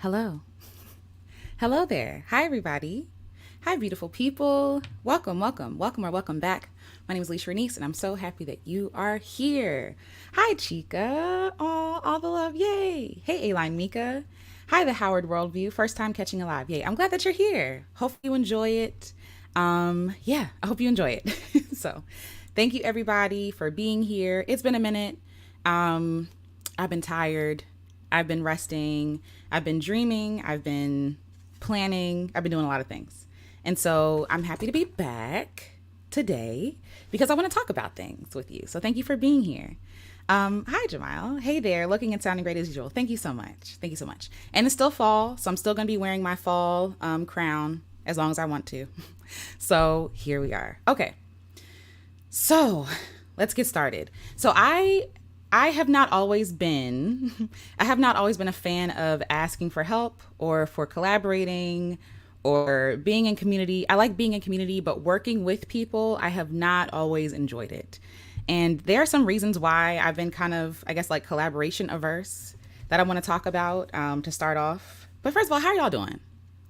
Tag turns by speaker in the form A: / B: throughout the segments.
A: Hello. Hello there. Hi, everybody. Hi, beautiful people. Welcome, welcome, welcome, or welcome back. My name is Leisha Renice, and I'm so happy that you are here. Hi, Chica. Oh, all the love. Yay. Hey, A-Line Mika. Hi, the Howard Worldview. First time catching a live. Yay. I'm glad that you're here. Hopefully you enjoy it. Yeah, I hope you enjoy it. So, thank you, everybody, for being here. It's been a minute. I've been tired. I've been resting. I've been dreaming. I've been planning. I've been doing a lot of things. And so I'm happy to be back today because I want to talk about things with you. So thank you for being here. Hi, Jamile. Hey there. Looking and sounding great as usual. Thank you so much. Thank you so much. And it's still fall, so I'm still going to be wearing my fall crown as long as I want to. So here we are. Okay. So let's get started. So I have not always been I have not always been a fan of asking for help or for collaborating or being in community. I like being in community, but working with people, I have not always enjoyed it. And there are some reasons why I've been kind of, I guess, like collaboration averse that I want to talk about to start off. But first of all, how are y'all doing?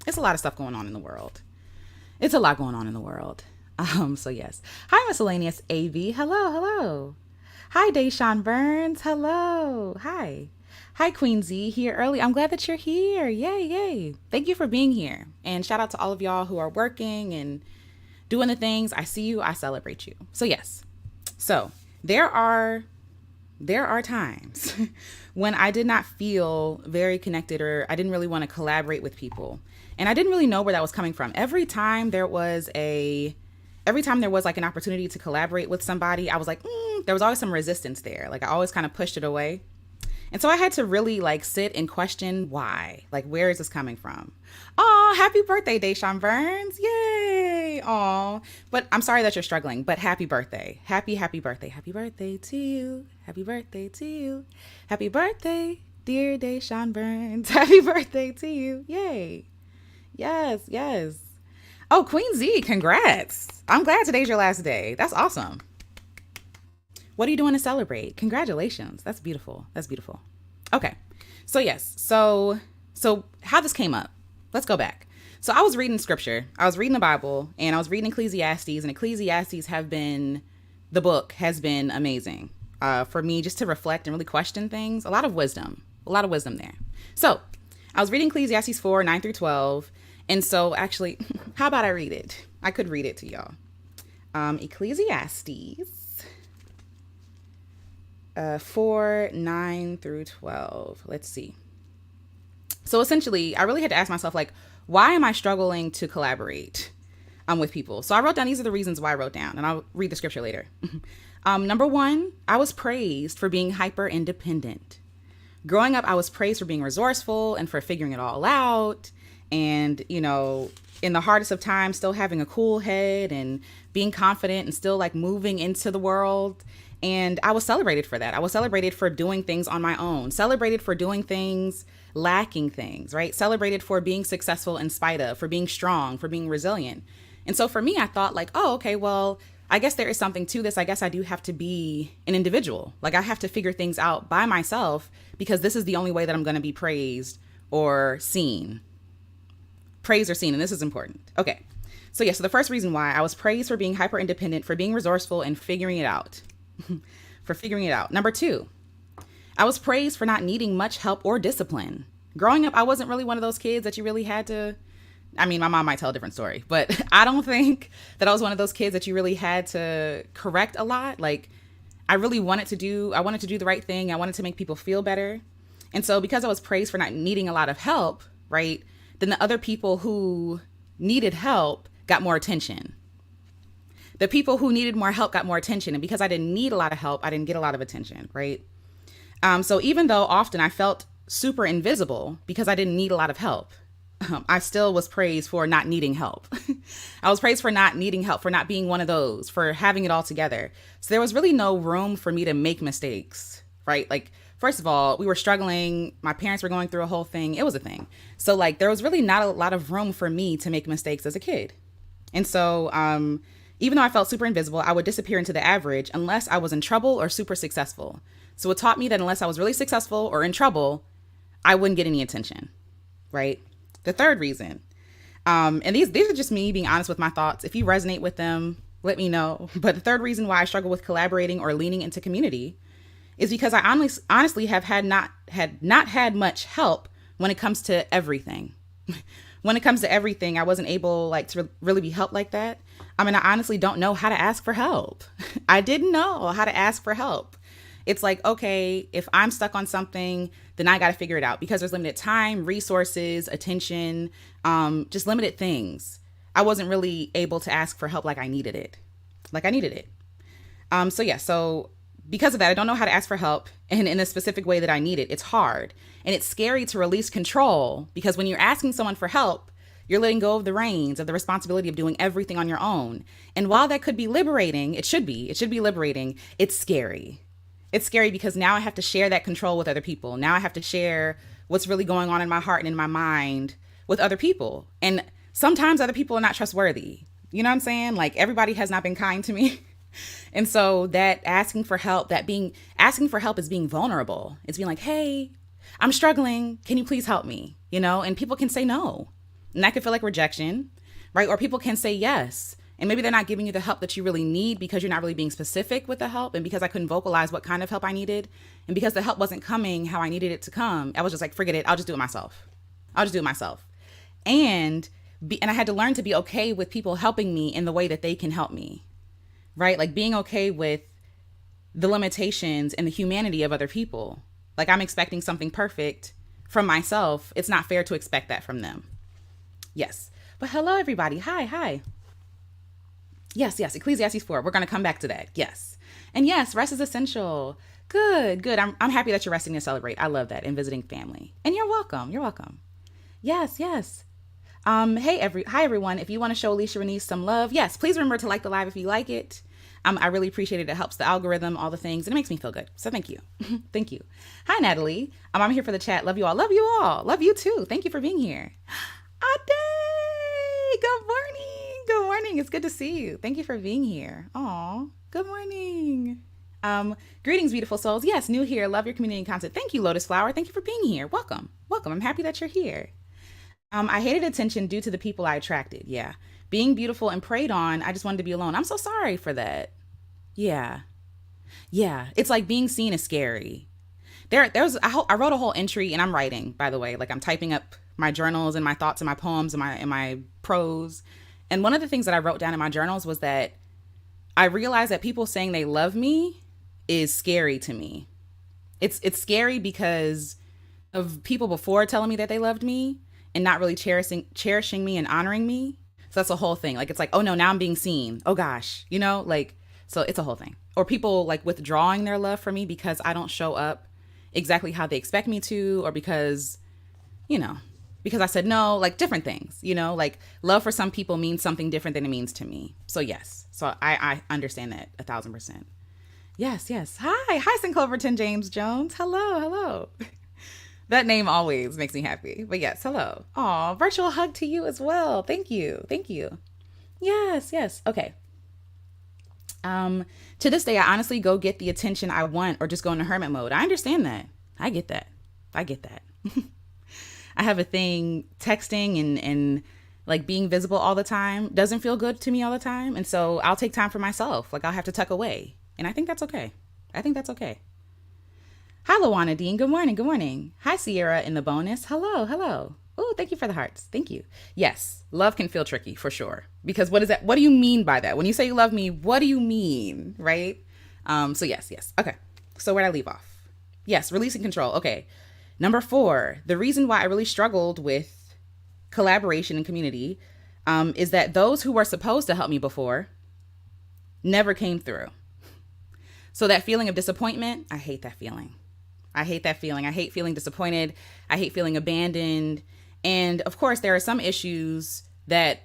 A: It's a lot of stuff going on in the world. It's a lot going on in the world. So yes. Hi, Miscellaneous AV. Hello, hello. Hi, Deshaun Burns. Hello. Hi. Hi, Queen Z, here early. I'm glad that you're here. Yay, yay. Thank you for being here. And shout out to all of y'all who are working and doing the things. I see you. I celebrate you. So yes. So there are times when I did not feel very connected or I didn't really want to collaborate with people. And I didn't really know where that was coming from. Every time there was like an opportunity to collaborate with somebody, I was like, there was always some resistance there. Like I always kind of pushed it away. And so I had to really like sit and question why, like, where is this coming from? Oh, happy birthday, Deshaun Burns. Yay. Oh, but I'm sorry that you're struggling, but happy birthday. Happy birthday. Happy birthday to you. Happy birthday to you. Happy birthday, dear Deshaun Burns. Happy birthday to you. Yay. Yes, yes. Oh, Queen Z, congrats. I'm glad today's your last day. That's awesome. What are you doing to celebrate? Congratulations. That's beautiful. That's beautiful. Okay. So yes. So how this came up. Let's go back. So I was reading scripture. I was reading the Bible and I was reading Ecclesiastes, and Ecclesiastes the book has been amazing for me just to reflect and really question things. A lot of wisdom there. So I was reading Ecclesiastes 4, 9 through 12. And so actually, how about I read it? I could read it to y'all. Ecclesiastes 4, 9 through 12. Let's see. So essentially, I really had to ask myself, like, why am I struggling to collaborate with people? So I wrote down, these are the reasons why I wrote down, and I'll read the scripture later. Number one, I was praised for being hyper independent. Growing up, I was praised for being resourceful and for figuring it all out. And, you know, in the hardest of times, still having a cool head and being confident and still like moving into the world. And I was celebrated for that. I was celebrated for doing things on my own, celebrated for doing things, lacking things, right? Celebrated for being successful in spite of, for being strong, for being resilient. And so for me, I thought like, oh, okay, well, I guess there is something to this. I guess I do have to be an individual. Like I have to figure things out by myself because this is the only way that I'm going to be praised or seen. Praised or seen, and this is important. Okay. So yeah, so the first reason why I was praised for being hyper independent, for being resourceful and figuring it out. For figuring it out. Number two, I was praised for not needing much help or discipline. Growing up, I wasn't really one of those kids that you really had to, I mean, my mom might tell a different story, but I don't think that I was one of those kids that you really had to correct a lot. Like I wanted to do the right thing. I wanted to make people feel better. And so because I was praised for not needing a lot of help, right, then the other people who needed help got more attention. The people who needed more help got more attention. And because I didn't need a lot of help, I didn't get a lot of attention, right? So even though often I felt super invisible because I didn't need a lot of help, I still was praised for not needing help. I was praised for not needing help, for not being one of those, for having it all together. So there was really no room for me to make mistakes, right? Like, first of all, we were struggling. My parents were going through a whole thing. It was a thing. So like, there was really not a lot of room for me to make mistakes as a kid. And so, even though I felt super invisible, I would disappear into the average unless I was in trouble or super successful. So it taught me that unless I was really successful or in trouble, I wouldn't get any attention. right? The third reason, and these are just me being honest with my thoughts. If you resonate with them, let me know. But the third reason why I struggle with collaborating or leaning into community is because I honestly have not had much help when it comes to everything. When it comes to everything, I wasn't able to really be helped like that. I mean, I honestly don't know how to ask for help. I didn't know how to ask for help. It's like, okay, if I'm stuck on something, then I got to figure it out because there's limited time, resources, attention, just limited things. I wasn't really able to ask for help like I needed it. So because of that, I don't know how to ask for help and in a specific way that I need it. It's hard. And it's scary to release control because when you're asking someone for help, you're letting go of the reins of the responsibility of doing everything on your own. And while that could be liberating, it should be liberating, it's scary. It's scary because now I have to share that control with other people. Now I have to share what's really going on in my heart and in my mind with other people. And sometimes other people are not trustworthy. You know what I'm saying? Like everybody has not been kind to me. And so that asking for help is being vulnerable. It's being like, hey, I'm struggling. Can you please help me? And people can say no. And that could feel like rejection, right? Or people can say yes. And maybe they're not giving you the help that you really need because you're not really being specific with the help. And because I couldn't vocalize what kind of help I needed. And because the help wasn't coming how I needed it to come, I was just like, forget it. I'll just do it myself. And I had to learn to be okay with people helping me in the way that they can help me, right? Like being okay with the limitations and the humanity of other people. Like I'm expecting something perfect from myself. It's not fair to expect that from them. Yes. But hello, everybody. Hi. Yes. Ecclesiastes 4. We're going to come back to that. Yes. And yes, rest is essential. Good. I'm happy that you're resting to celebrate. I love that. And visiting family. And you're welcome. Yes. Hi, everyone. If you want to show Alicia Renee some love, yes, please remember to like the live if you like it. I really appreciate it. It helps the algorithm, all the things, and it makes me feel good. So thank you. Thank you. Hi, Natalie. I'm here for the chat. Love you all. Love you all. Love you too. Thank you for being here. Ade, good morning. It's good to see you. Thank you for being here. Aw, good morning. Greetings, beautiful souls. Yes, new here. Love your community and content. Thank you, Lotus Flower. Thank you for being here. Welcome. I'm happy that you're here. I hated attention due to the people I attracted. Yeah. Being beautiful and preyed on, I just wanted to be alone. I'm so sorry for that. Yeah. It's like being seen is scary. I wrote a whole entry, and I'm writing, by the way. Like I'm typing up my journals and my thoughts and my poems and my prose. And one of the things that I wrote down in my journals was that I realized that people saying they love me is scary to me. It's scary because of people before telling me that they loved me and not really cherishing me and honoring me. So that's a whole thing. Like, it's like, oh no, now I'm being seen. Oh gosh, so it's a whole thing. Or people like withdrawing their love from me because I don't show up exactly how they expect me to, or because I said no, like different things, like love for some people means something different than it means to me. So yes. So I understand that 1,000%. Yes. Hi, St. Cloverton James Jones. Hello. That name always makes me happy. But yes, hello. Aw, virtual hug to you as well. Thank you. Yes. Okay. To this day, I honestly go get the attention I want or just go into hermit mode. I understand that. I get that. I have a thing, texting and like being visible all the time doesn't feel good to me all the time. And so I'll take time for myself. Like I'll have to tuck away. And I think that's okay. Hi, Lawana Dean. Good morning. Hi, Sierra in the bonus. Hello. Oh, thank you for the hearts. Thank you. Yes, love can feel tricky for sure. Because what is that? What do you mean by that? When you say you love me, what do you mean? Right? So yes. Okay. So where'd I leave off? Yes, releasing control. Okay. Number 4, the reason why I really struggled with collaboration and community is that those who were supposed to help me before never came through. So that feeling of disappointment, I hate that feeling. I hate feeling disappointed. I hate feeling abandoned. And of course, there are some issues that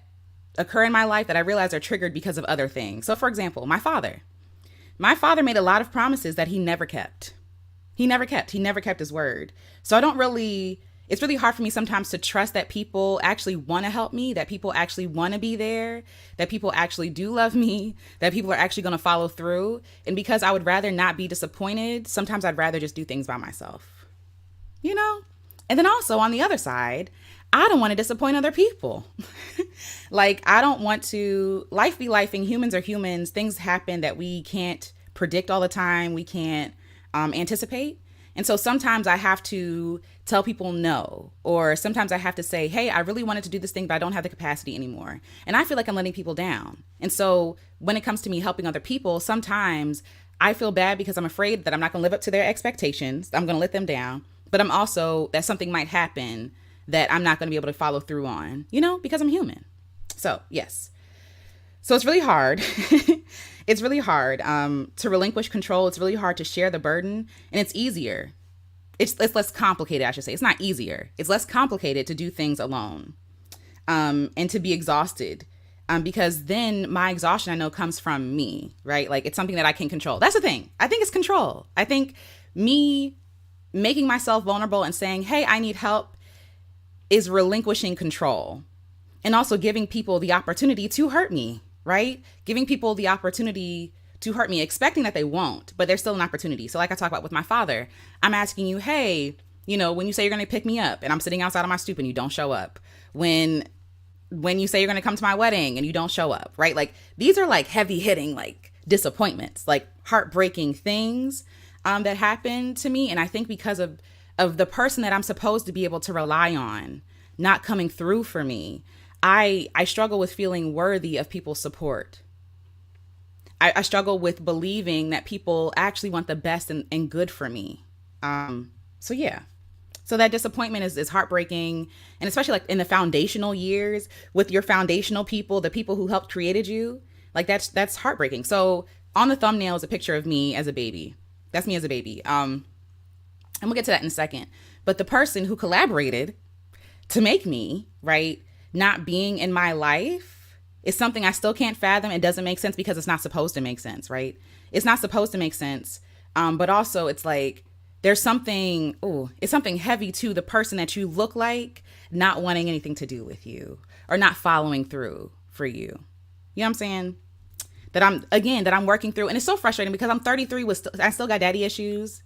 A: occur in my life that I realize are triggered because of other things. So for example, my father made a lot of promises that he never kept. He never kept his word. So it's really hard for me sometimes to trust that people actually want to help me, that people actually want to be there, that people actually do love me, that people are actually going to follow through. And because I would rather not be disappointed, sometimes I'd rather just do things by myself. And then also on the other side, I don't want to disappoint other people. Like, I don't want to, life be lifing, humans are humans. Things happen that we can't predict all the time. We can't anticipate. And so sometimes I have to tell people no, or sometimes I have to say, hey, I really wanted to do this thing, but I don't have the capacity anymore. And I feel like I'm letting people down. And so when it comes to me helping other people, sometimes I feel bad because I'm afraid that I'm not going to live up to their expectations. I'm going to let them down. But I'm also, that something might happen that I'm not going to be able to follow through on, because I'm human. So, yes. So it's really hard. It's really hard to relinquish control. It's really hard to share the burden. And it's easier. It's less complicated, I should say. It's not easier. It's less complicated to do things alone and to be exhausted. Because then my exhaustion, I know, comes from me, right? Like, it's something that I can control. That's the thing. I think it's control. I think me making myself vulnerable and saying, hey, I need help is relinquishing control. And also giving people the opportunity to hurt me, right? Giving people the opportunity to hurt me, expecting that they won't, but there's still an opportunity. So like I talk about with my father, I'm asking you, hey, when you say you're going to pick me up and I'm sitting outside on my stoop and you don't show up, when you say you're going to come to my wedding and you don't show up, right? Like, these are like heavy hitting, like disappointments, like heartbreaking things that happen to me. And I think because of the person that I'm supposed to be able to rely on not coming through for me, I struggle with feeling worthy of people's support. I struggle with believing that people actually want the best and good for me. So yeah. So that disappointment is heartbreaking. And especially like in the foundational years with your foundational people, the people who helped created you, like that's heartbreaking. So on the thumbnail is a picture of me as a baby. That's me as a baby. And we'll get to that in a second. But the person who collaborated to make me, right, not being in my life is something I still can't fathom. It doesn't make sense because it's not supposed to make sense, right? It's not supposed to make sense. But also it's like, there's something, it's something heavy to the person that you look like not wanting anything to do with you or not following through for you. You know what I'm saying? That I'm working through. And it's so frustrating because I'm 33 I still got daddy issues.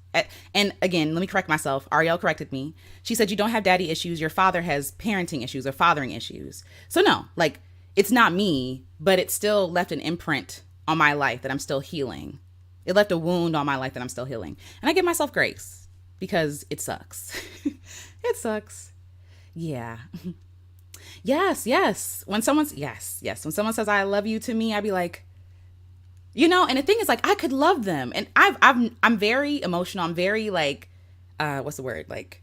A: And again, let me correct myself. Ariel corrected me. She said, you don't have daddy issues. Your father has parenting issues or fathering issues. So no, like, it's not me, but it still left an imprint on my life that I'm still healing. It left a wound on my life that I'm still healing. And I give myself grace because it sucks. It sucks. Yeah. Yes. When someone says I love you to me, I'd be like, and the thing is, like, I could love them. And I'm very emotional. I'm very like, what's the word? Like,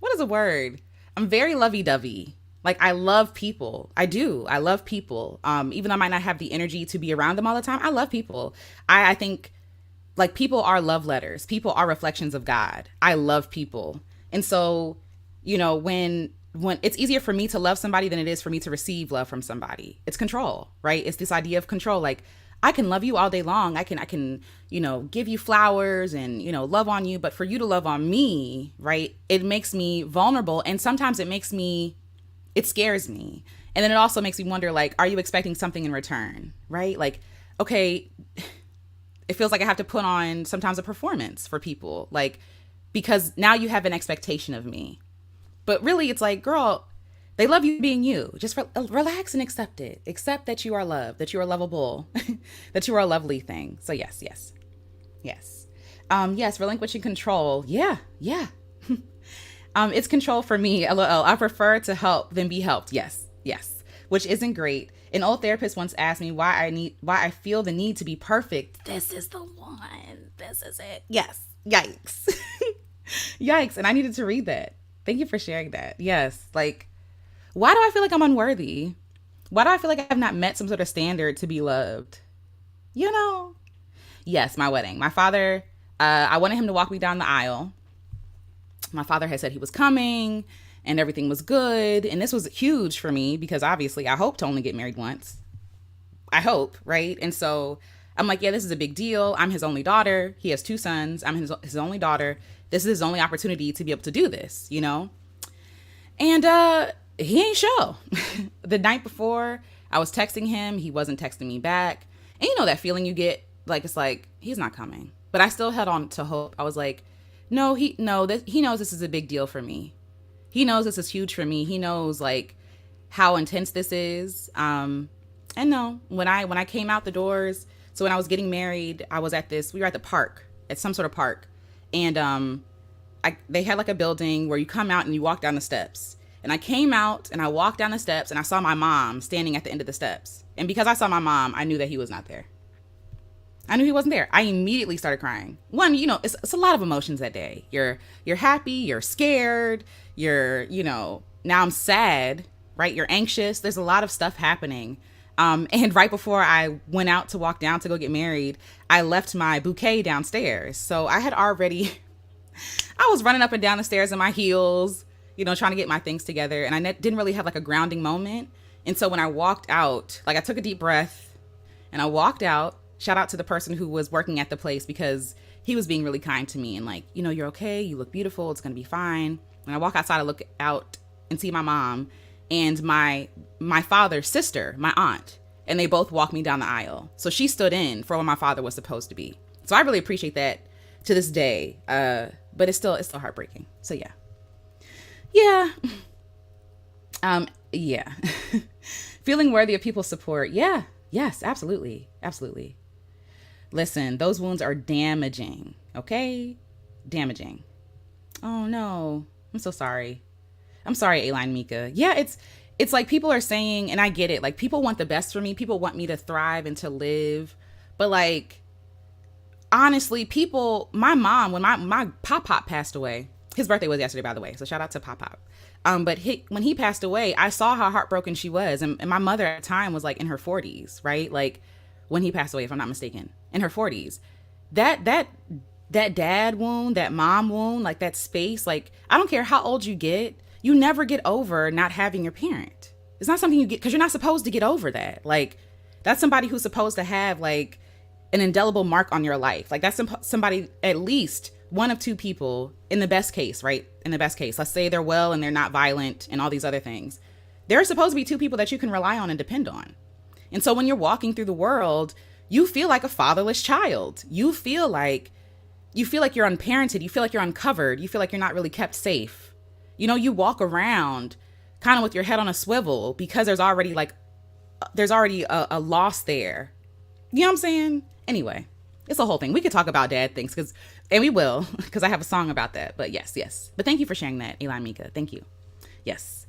A: what is the word? I'm very lovey-dovey. Like, I love people. I do. I love people. Even though I might not have the energy to be around them all the time, I love people. I think, like, people are love letters. People are reflections of God. I love people. And so, when it's easier for me to love somebody than it is for me to receive love from somebody. It's control, right? It's this idea of control. Like, I can love you all day long. I can, give you flowers and, love on you. But for you to love on me, right, it makes me vulnerable. And sometimes it scares me. And then it also makes me wonder, like, are you expecting something in return, right? Like, okay, it feels like I have to put on sometimes a performance for people, like, because now you have an expectation of me. But really, it's like, girl, they love you being you. Just relax and accept it. Accept that you are loved, that you are lovable, that you are a lovely thing. So yes. Yes, relinquishing control. Yeah. It's control for me. LOL. I prefer to help than be helped. Yes. Which isn't great. An old therapist once asked me why I feel the need to be perfect. This is the one. This is it. Yes. Yikes. Yikes. And I needed to read that. Thank you for sharing that. Yes. Like, why do I feel like I'm unworthy? Why do I feel like I've not met some sort of standard to be loved? Yes, my wedding. My father, I wanted him to walk me down the aisle. My father had said he was coming and everything was good. And this was huge for me because obviously I hope to only get married once. I hope, right? And so I'm like, yeah, this is a big deal. I'm his only daughter. He has 2 sons. I'm his only daughter. This is his only opportunity to be able to do this, And he ain't show. The night before, I was texting him. He wasn't texting me back. And that feeling you get, like, it's like, he's not coming. But I still held on to hope. I was like, He knows this is a big deal for me. He knows this is huge for me. He knows like how intense this is. And no, when I came out the doors, so when I was getting married, we were at the park, at some sort of park. And they had like a building where you come out and you walk down the steps. And I came out and I walked down the steps and I saw my mom standing at the end of the steps. And because I saw my mom, I knew that he was not there. I knew he wasn't there. I immediately started crying. One, it's a lot of emotions that day. You're happy, you're scared, now I'm sad, right? You're anxious. There's a lot of stuff happening. And right before I went out to walk down to go get married, I left my bouquet downstairs. So I was running up and down the stairs in my heels, trying to get my things together. And I didn't really have like a grounding moment. And so when I walked out, like I took a deep breath and I walked out. Shout out to the person who was working at the place because he was being really kind to me and like, you're okay. You look beautiful. It's going to be fine. When I walk outside, I look out and see my mom and my father's sister, my aunt, and they both walked me down the aisle. So she stood in for where my father was supposed to be. So I really appreciate that to this day. But it's still heartbreaking. So yeah. Yeah. Yeah. Feeling worthy of people's support. Yeah. Yes, absolutely. Absolutely. Listen, those wounds are damaging. Okay? Damaging. Oh no. I'm so sorry. I'm sorry, Aline Mika. Yeah, it's like people are saying, and I get it, like people want the best for me. People want me to thrive and to live. But like, honestly, my mom, when my Pop passed away, his birthday was yesterday, by the way. So shout out to Pop. But when he passed away, I saw how heartbroken she was. And my mother at the time was like in her 40s, right? Like when he passed away, if I'm not mistaken, in her 40s. That dad wound, that mom wound, like that space, like I don't care how old you get, you never get over not having your parent. It's not something you get because you're not supposed to get over that. Like that's somebody who's supposed to have like an indelible mark on your life. Like that's somebody, at least one of two people in the best case, right? In the best case, let's say they're well and they're not violent and all these other things. There are supposed to be two people that you can rely on and depend on. And so when you're walking through the world, you feel like a fatherless child. You feel like you're unparented. You feel like you're uncovered. You feel like you're not really kept safe. You walk around kind of with your head on a swivel because there's already a loss there. You know what I'm saying? Anyway, it's a whole thing. We could talk about dad things and we will, because I have a song about that. But yes. But thank you for sharing that, Eli Mika. Thank you. Yes.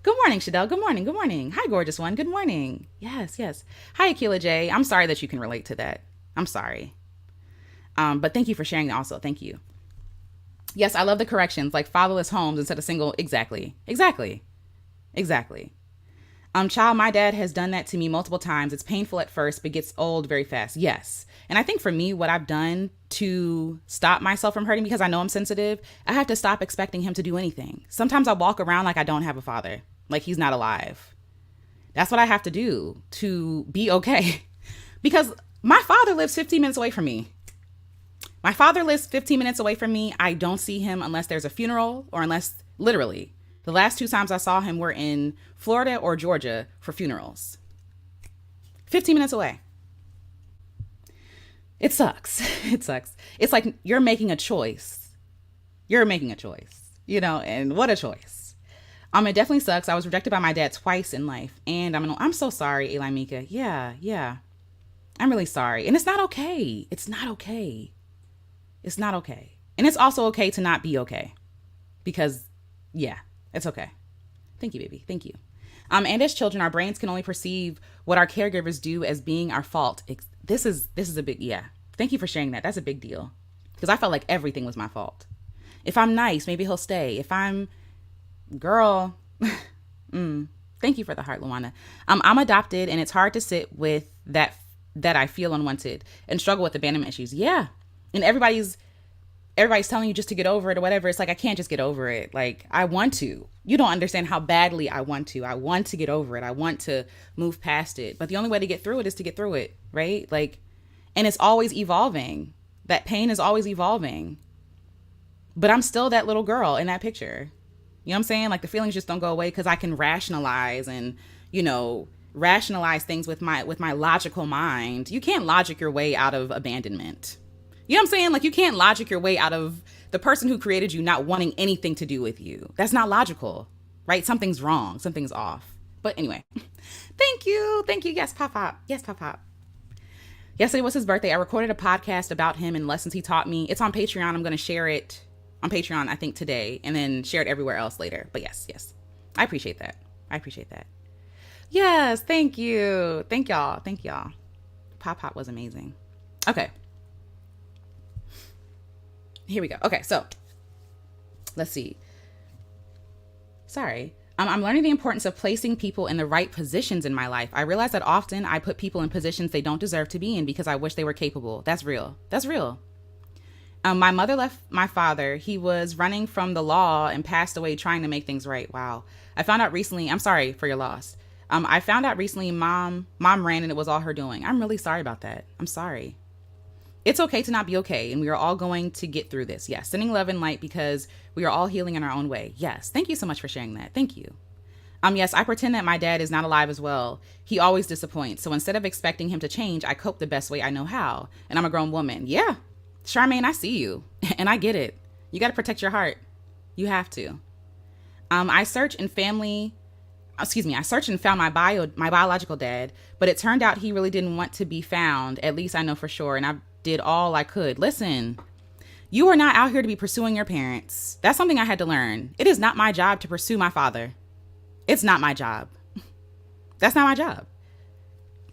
A: Good morning, Shadell. Good morning. Hi, gorgeous one. Good morning. Yes. Hi, Akila J. I'm sorry that you can relate to that. I'm sorry. But thank you for sharing also. Thank you. Yes, I love the corrections, like fatherless homes instead of single. Exactly. Child, my dad has done that to me multiple times. It's painful at first, but gets old very fast. Yes. And I think for me, what I've done to stop myself from hurting, because I know I'm sensitive, I have to stop expecting him to do anything. Sometimes I walk around like I don't have a father, like he's not alive. That's what I have to do to be okay. Because my father lives 15 minutes away from me. I don't see him unless there's a funeral or unless, literally, the last two times I saw him were in Florida or Georgia for funerals. 15 minutes away. It sucks. It's like you're making a choice. And what a choice. It definitely sucks. I was rejected by my dad twice in life. And I'm so sorry, Eli Mika. Yeah. I'm really sorry. And it's not okay. It's not okay. And it's also okay to not be okay. Because, yeah, it's okay. Thank you, baby. Thank you. And as children, our brains can only perceive what our caregivers do as being our fault. This is a big, yeah. Thank you for sharing that. That's a big deal. Because I felt like everything was my fault. If I'm nice, maybe he'll stay. If I'm, girl, thank you for the heart, Luana. I'm adopted, and it's hard to sit with that I feel unwanted and struggle with abandonment issues. Yeah. And everybody's telling you just to get over it or whatever. It's like, I can't just get over it. Like, I want to. You don't understand how badly I want to. I want to get over it. I want to move past it. But the only way to get through it is to get through it, right? Like, and it's always evolving. That pain is always evolving. But I'm still that little girl in that picture. You know what I'm saying? Like, the feelings just don't go away because I can rationalize and, rationalize things with my logical mind. You can't logic your way out of abandonment. You know what I'm saying? Like, you can't logic your way out of the person who created you not wanting anything to do with you. That's not logical, right? Something's wrong. Something's off. But anyway, thank you. Thank you. Yes, Pop Pop. Yes, Pop Pop. Yesterday was his birthday. I recorded a podcast about him and lessons he taught me. It's on Patreon. I'm going to share it on Patreon, I think, today, and then share it everywhere else later. But yes, yes. I appreciate that. I appreciate that. Yes, thank you. Thank y'all. Thank y'all. Pop Pop was amazing. Okay. Here we go. Okay, so let's see. Sorry. I'm learning the importance of placing people in the right positions in my life. I realize that often I put people in positions they don't deserve to be in because I wish they were capable. That's real. That's real. My mother left my father. He was running from the law and passed away trying to make things right. Wow. I found out recently, I'm sorry for your loss. I found out recently mom ran and it was all her doing. I'm really sorry about that. I'm sorry. It's okay to not be okay, and we are all going to get through this. Yes, sending love and light because we are all healing in our own way. Yes, thank you so much for sharing that. Thank you. Yes, I pretend that my dad is not alive as well. He always disappoints. So instead of expecting him to change, I cope the best way I know how. And I'm a grown woman. Yeah, Charmaine, I see you, and I get it. You got to protect your heart. You have to. I searched and found my biological dad, but it turned out he really didn't want to be found. At least I know for sure, and I did all I could. Listen, you are not out here to be pursuing your parents. That's something I had to learn. It is not my job to pursue my father. It's not my job. That's not my job.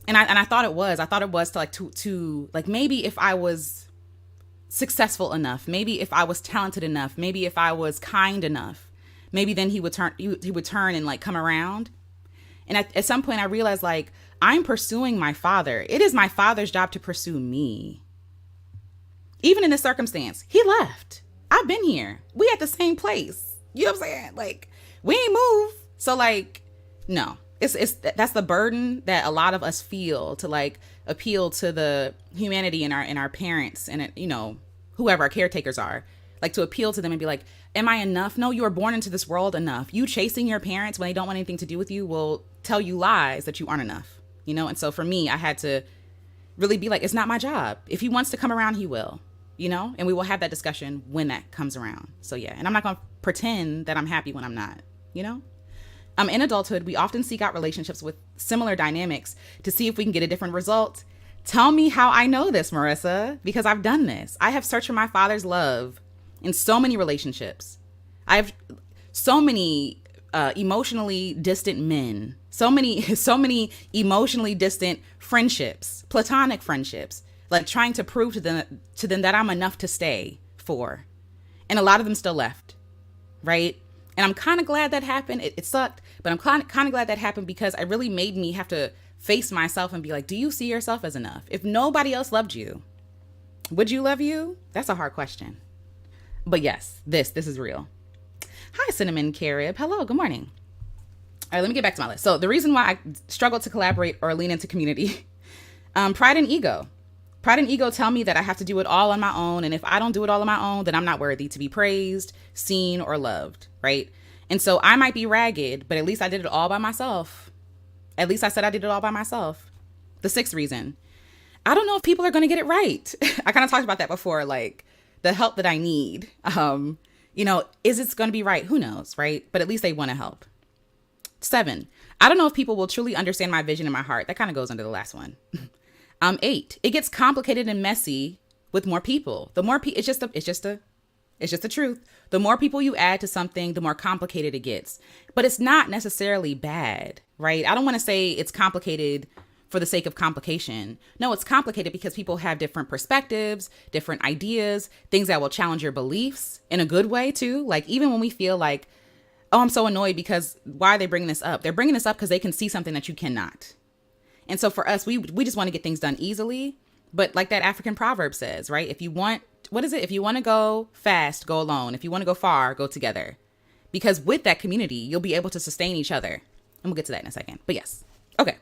A: And I thought it was. I thought it was to maybe if I was successful enough, maybe if I was talented enough, maybe if I was kind enough, maybe then he would turn and come around. And at some point I realized I'm pursuing my father. It is my father's job to pursue me. Even in this circumstance, he left. I've been here. We at the same place. You know what I'm saying? We ain't moved. So no, that's the burden that a lot of us feel to appeal to the humanity in our parents and whoever our caretakers are, to appeal to them and be like, am I enough? No, you were born into this world enough. You chasing your parents when they don't want anything to do with you will tell you lies that you aren't enough, And so for me, I had to really be it's not my job. If he wants to come around, he will, and we will have that discussion when that comes around. So yeah. And I'm not going to pretend that I'm happy when I'm not, in adulthood, we often seek out relationships with similar dynamics to see if we can get a different result. Tell me how I know this, Marissa, because I've done this. I have searched for my father's love in so many relationships. I have so many emotionally distant men, so many emotionally distant friendships, platonic friendships, trying to prove to them that I'm enough to stay for. And a lot of them still left, right? And I'm kind of glad that happened. It sucked, but I'm kind of glad that happened because it really made me have to face myself and be do you see yourself as enough? If nobody else loved you, would you love you? That's a hard question. But yes, this is real. Hi, Cinnamon Carib. Hello, good morning. All right, let me get back to my list. So the reason why I struggle to collaborate or lean into community, pride and ego. Pride and ego tell me that I have to do it all on my own. And if I don't do it all on my own, then I'm not worthy to be praised, seen, or loved, right? And so I might be ragged, but at least I did it all by myself. At least I said I did it all by myself. The sixth reason, I don't know if people are going to get it right. I kind of talked about that before, the help that I need. Is it going to be right? Who knows, right? But at least they want to help. 7, I don't know if people will truly understand my vision and my heart. That kind of goes under the last one. 8, it gets complicated and messy with more people. The more it's just the truth. The more people you add to something, the more complicated it gets. But it's not necessarily bad, right? I don't want to say it's complicated for the sake of complication. No, it's complicated because people have different perspectives, different ideas, things that will challenge your beliefs in a good way too. Even when we feel oh, I'm so annoyed because why are they bringing this up? They're bringing this up because they can see something that you cannot. And so for us, we just want to get things done easily. But like that African proverb says, right? If you want to go fast, go alone. If you want to go far, go together. Because with that community, you'll be able to sustain each other. And we'll get to that in a second. But yes. Okay.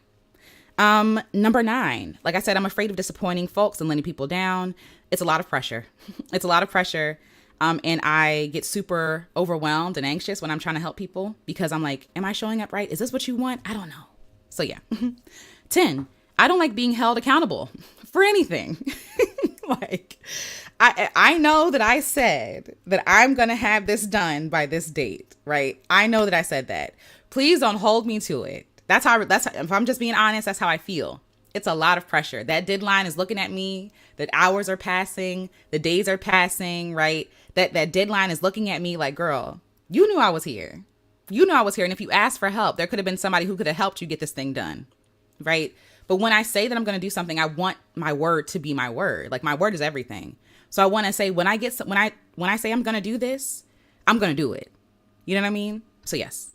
A: Number 9, like I said, I'm afraid of disappointing folks and letting people down. It's a lot of pressure. It's a lot of pressure. And I get super overwhelmed and anxious when I'm trying to help people because I'm am I showing up right? Is this what you want? I don't know. So yeah. 10, I don't like being held accountable for anything. Like, I know that I said that I'm going to have this done by this date, right? I know that I said that. Please don't hold me to it. If I'm just being honest, that's how I feel. It's a lot of pressure. That deadline is looking at me. That hours are passing. The days are passing, right? That deadline is looking at me like, girl, you knew I was here. You knew I was here. And if you asked for help, there could have been somebody who could have helped you get this thing done, right? But when I say that I'm going to do something, I want my word to be my word. Like, my word is everything. So I want to say when I say I'm going to do this, I'm going to do it. You know what I mean? So yes.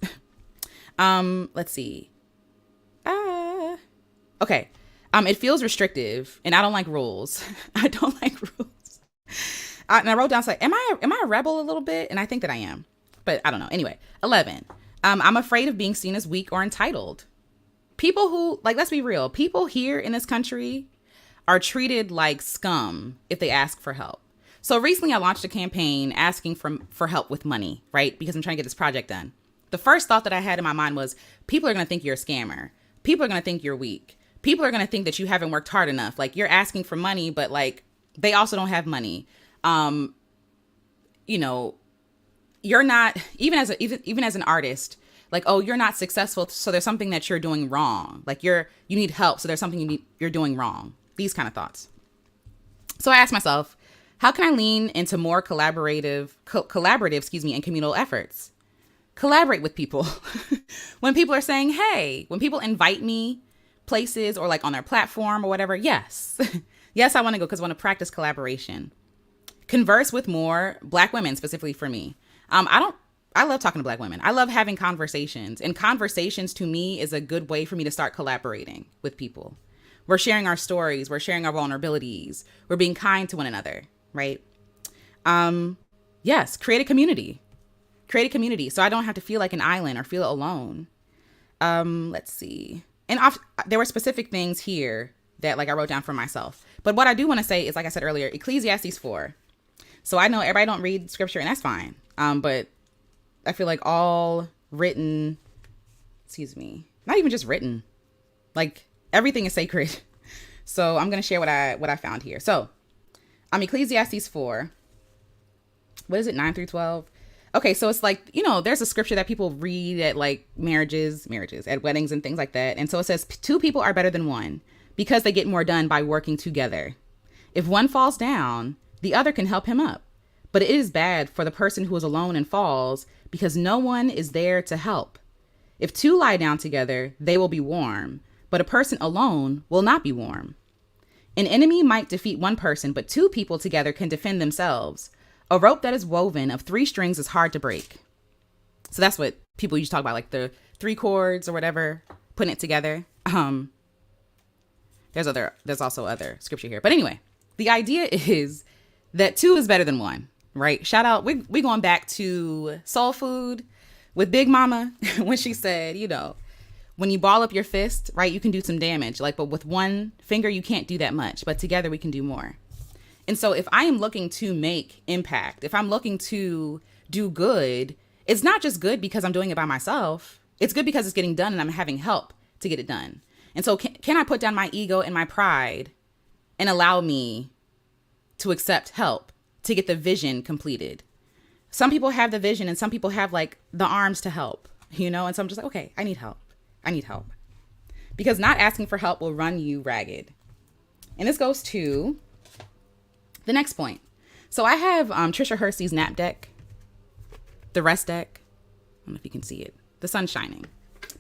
A: Let's see. Okay. It feels restrictive, and I don't like rules. I don't like rules. And I wrote down, like, am I a rebel a little bit? And I think that I am, but I don't know. Anyway, 11. I'm afraid of being seen as weak or entitled. People who, like, let's be real. People here in this country are treated like scum if they ask for help. So recently I launched a campaign asking for help with money, right? Because I'm trying to get this project done. The first thought that I had in my mind was, people are going to think you're a scammer. People are going to think you're weak. People are going to think that you haven't worked hard enough. Like, you're asking for money, but like, they also don't have money. You know, you're not, even as an artist, like, oh, you're not successful, so there's something that you're doing wrong. Like, you need help, so there's something you're doing wrong. These kind of thoughts. So I asked myself, how can I lean into more collaborative, and communal efforts? Collaborate with people. When people are saying, hey, when people invite me places or like on their platform or whatever, yes. Yes, I want to go because I want to practice collaboration. Converse with more Black women, specifically for me. I love talking to Black women. I love having conversations, and conversations to me is a good way for me to start collaborating with people. We're sharing our stories. We're sharing our vulnerabilities. We're being kind to one another, right? Yes, create a community. Create a community so I don't have to feel like an island or feel alone. Let's see. And there were specific things here that like I wrote down for myself. But what I do want to say is, like I said earlier, Ecclesiastes 4. So I know everybody don't read scripture, and that's fine. But I feel like all written, not even just written, like everything is sacred. So I'm going to share what I found here. So Ecclesiastes 4, what is it? 9 through 12. Okay. So it's like, there's a scripture that people read at like marriages, at weddings and things like that. And so it says 2 people are better than one because they get more done by working together. If one falls down, the other can help him up. But it is bad for the person who is alone and falls because no one is there to help. If 2 lie down together, they will be warm, but a person alone will not be warm. An enemy might defeat one person, but 2 people together can defend themselves. A rope that is woven of 3 strings is hard to break. So that's what people used to talk about, like the 3 chords or whatever, putting it together. There's also other scripture here. But anyway, the idea is that 2 is better than 1, right? Shout out. We going back to Soul Food with Big Mama when she said, when you ball up your fist, right, you can do some damage. Like, but with one finger, you can't do that much. But together we can do more. And so if I am looking to make impact, if I'm looking to do good, it's not just good because I'm doing it by myself. It's good because it's getting done and I'm having help to get it done. And so can I put down my ego and my pride and allow me to accept help to get the vision completed? Some people have the vision and some people have like the arms to help, and so I'm just like, okay, I need help. Because not asking for help will run you ragged. And this goes to the next point. So I have Tricia Hersey's nap deck, the rest deck. I don't know if you can see it. The sun's shining,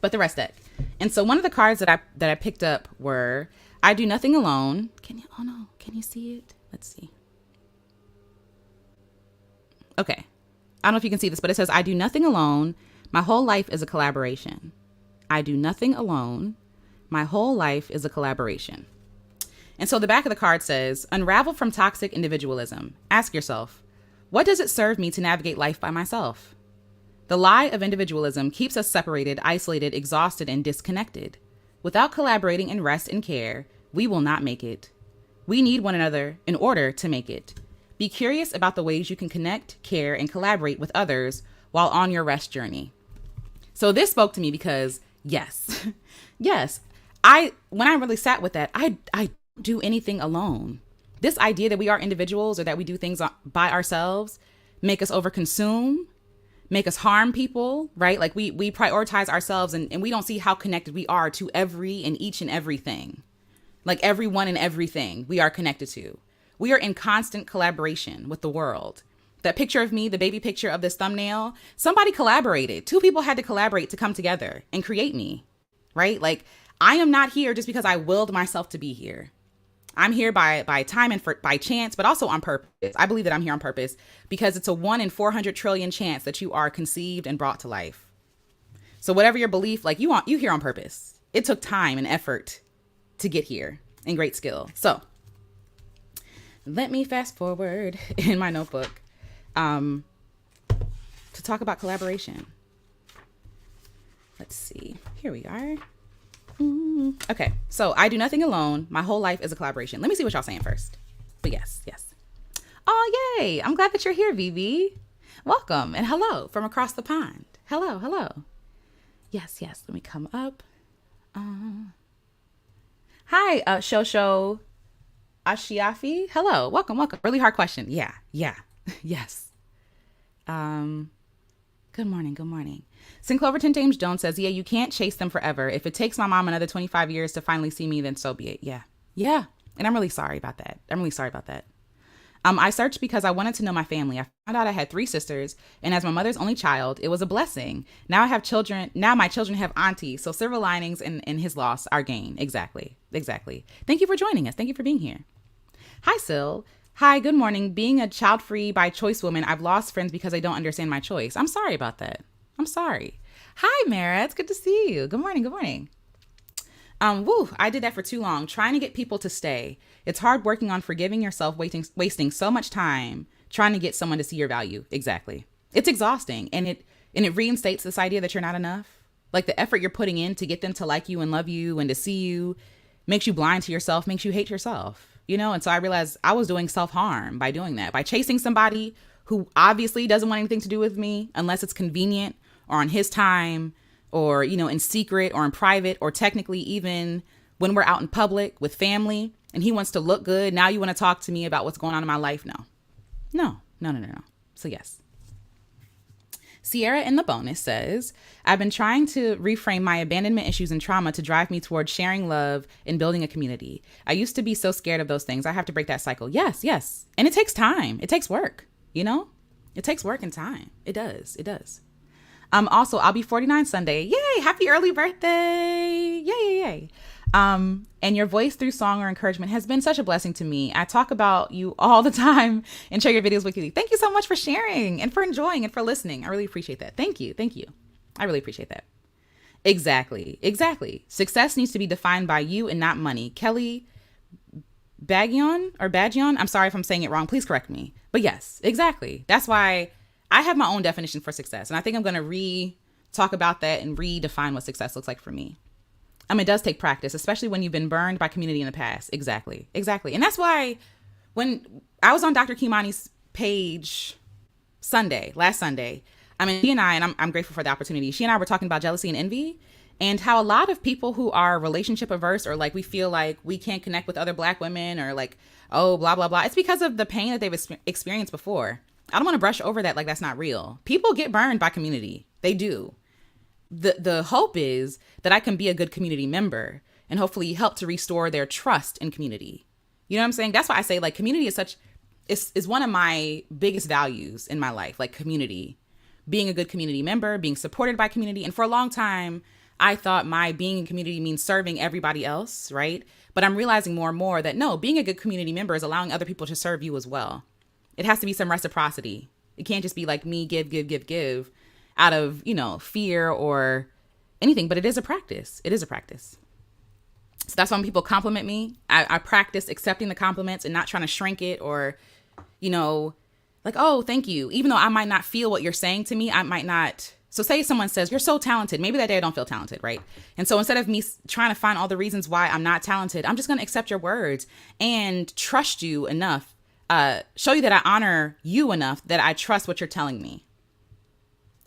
A: but the rest deck. And so one of the cards that I picked up were, I do nothing alone. Can you see it? Let's see. Okay. I don't know if you can see this, but it says, I do nothing alone. My whole life is a collaboration. I do nothing alone. My whole life is a collaboration. And so the back of the card says, unravel from toxic individualism. Ask yourself, what does it serve me to navigate life by myself? The lie of individualism keeps us separated, isolated, exhausted, and disconnected. Without collaborating in rest and care, we will not make it. We need one another in order to make it. Be curious about the ways you can connect, care, and collaborate with others while on your rest journey. So this spoke to me because yes, when I really sat with that, I do anything alone. This idea that we are individuals or that we do things by ourselves make us overconsume, make us harm people, right? Like we prioritize ourselves and we don't see how connected we are to every and each and everything. Like everyone and everything we are connected to. We are in constant collaboration with the world. That picture of me, the baby picture of this thumbnail, somebody collaborated. Two people had to collaborate to come together and create me, right? Like I am not here just because I willed myself to be here. I'm here by time and by chance, but also on purpose. I believe that I'm here on purpose because it's a 1 in 400 trillion chance that you are conceived and brought to life. So whatever your belief, like you here on purpose. It took time and effort to get here and great skill. So let me fast forward in my notebook to talk about collaboration. Let's see. Here we are. Okay, so I do nothing alone. My whole life is a collaboration. Let me see what y'all saying first. But yes. Oh, yay. I'm glad that you're here, Vivi. Welcome and hello from across the pond. Hello. Yes. Let me come up. Hi, Shosho Ashiafi. Hello, welcome. Really hard question. Yeah. Yes. Good morning. St. Cloverton James Jones says, yeah, you can't chase them forever. If it takes my mom another 25 years to finally see me, then so be it. Yeah. And I'm really sorry about that. I searched because I wanted to know my family. I found out I had 3 sisters, and as my mother's only child, it was a blessing. Now I have children. Now my children have aunties. So silver linings in his loss are gain. Exactly. Thank you for joining us. Thank you for being here. Hi, Sil. Hi, good morning. Being a child-free by choice woman, I've lost friends because they don't understand my choice. I'm sorry about that. I'm sorry. Hi, Mara. It's good to see you. Good morning. I did that for too long, trying to get people to stay. It's hard working on forgiving yourself, wasting so much time trying to get someone to see your value. Exactly. It's exhausting. And it reinstates this idea that you're not enough. Like the effort you're putting in to get them to like you and love you and to see you makes you blind to yourself, makes you hate yourself. And so I realized I was doing self-harm by doing that, by chasing somebody who obviously doesn't want anything to do with me unless it's convenient or on his time or, in secret or in private or technically even when we're out in public with family and he wants to look good. Now you want to talk to me about what's going on in my life? No. So yes. Sierra in the bonus says, I've been trying to reframe my abandonment issues and trauma to drive me towards sharing love and building a community. I used to be so scared of those things. I have to break that cycle. Yes. And it takes time. It takes work, It takes work and time. It does. Also, I'll be 49 Sunday. Yay. Happy early birthday. Yay. And your voice through song or encouragement has been such a blessing to me. I talk about you all the time and share your videos with you. Thank you so much for sharing and for enjoying and for listening. I really appreciate that. Thank you. I really appreciate that. Exactly. Success needs to be defined by you and not money. Kelly Bagion. I'm sorry if I'm saying it wrong. Please correct me. But yes, exactly. That's why I have my own definition for success. And I think I'm going to talk about that and redefine what success looks like for me. It does take practice, especially when you've been burned by community in the past. Exactly. And that's why when I was on Dr. Kimani's page last Sunday, she and I'm grateful for the opportunity. She and I were talking about jealousy and envy and how a lot of people who are relationship averse or like we feel like we can't connect with other Black women or like, oh, blah, blah, blah. It's because of the pain that they've experienced before. I don't want to brush over that like that's not real. People get burned by community. They do. The hope is that I can be a good community member and hopefully help to restore their trust in community. You know what I'm saying? That's why I say like community is one of my biggest values in my life, like community, being a good community member, being supported by community. And for a long time, I thought my being in community means serving everybody else, right? But I'm realizing more and more that no, being a good community member is allowing other people to serve you as well. It has to be some reciprocity. It can't just be like me, give out of, fear or anything, but it is a practice. So that's why when people compliment me, I practice accepting the compliments and not trying to shrink it or, like, oh, thank you. Even though I might not feel what you're saying to me, I might not. So say someone says, you're so talented. Maybe that day I don't feel talented, right? And so instead of me trying to find all the reasons why I'm not talented, I'm just going to accept your words and trust you enough, show you that I honor you enough that I trust what you're telling me.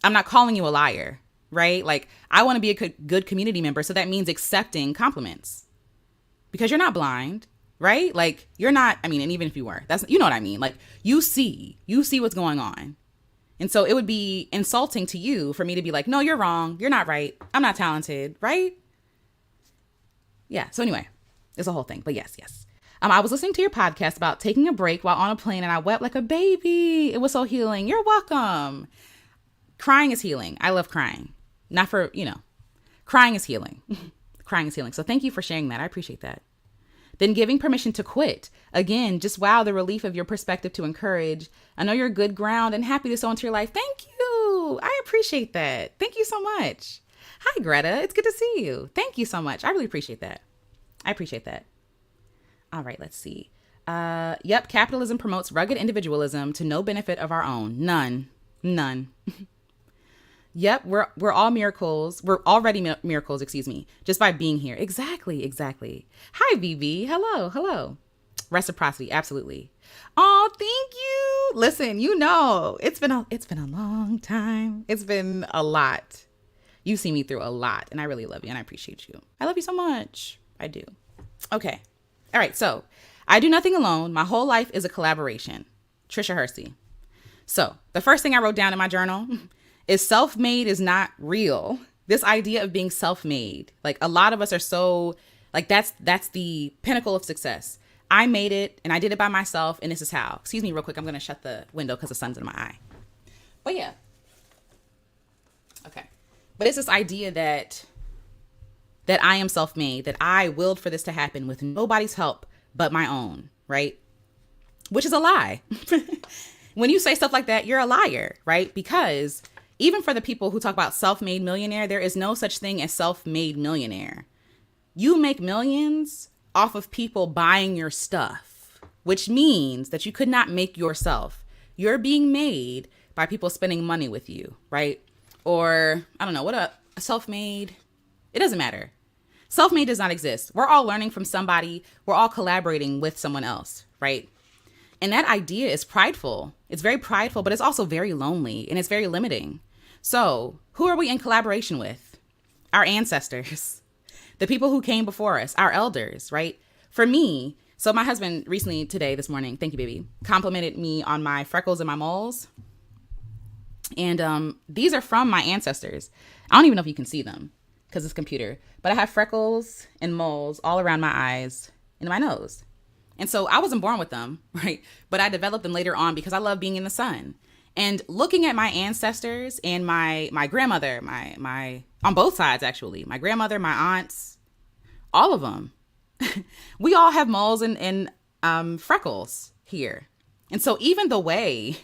A: I'm not calling you a liar, right? Like I want to be a good community member. So that means accepting compliments because you're not blind. right? Like you're not, I mean, and even if you were, that's, you know what I mean? Like you see what's going on. And so it would be insulting to you for me to be like, no, you're wrong. You're not right. I'm not talented, right? Yeah. So anyway, it's a whole thing, but yes. I was listening to your podcast about taking a break while on a plane and I wept like a baby. It was so healing. You're welcome. Crying is healing. I love crying. Not for, crying is healing. Crying is healing. So thank you for sharing that. I appreciate that. Then giving permission to quit. Again, just wow, the relief of your perspective to encourage. I know you're good ground and happy to sow into your life. Thank you. I appreciate that. Thank you so much. Hi, Greta. It's good to see you. Thank you so much. I really appreciate that. I appreciate that. All right, let's see. Yep, capitalism promotes rugged individualism to no benefit of our own. None. Yep, we're all miracles. We're already miracles, just by being here. Exactly. Hi, VV. Hello. Reciprocity, absolutely. Oh, thank you. Listen, it's been a long time. It's been a lot. You see me through a lot, and I really love you, and I appreciate you. I love you so much. I do. Okay. All right, so I do nothing alone. My whole life is a collaboration. Tricia Hersey. So the first thing I wrote down in my journal is self-made is not real. This idea of being self-made, like a lot of us are so like, that's the pinnacle of success. I made it and I did it by myself. And this is how. Excuse me real quick. I'm going to shut the window because the sun's in my eye. But yeah. Okay. But it's this idea that I am self-made, that I willed for this to happen with nobody's help but my own, right? Which is a lie. When you say stuff like that, you're a liar, right? Because even for the people who talk about self-made millionaire, there is no such thing as self-made millionaire. You make millions off of people buying your stuff, which means that you could not make yourself. You're being made by people spending money with you, right? Or I don't know, what a self-made, it doesn't matter. Self-made does not exist. We're all learning from somebody. We're all collaborating with someone else, right? And that idea is prideful. It's very prideful, but it's also very lonely and it's very limiting. So who are we in collaboration with? Our ancestors, the people who came before us, our elders, right? For me, so my husband recently this morning, thank you, baby, complimented me on my freckles and my moles. And these are from my ancestors. I don't even know if you can see them because it's computer, but I have freckles and moles all around my eyes and my nose. And so I wasn't born with them, right? But I developed them later on because I love being in the sun. And looking at my ancestors and my grandmother, my on both sides, actually, my grandmother, my aunts, all of them, we all have moles and freckles here. And so even the way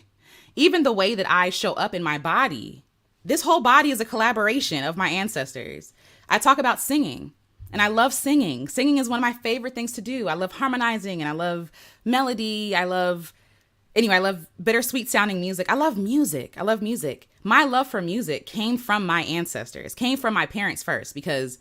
A: that I show up in my body, this whole body is a collaboration of my ancestors. I talk about singing. And I love singing. Singing is one of my favorite things to do. I love harmonizing and I love melody. I love bittersweet sounding music. I love music. My love for music came from my ancestors, came from my parents first, because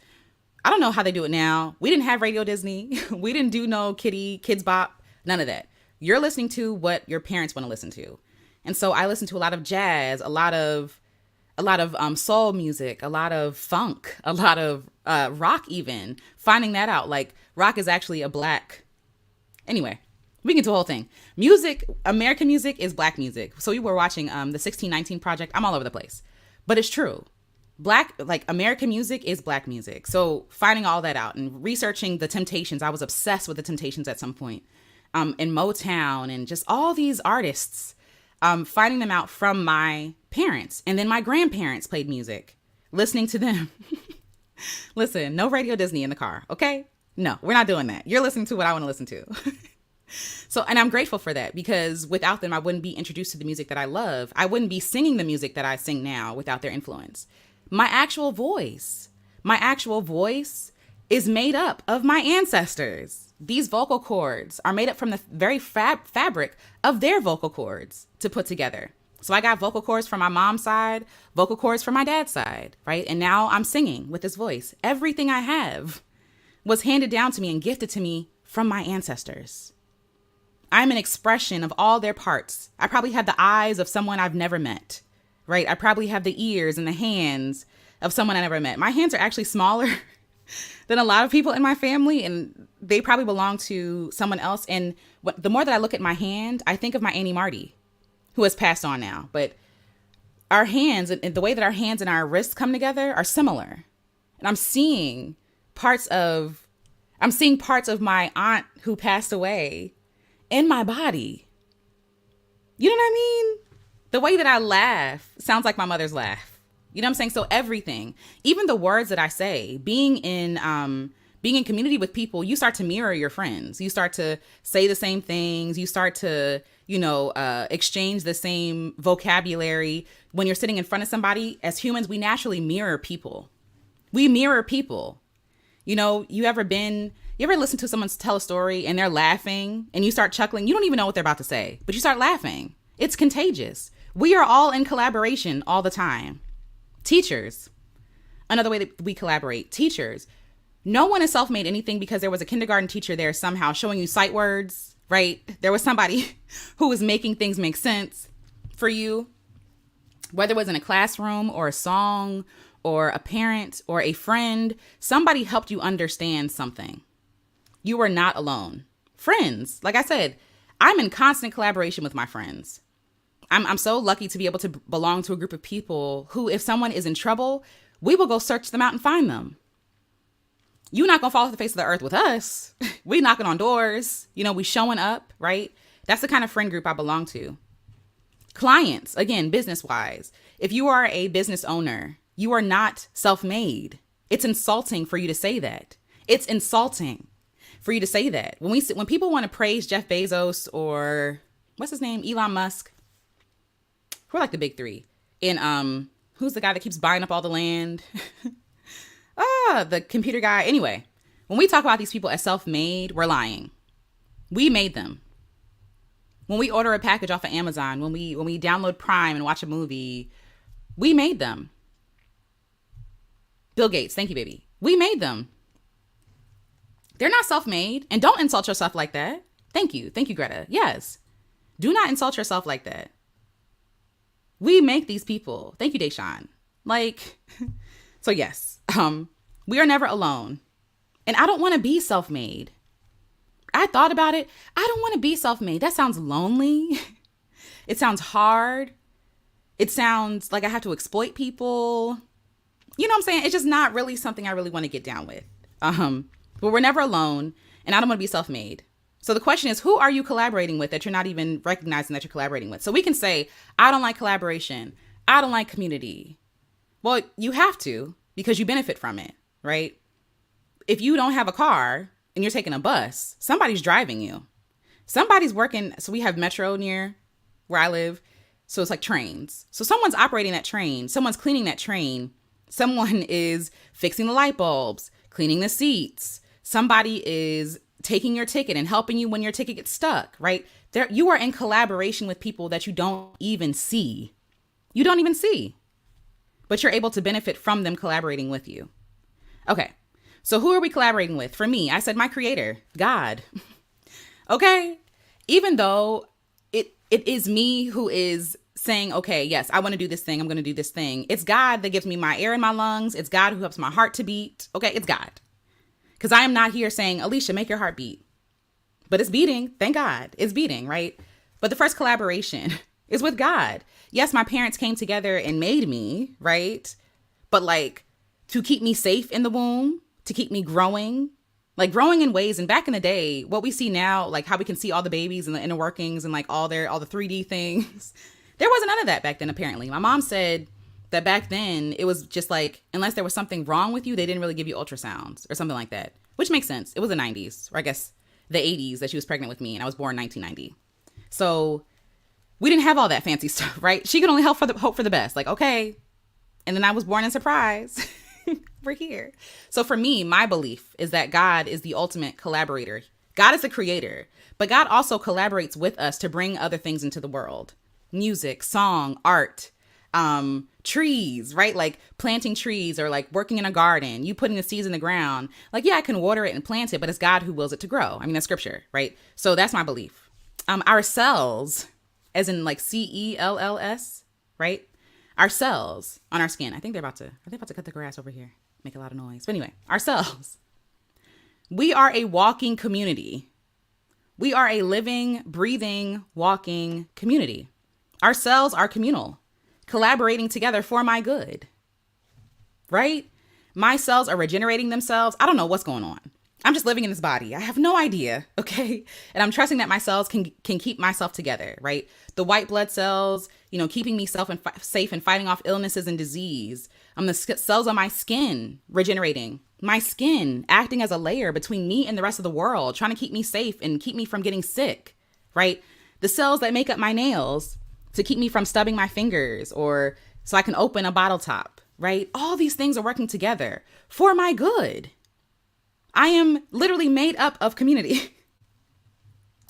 A: I don't know how they do it now. We didn't have Radio Disney. We didn't do no Kids Bop, none of that. You're listening to what your parents want to listen to. And so I listen to a lot of jazz, a lot of soul music, a lot of funk, a lot of rock even. Finding that out, like rock is actually a black. Anyway, we can get to a whole thing. Music, American music is black music. So we were watching the 1619 Project. I'm all over the place, but it's true. American music is black music. So finding all that out and researching the Temptations. I was obsessed with the Temptations at some point. And Motown and just all these artists. Finding them out from my parents. And then my grandparents played music, listening to them. Listen, no Radio Disney in the car, okay? No, we're not doing that. You're listening to what I want to listen to. So, and I'm grateful for that, because without them, I wouldn't be introduced to the music that I love. I wouldn't be singing the music that I sing now without their influence. My actual voice is made up of my ancestors. These vocal cords are made up from the very fabric of their vocal cords to put together. So I got vocal cords from my mom's side, vocal cords from my dad's side, right? And now I'm singing with this voice. Everything I have was handed down to me and gifted to me from my ancestors. I'm an expression of all their parts. I probably have the eyes of someone I've never met, right? I probably have the ears and the hands of someone I never met. My hands are actually smaller than a lot of people in my family, and they probably belong to someone else. And the more that I look at my hand, I think of my Auntie Marty, who has passed on now. But our hands and the way that our hands and our wrists come together are similar. And I'm seeing parts of my aunt who passed away in my body. You know what I mean? The way that I laugh sounds like my mother's laugh. You know what I'm saying? So everything, even the words that I say, being in community with people, you start to mirror your friends. You start to say the same things. You start to, exchange the same vocabulary. When you're sitting in front of somebody, as humans, we naturally mirror people. We mirror people. You ever listen to someone tell a story and they're laughing and you start chuckling? You don't even know what they're about to say, but you start laughing. It's contagious. We are all in collaboration all the time. Teachers, another way that we collaborate. Teachers, no one is self-made anything because there was a kindergarten teacher there somehow showing you sight words, right? There was somebody who was making things make sense for you, whether it was in a classroom or a song or a parent or a friend. Somebody helped you understand something. You are not alone. Friends, like I said, I'm in constant collaboration with my friends. I'm so lucky to be able to belong to a group of people who, if someone is in trouble, we will go search them out and find them. You're not going to fall off the face of the earth with us. We knocking on doors. We showing up, right? That's the kind of friend group I belong to. Clients, again, business-wise. If you are a business owner, you are not self-made. It's insulting for you to say that. It's insulting for you to say that. When people want to praise Jeff Bezos or what's his name, Elon Musk, who are like the big three, and who's the guy that keeps buying up all the land? The computer guy. Anyway, when we talk about these people as self-made, we're lying. We made them. When we order a package off of Amazon, when we download Prime and watch a movie, we made them. Bill Gates, thank you, baby. We made them. They're not self-made. And don't insult yourself like that. Thank you. Thank you, Greta. Yes. Do not insult yourself like that. We make these people. Thank you, Deshaun. So yes, we are never alone. And I don't want to be self-made. I thought about it. I don't want to be self-made. That sounds lonely. It sounds hard. It sounds like I have to exploit people. You know what I'm saying? It's just not really something I really want to get down with. But we're never alone, and I don't want to be self-made. So the question is, who are you collaborating with that you're not even recognizing that you're collaborating with? So we can say, I don't like collaboration. I don't like community. Well, you have to, because you benefit from it, right? If you don't have a car and you're taking a bus, somebody's driving you. Somebody's working. So we have Metro near where I live. So it's like trains. So someone's operating that train. Someone's cleaning that train. Someone is fixing the light bulbs, cleaning the seats. Somebody is taking your ticket and helping you when your ticket gets stuck, right? You are in collaboration with people that you don't even see. You don't even see, but you're able to benefit from them collaborating with you. Okay. So who are we collaborating with? For me, I said my creator, God. Okay. Even though it is me who is saying, okay, yes, I want to do this thing. I'm going to do this thing. It's God that gives me my air in my lungs. It's God who helps my heart to beat. Okay. It's God. Because I am not here saying, Alicia, make your heart beat. But it's beating. Thank God. It's beating, right? But the first collaboration is with God. Yes, my parents came together and made me, right? But to keep me safe in the womb, to keep me growing in ways. And back in the day, what we see now, how we can see all the babies and the inner workings and all the 3D things. There wasn't none of that back then, apparently. My mom said that back then it was just unless there was something wrong with you, they didn't really give you ultrasounds or something like that, which makes sense. It was the 90s, or I guess the 80s that she was pregnant with me, and I was born in 1990. So we didn't have all that fancy stuff, right? She could only hope for the best. Okay. And then I was born in surprise. We're here. So for me, my belief is that God is the ultimate collaborator. God is the creator, but God also collaborates with us to bring other things into the world. Music, song, art, trees, right? Planting trees or working in a garden, you putting the seeds in the ground. Yeah, I can water it and plant it, but it's God who wills it to grow. I mean, that's scripture, right? So that's my belief. Our cells, as in cells, right? Our cells on our skin. Are they about to cut the grass over here? Make a lot of noise. But anyway, our cells. We are a walking community. We are a living, breathing, walking community. Our cells are communal, collaborating together for my good, right? My cells are regenerating themselves. I don't know what's going on. I'm just living in this body. I have no idea, okay? And I'm trusting that my cells can keep myself together, right? The white blood cells, keeping me safe and fighting off illnesses and disease. The cells on my skin regenerating. My skin acting as a layer between me and the rest of the world, trying to keep me safe and keep me from getting sick, right? The cells that make up my nails to keep me from stubbing my fingers or so I can open a bottle top, right? All these things are working together for my good. I am literally made up of community.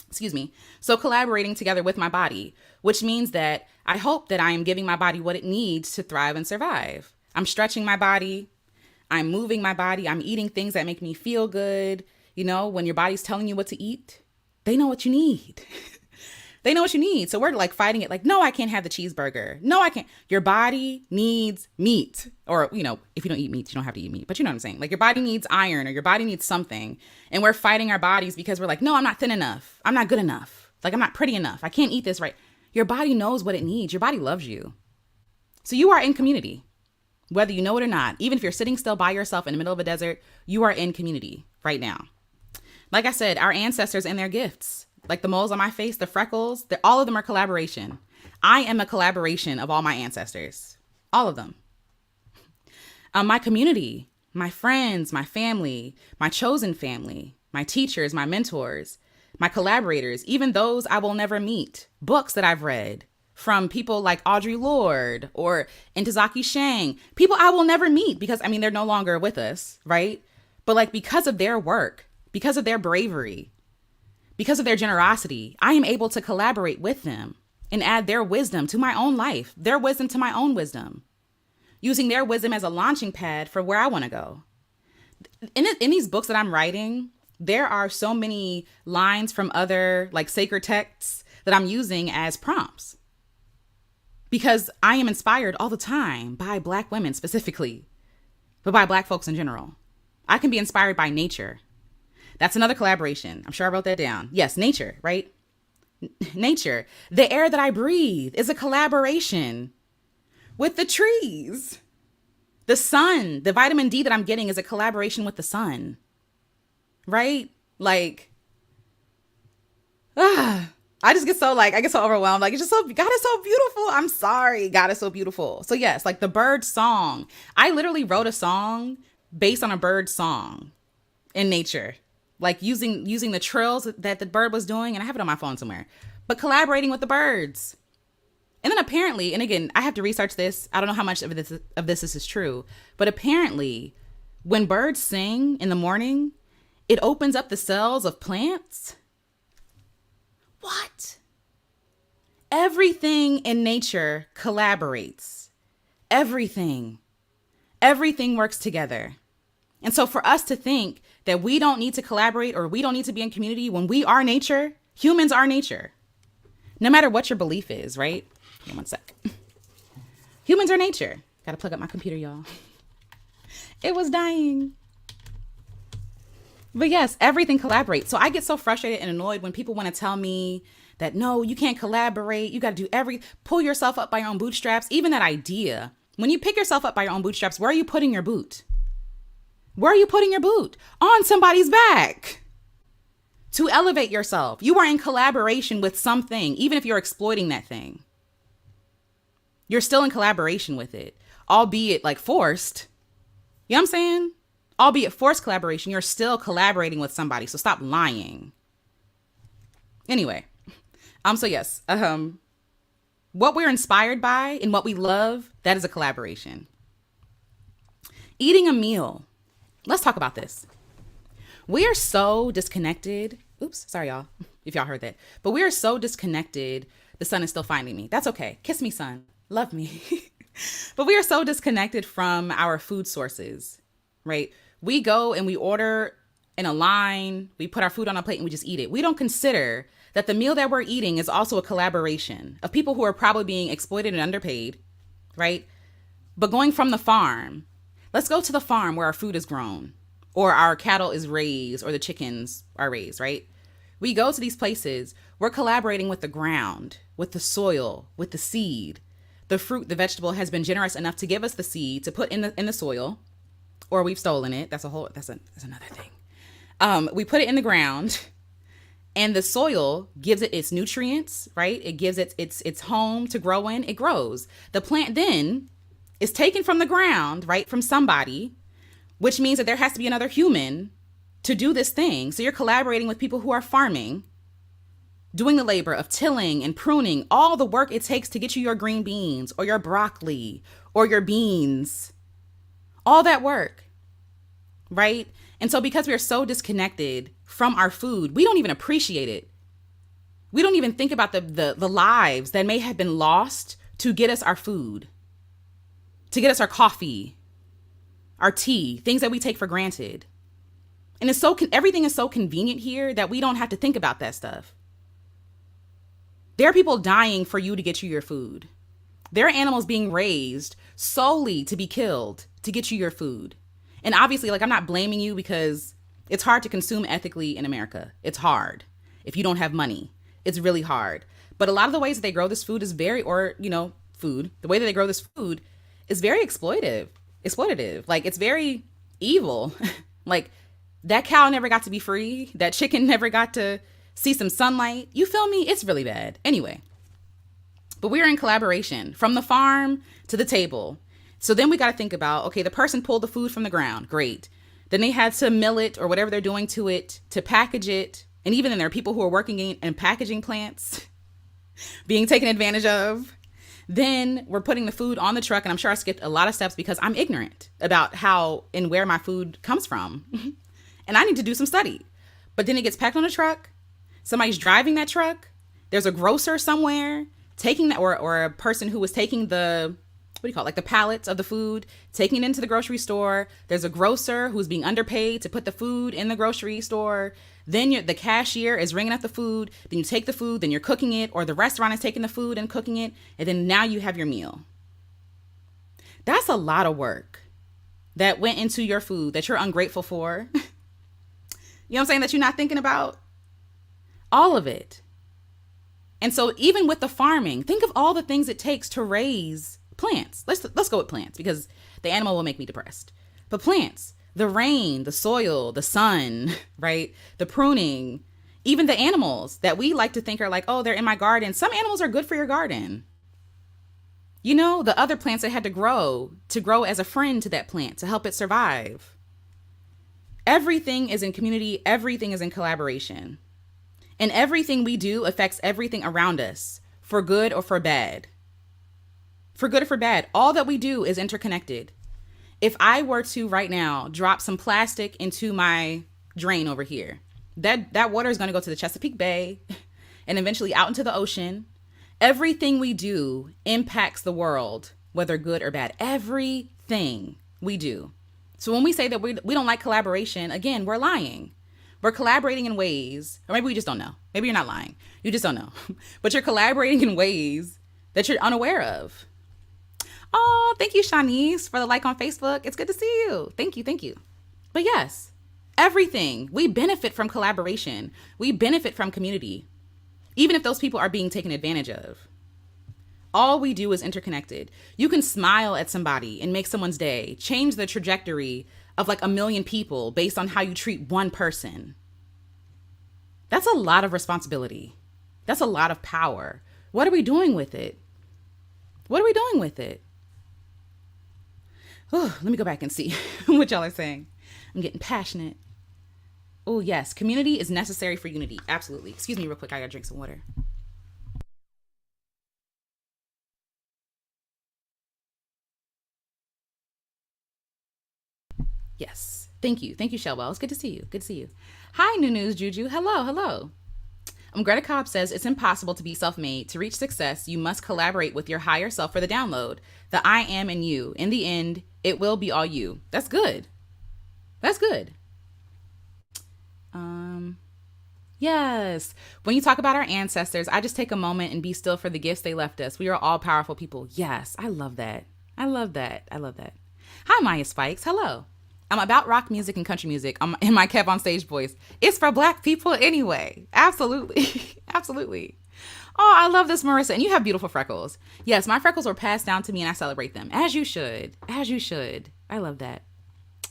A: Excuse me. So collaborating together with my body, which means that I hope that I am giving my body what it needs to thrive and survive. I'm stretching my body. I'm moving my body. I'm eating things that make me feel good. When your body's telling you what to eat, they know what you need. They know what you need. So we're like fighting it like, no, I can't have the cheeseburger. No, I can't. Your body needs meat. Or, if you don't eat meat, you don't have to eat meat. But you know what I'm saying? Like your body needs iron or your body needs something. And we're fighting our bodies because we're like, no, I'm not thin enough. I'm not good enough. Like I'm not pretty enough. I can't eat this right. Your body knows what it needs. Your body loves you. So you are in community, whether you know it or not. Even if you're sitting still by yourself in the middle of a desert, you are in community right now. Like I said, our ancestors and their gifts. Like the moles on my face, the freckles, all of them are collaboration. I am a collaboration of all my ancestors. All of them. My community, my friends, my family, my chosen family, my teachers, my mentors, my collaborators, even those I will never meet. Books that I've read from people like Audre Lorde or Ntozake Shange. People I will never meet because, they're no longer with us, right? But because of their work, because of their bravery, because of their generosity, I am able to collaborate with them and add their wisdom to my own life, their wisdom to my own wisdom, using their wisdom as a launching pad for where I want to go. In these books that I'm writing, there are so many lines from other sacred texts that I'm using as prompts because I am inspired all the time by Black women specifically, but by Black folks in general. I can be inspired by nature. That's another collaboration. I'm sure I wrote that down. Yes, nature, right? Nature. The air that I breathe is a collaboration with the trees. The sun, the vitamin D that I'm getting is a collaboration with the sun, right? I just get so I get so overwhelmed. It's just so, God is so beautiful. I'm sorry. God is so beautiful. So yes, the bird song. I literally wrote a song based on a bird song in nature. Using the trills that the bird was doing, and I have it on my phone somewhere, but collaborating with the birds. And then apparently, and again, I have to research this. I don't know how much of this is true, but apparently when birds sing in the morning, it opens up the cells of plants. What? Everything in nature collaborates. Everything works together. And so for us to think that we don't need to collaborate or we don't need to be in community when we are nature, humans are nature. No matter what your belief is, right? Hold on one sec. Humans are nature. Gotta plug up my computer, y'all. It was dying. But yes, everything collaborates. So I get so frustrated and annoyed when people want to tell me that, no, you can't collaborate. You got to do pull yourself up by your own bootstraps. Even that idea. When you pick yourself up by your own bootstraps, where are you putting your boot? Where are you putting your boot? On somebody's back. To elevate yourself. You are in collaboration with something, even if you're exploiting that thing. You're still in collaboration with it, albeit forced. You know what I'm saying? Albeit forced collaboration, you're still collaborating with somebody. So stop lying. Anyway, so yes, what we're inspired by and what we love, that is a collaboration. Eating a meal. Let's talk about this. We are so disconnected. Oops, sorry, y'all, if y'all heard that. But we are so disconnected. The sun is still finding me. That's okay. Kiss me, sun. Love me. But we are so disconnected from our food sources, right? We go and we order in a line. We put our food on a plate and we just eat it. We don't consider that the meal that we're eating is also a collaboration of people who are probably being exploited and underpaid, right? But going from the farm, let's go to the farm where our food is grown or our cattle is raised or the chickens are raised, right? We go to these places, we're collaborating with the ground, with the soil, with the seed. The fruit, the vegetable has been generous enough to give us the seed to put in the soil, or we've stolen it. That's another thing. We put it in the ground, and the soil gives it its nutrients, right? It gives it its home to grow in. It grows. The plant then is taken from the ground, right, from somebody, which means that there has to be another human to do this thing. So you're collaborating with people who are farming, doing the labor of tilling and pruning, all the work it takes to get you your green beans or your broccoli or your beans, all that work, right? And so because we are so disconnected from our food, we don't even appreciate it. We don't even think about the lives that may have been lost to get us our food, to get us our coffee, our tea, things that we take for granted. And it's everything is so convenient here that we don't have to think about that stuff. There are people dying for you to get you your food. There are animals being raised solely to be killed to get you your food. And obviously, like, I'm not blaming you because it's hard to consume ethically in America. It's hard. If you don't have money, it's really hard. But a lot of the ways that they grow this food is the way that they grow this food is very exploitative. Like, it's very evil. Like, that cow never got to be free. That chicken never got to see some sunlight. You feel me? It's really bad. Anyway, but we're in collaboration from the farm to the table. So then we got to think about, okay, the person pulled the food from the ground. Great. Then they had to mill it or whatever they're doing to it to package it. And even then there are people who are working in packaging plants being taken advantage of. Then we're putting the food on the truck. And I'm sure I skipped a lot of steps because I'm ignorant about how and where my food comes from. And I need to do some study. But then it gets packed on a truck. Somebody's driving that truck. There's a grocer somewhere taking that, or a person who was taking the, like the pallets of the food, taking it into the grocery store. There's a grocer who's being underpaid to put the food in the grocery store. Then the cashier is ringing up the food. Then you take the food, then you're cooking it, or the restaurant is taking the food and cooking it. And then now you have your meal. That's a lot of work that went into your food that you're ungrateful for. You know what I'm saying? That you're not thinking about. All of it. And so even with the farming, think of all the things it takes to raise plants. Let's go with plants because the animal will make me depressed. But plants, the rain, the soil, the sun, right? The pruning, even the animals that we like to think are like, oh, they're in my garden. Some animals are good for your garden. You know, the other plants that had to grow as a friend to that plant to help it survive. Everything is in community. Everything is in collaboration. And everything we do affects everything around us, for good or for bad. For good or for bad, all that we do is interconnected. If I were to right now drop some plastic into my drain over here, that water is going to go to the Chesapeake Bay and eventually out into the ocean. Everything we do impacts the world, whether good or bad. Everything we do. So when we say that we don't like collaboration, again, we're lying. We're collaborating in ways, or maybe we just don't know. Maybe you're not lying. You just don't know. But you're collaborating in ways that you're unaware of. Oh, thank you, Shanice, for the like on Facebook. It's good to see you. Thank you. But yes, everything. We benefit from collaboration. We benefit from community, even if those people are being taken advantage of. All we do is interconnected. You can smile at somebody and make someone's day, change the trajectory of like 1 million people based on how you treat one person. That's a lot of responsibility. That's a lot of power. What are we doing with it? Oh, let me go back and see what y'all are saying. I'm getting passionate. Oh, yes. Community is necessary for unity. Absolutely. Excuse me real quick. I gotta drink some water. Yes. Thank you, Shelwell. It's good to see you. Hi, New News Juju. Hello. Greta Cobb says it's impossible to be self-made. To reach success, you must collaborate with your higher self for the download. The I am in you. In the end, it will be all you. That's good. Yes. When you talk about our ancestors, I just take a moment and be still for the gifts they left us. We are all powerful people. Yes. I love that. I love that. I love that. Hi, Maya Spikes. Hello. I'm about rock music and country music. I'm in my Kev on Stage voice. It's for Black people anyway. Absolutely. Absolutely. Oh, I love this, Marissa. And you have beautiful freckles. Yes, my freckles were passed down to me and I celebrate them. As you should. As you should. I love that.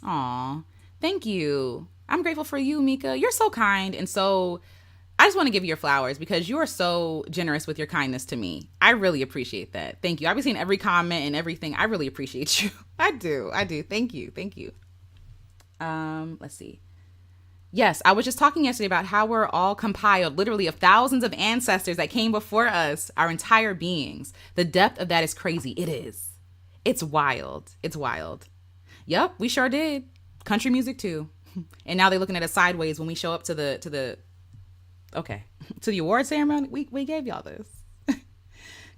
A: Aw. Thank you. I'm grateful for you, Mika. You're so kind and so... I just want to give you your flowers because you are so generous with your kindness to me. I really appreciate that. Thank you. I've been seeing every comment and everything. I really appreciate you. I do. Thank you. Thank you. Let's see. Yes, I was just talking yesterday about how we're all compiled literally of thousands of ancestors that came before us, our entire beings. The depth of that is crazy. It is. It's wild. It's wild. Yep, we sure did. Country music too. And now they're looking at us sideways when we show up to the award ceremony. We gave y'all this.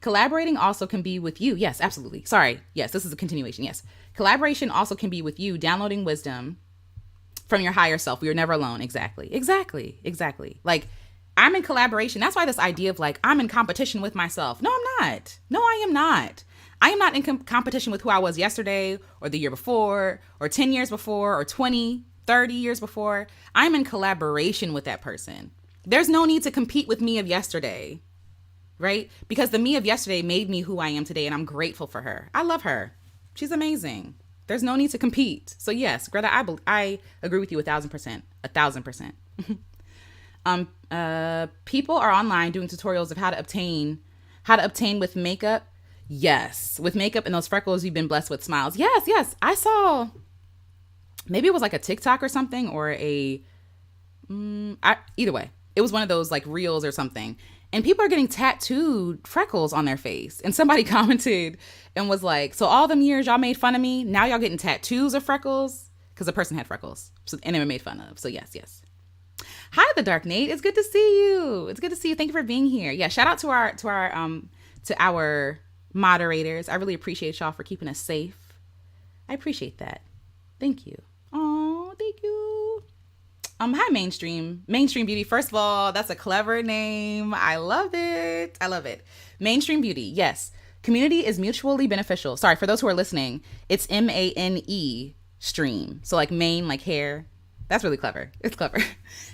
A: Collaborating also can be with you. Yes, absolutely. Sorry. Yes, this is a continuation. Yes. Collaboration also can be with you, downloading wisdom from your higher self. We are never alone. Exactly. Like, I'm in collaboration. That's why this idea of like, I'm in competition with myself. No, I'm not. No, I am not. I am not in competition with who I was yesterday or the year before or 10 years before or 20, 30 years before. I'm in collaboration with that person. There's no need to compete with me of yesterday, right? Because the me of yesterday made me who I am today, and I'm grateful for her. I love her. She's amazing. There's no need to compete. So yes, Greta, I agree with you 1,000%. 1,000%. People are online doing tutorials of how to obtain with makeup. Yes, with makeup and those freckles you've been blessed with smiles. Yes. I saw, maybe it was like a TikTok or something, or either way, it was one of those like reels or something. And people are getting tattooed freckles on their face. And somebody commented and was like, so all them years y'all made fun of me, now y'all getting tattoos of freckles? Because the person had freckles. So, and they were made fun of. So yes. Hi, The Dark Nate. It's good to see you. Thank you for being here. Yeah, shout out to our moderators. I really appreciate y'all for keeping us safe. I appreciate that. Thank you. Oh, thank you. Hi, Mainstream Beauty. First of all, that's a clever name. I love it. Mainstream Beauty. Yes. Community is mutually beneficial. Sorry, for those who are listening, it's MANE stream. So like mane, like hair. That's really clever. It's clever.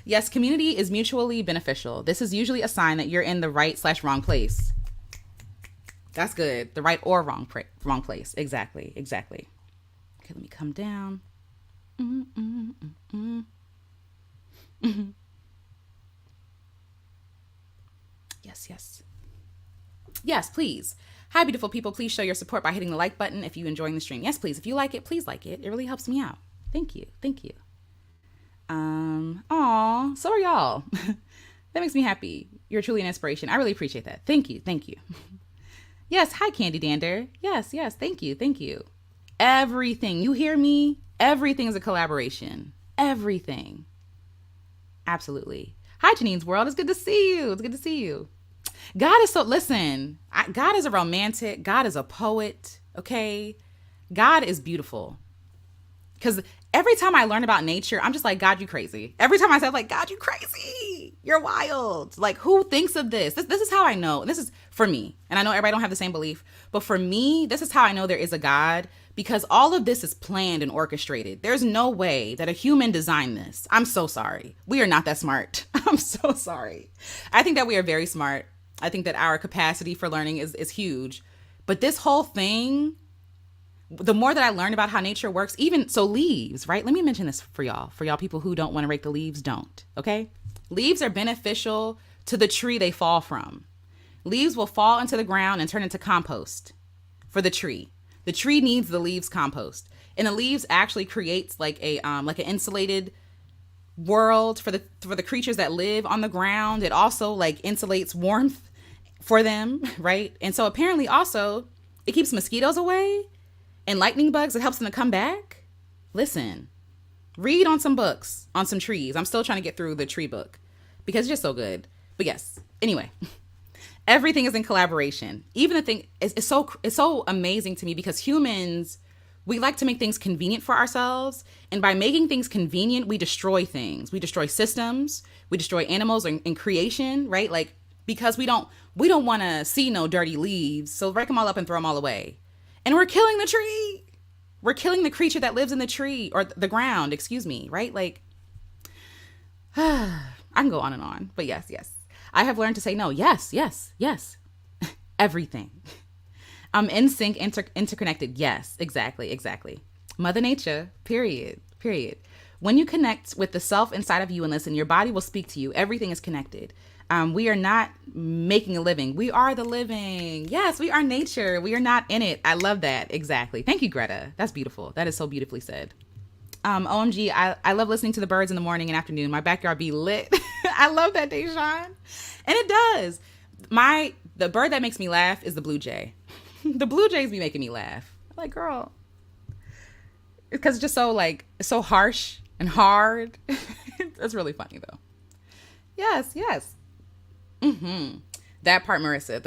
A: Yes, community is mutually beneficial. This is usually a sign that you're in the right/wrong place. That's good. The right or wrong place. Exactly. Okay, let me come down. Yes, please. Hi, beautiful people. Please show your support by hitting the like button if you're enjoying the stream. Yes, please. If you like it, please like it. It really helps me out. Thank you. Aw, so are y'all. That makes me happy. You're truly an inspiration. I really appreciate that. Thank you. Yes, hi, Candy Dander. Yes, thank you. Everything, you hear me? Everything is a collaboration. Everything. Absolutely. Hi, Janine's World. It's good to see you. God is God is a romantic. God is a poet. Okay. God is beautiful. Because every time I learn about nature, I'm just like, God, you crazy. Every time I say, like, God, you crazy. You're wild. Like, who thinks of this? This is how I know. This is for me. And I know everybody don't have the same belief. But for me, this is how I know there is a God. Because all of this is planned and orchestrated. There's no way that a human designed this. I'm so sorry. We are not that smart. I'm so sorry. I think that we are very smart. I think that our capacity for learning is huge. But this whole thing, the more that I learn about how nature works, even so leaves, right? Let me mention this for y'all people who don't want to rake the leaves, don't, okay? Leaves are beneficial to the tree they fall from. Leaves will fall into the ground and turn into compost for the tree. The tree needs the leaves compost. And the leaves actually creates like an insulated world for the creatures that live on the ground. It also like insulates warmth for them, right? And so apparently also it keeps mosquitoes away and lightning bugs. It helps them to come back. Listen, read on some books on some trees. I'm still trying to get through the tree book because it's just so good. But yes, anyway, everything is in collaboration. Even the thing is so amazing to me because humans, we like to make things convenient for ourselves. And by making things convenient, we destroy things. We destroy systems. We destroy animals and creation, right? Like, because we don't want to see no dirty leaves. So rake them all up and throw them all away. And we're killing the tree. We're killing the creature that lives in the tree, or the ground, excuse me, right? Like, I can go on and on, but yes. I have learned to say no. Yes. Everything. In sync, interconnected. Yes, exactly. Mother Nature, period. When you connect with the self inside of you and listen, your body will speak to you. Everything is connected. We are not making a living. We are the living. Yes, we are nature. We are not in it. I love that. Exactly. Thank you, Greta. That's beautiful. That is so beautifully said. OMG, I love listening to the birds in the morning and afternoon. My backyard be lit. I love that, Deshawn. And it does. The bird that makes me laugh is the blue jay. The blue jays be making me laugh. I'm like, girl. Because it's just so harsh and hard. It's really funny, though. Yes. That part, Marissa.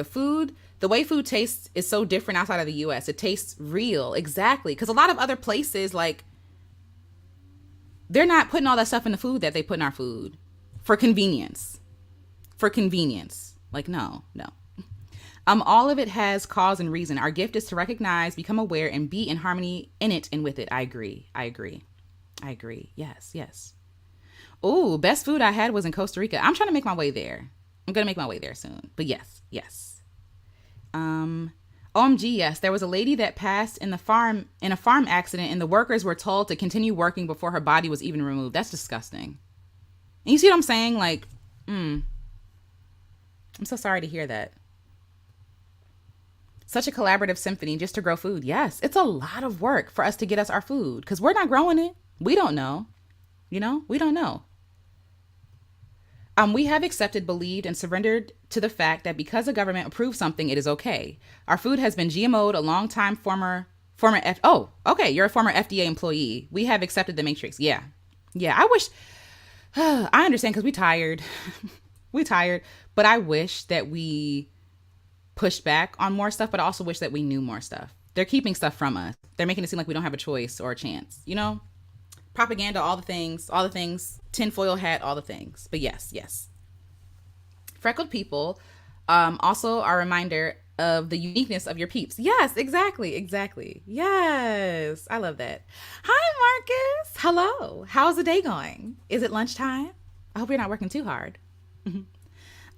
A: The way food tastes is so different outside of the U.S. It tastes real. Exactly. Because a lot of other places, like, they're not putting all that stuff in the food that they put in our food for convenience. Like, no. All of it has cause and reason. Our gift is to recognize, become aware, and be in harmony in it and with it. I agree. Yes. Oh, best food I had was in Costa Rica. I'm trying to make my way there. I'm going to make my way there soon. But yes. OMG, yes. There was a lady that passed in a farm accident, and the workers were told to continue working before her body was even removed. That's disgusting. And you see what I'm saying? Like, I'm so sorry to hear that. Such a collaborative symphony just to grow food. Yes, it's a lot of work for us to get us our food because we're not growing it. We don't know. We don't know. We have accepted, believed, and surrendered to the fact that because the government approves something, it is okay. Our food has been GMO'd. A long time former you're a former FDA employee. We have accepted the matrix. Yeah. I wish, I understand because we tired. But I wish that we pushed back on more stuff, but I also wish that we knew more stuff. They're keeping stuff from us. They're making it seem like we don't have a choice or a chance, Propaganda, all the things, tinfoil hat, all the things. But yes. Freckled people also are a reminder of the uniqueness of your peeps. Yes, exactly. Yes, I love that. Hi, Marcus. Hello. How's the day going? Is it lunchtime? I hope you're not working too hard.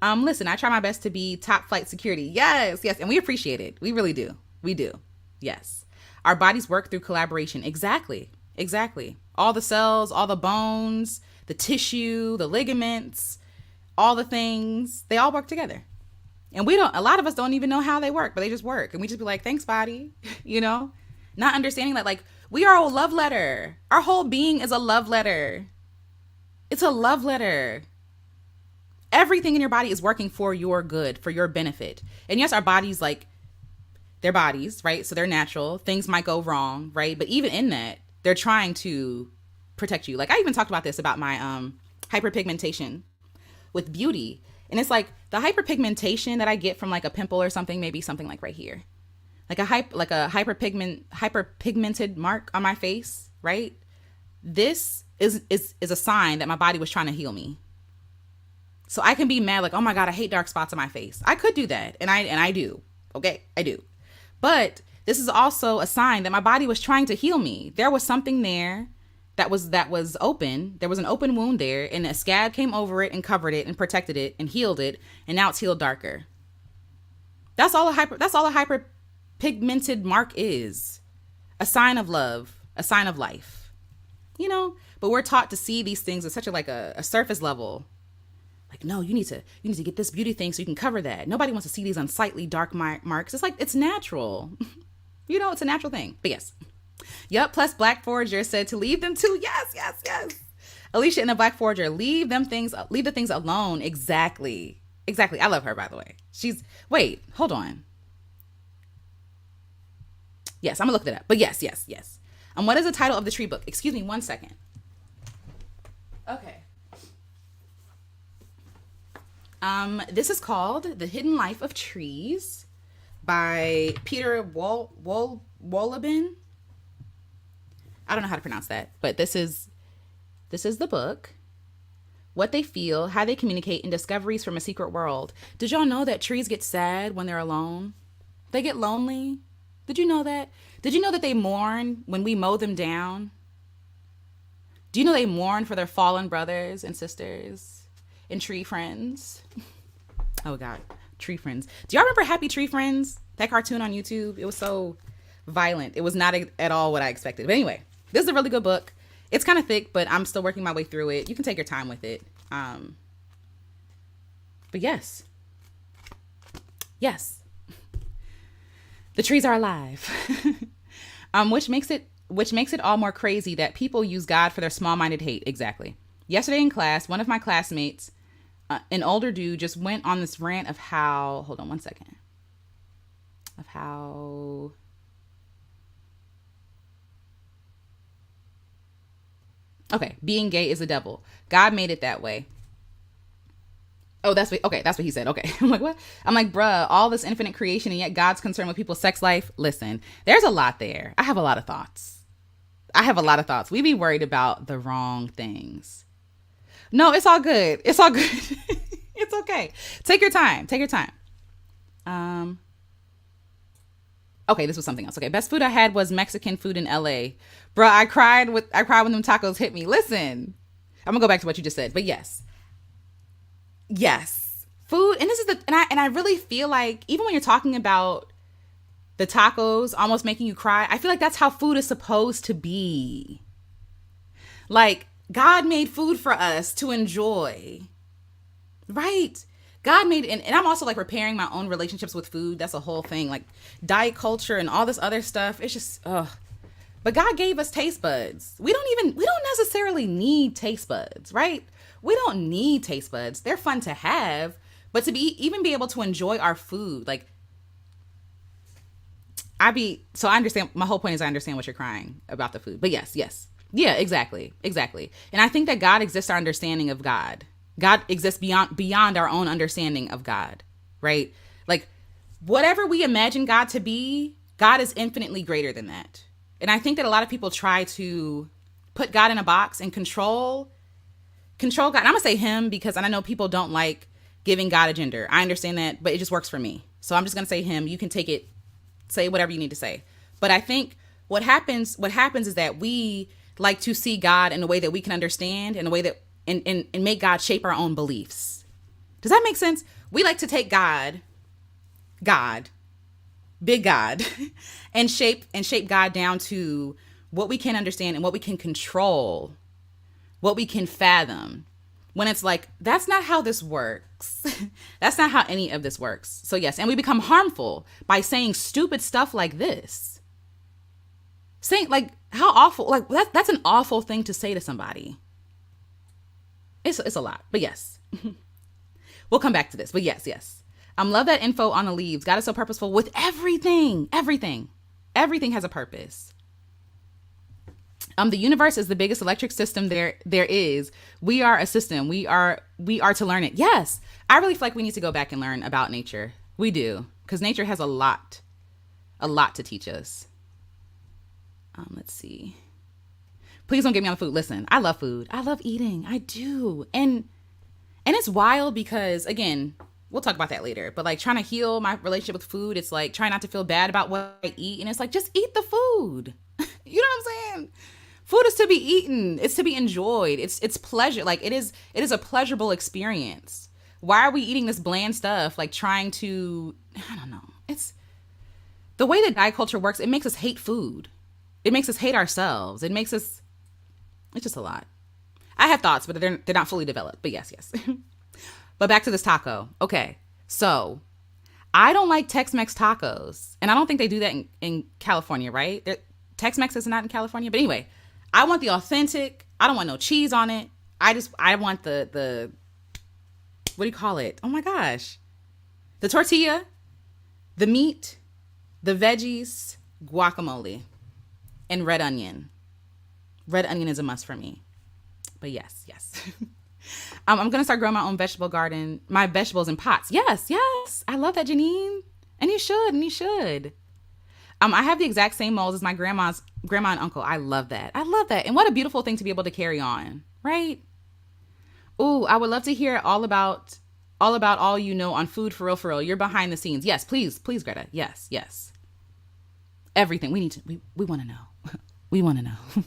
A: Listen, I try my best to be top flight security. Yes. And we appreciate it. We really do. We do. Yes. Our bodies work through collaboration. Exactly. All the cells, all the bones, the tissue, the ligaments, all the things, they all work together. And a lot of us don't even know how they work, but they just work. And we just be like, thanks, body, not understanding that, like, we are a love letter. Our whole being is a love letter. It's a love letter. Everything in your body is working for your good, for your benefit. And yes, our bodies, like, they're bodies, right? So they're natural. Things might go wrong, right? But even in that, they're trying to protect you. Like, I even talked about this about my hyperpigmentation with beauty. And it's like the hyperpigmentation that I get from like a pimple or something, maybe something like right here. Like a hyperpigmented mark on my face, right? This is a sign that my body was trying to heal me. So I can be mad, like, oh my God, I hate dark spots on my face. I could do that. And I do. Okay, I do. But this is also a sign that my body was trying to heal me. There was something there that was open. There was an open wound there, and a scab came over it and covered it and protected it and healed it. And now it's healed darker. That's all a hyperpigmented mark is. A sign of love, a sign of life, but we're taught to see these things at such a surface level. Like, no, you need to get this beauty thing so you can cover that. Nobody wants to see these unsightly dark marks. It's like, it's natural. It's a natural thing. But yes. Yep. Plus Black Forager said to leave them too. Yes. Alicia in the Black Forager, leave the things alone. Exactly. I love her, by the way. Wait, hold on. Yes, I'm gonna look it up. But yes. What is the title of the tree book? Excuse me 1 second. Okay. This is called The Hidden Life of Trees by Peter Wolleben. I don't know how to pronounce that, but this is the book. What they feel, how they communicate, and discoveries from a secret world. Did y'all know that trees get sad when they're alone? They get lonely. Did you know that? Did you know that they mourn when we mow them down? Do you know they mourn for their fallen brothers and sisters and tree friends? Oh God, Tree Friends. Do y'all remember Happy Tree Friends? That cartoon on YouTube? It was so violent. It was not at all what I expected. But anyway, this is a really good book. It's kind of thick, but I'm still working my way through it. You can take your time with it. But yes. Yes. The trees are alive. Which makes it all more crazy that people use God for their small-minded hate. Exactly. Yesterday in class, one of my classmates, an older dude, just went on this rant of how, hold on one second, of how, okay, being gay is the devil. God made it that way. Oh, that's what he said. Okay. I'm like, what? I'm like, bruh, all this infinite creation and yet God's concerned with people's sex life. Listen, there's a lot there. I have a lot of thoughts. We be worried about the wrong things. No, it's all good. It's all good. It's okay. Take your time. Okay, this was something else. Okay, best food I had was Mexican food in LA. Bruh, I cried when them tacos hit me. Listen, I'm gonna go back to what you just said, but yes, food, and this is I really feel like even when you're talking about the tacos almost making you cry, I feel like that's how food is supposed to be. Like, God made food for us to enjoy, right? God made, and I'm also like repairing my own relationships with food. That's a whole thing, like diet culture and all this other stuff. It's just, ugh. But God gave us taste buds. We don't necessarily need taste buds, right? We don't need taste buds. They're fun to have, but to even be able to enjoy our food, like, so I understand, my whole point is I understand what you're crying about the food, but yes. Yeah, exactly. And I think that God exists our understanding of God. God exists beyond our own understanding of God, right? Like, whatever we imagine God to be, God is infinitely greater than that. And I think that a lot of people try to put God in a box and control God. And I'm gonna say him because I know people don't like giving God a gender. I understand that, but it just works for me. So I'm just gonna say him. You can take it, say whatever you need to say. But I think what happens is that we like to see God in a way that we can understand, in a way that and make God shape our own beliefs. Does that make sense? We like to take God, big God, and shape God down to what we can understand and what we can control, what we can fathom. When it's like, that's not how this works. That's not how any of this works. So yes, and we become harmful by saying stupid stuff like this. Saying, like, how awful, like that's an awful thing to say to somebody. It's a lot, but yes. We'll come back to this, but yes. Love that info on the leaves. God is so purposeful with everything. Everything has a purpose. The universe is the biggest electric system there is. We are a system. We are to learn it. Yes. I really feel like we need to go back and learn about nature. We do, because nature has a lot to teach us. Let's see. Please don't get me on the food. Listen, I love food. I love eating. I do. And it's wild because, again, we'll talk about that later, but like trying to heal my relationship with food, it's like trying not to feel bad about what I eat. And it's like, just eat the food. You know what I'm saying? Food is to be eaten. It's to be enjoyed. It's pleasure. Like, it is a pleasurable experience. Why are we eating this bland stuff? Like, trying to, I don't know. It's the way that diet culture works. It makes us hate food. It makes us hate ourselves. It's just a lot. I have thoughts, but they're not fully developed. But yes. But back to this taco. Okay, so I don't like Tex-Mex tacos, and I don't think they do that in California, right? Tex-Mex is not in California, but anyway, I want the authentic. I don't want no cheese on it. I want the what do you call it? Oh my gosh, the tortilla, the meat, the veggies, guacamole, and red onion. Red onion is a must for me. But yes. I'm going to start growing my own vegetable garden, my vegetables in pots. Yes. I love that, Janine. And you should. I have the exact same moles as my grandma and uncle. I love that. I love that. And what a beautiful thing to be able to carry on, right? Ooh, I would love to hear all you know on food for real, for real. You're behind the scenes. Yes, please, Greta. Yes, yes. Everything we want to know. We want to know.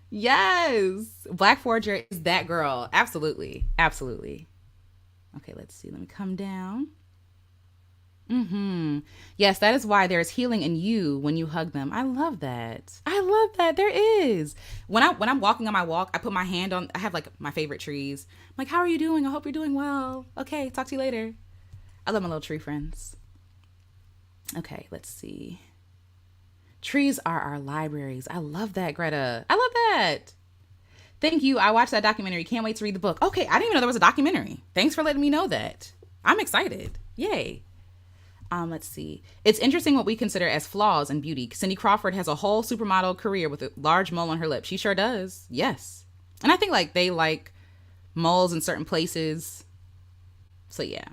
A: Yes, Black Forager is that girl. Absolutely, absolutely. Okay, let's see. Let me come down. Yes, that is why there's healing in you when you hug them. I love that. I love that. There is. When I'm walking on my walk, I put my hand on. I have like my favorite trees. I'm like, how are you doing? I hope you're doing well. Okay, talk to you later. I love my little tree friends. Okay, let's see. Trees are our libraries. I love that, Greta. I love that. Thank you. I watched that documentary. Can't wait to read the book. Okay, I didn't even know there was a documentary. Thanks for letting me know that. I'm excited. Yay. Let's see. It's interesting what we consider as flaws in beauty. Cindy Crawford has a whole supermodel career with a large mole on her lip. She sure does. Yes. And I think like they like moles in certain places. So yeah.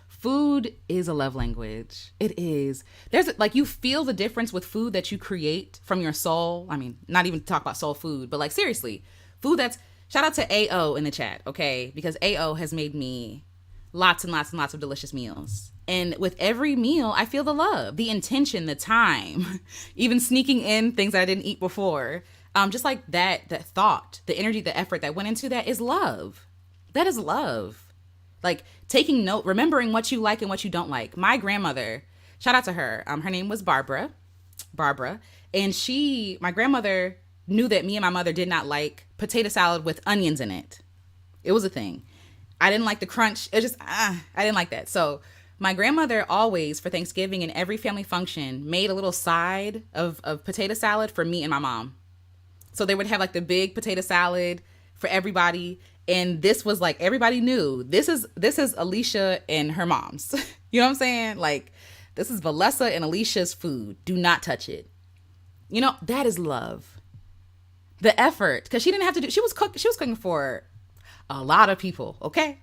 A: Food is a love language. It is. There's like, you feel the difference with food that you create from your soul. I mean, not even to talk about soul food, but like seriously, food that's, shout out to AO in the chat. Okay. Because AO has made me lots and lots and lots of delicious meals. And with every meal, I feel the love, the intention, the time, even sneaking in things that I didn't eat before. Just like that thought, the energy, the effort that went into that is love. That is love. Like taking note, remembering what you like and what you don't like. My grandmother, shout out to her. Her name was Barbara. And my grandmother knew that me and my mother did not like potato salad with onions in it. It was a thing. I didn't like the crunch. It just, I didn't like that. So my grandmother always, for Thanksgiving and every family function, made a little side of potato salad for me and my mom. So they would have like the big potato salad for everybody. And this was like, everybody knew this is Alicia and her mom's. You know what I'm saying? Like, this is Valessa and Alicia's food. Do not touch it. You know, that is love. The effort, because she didn't have to do, she was cooking for a lot of people. Okay.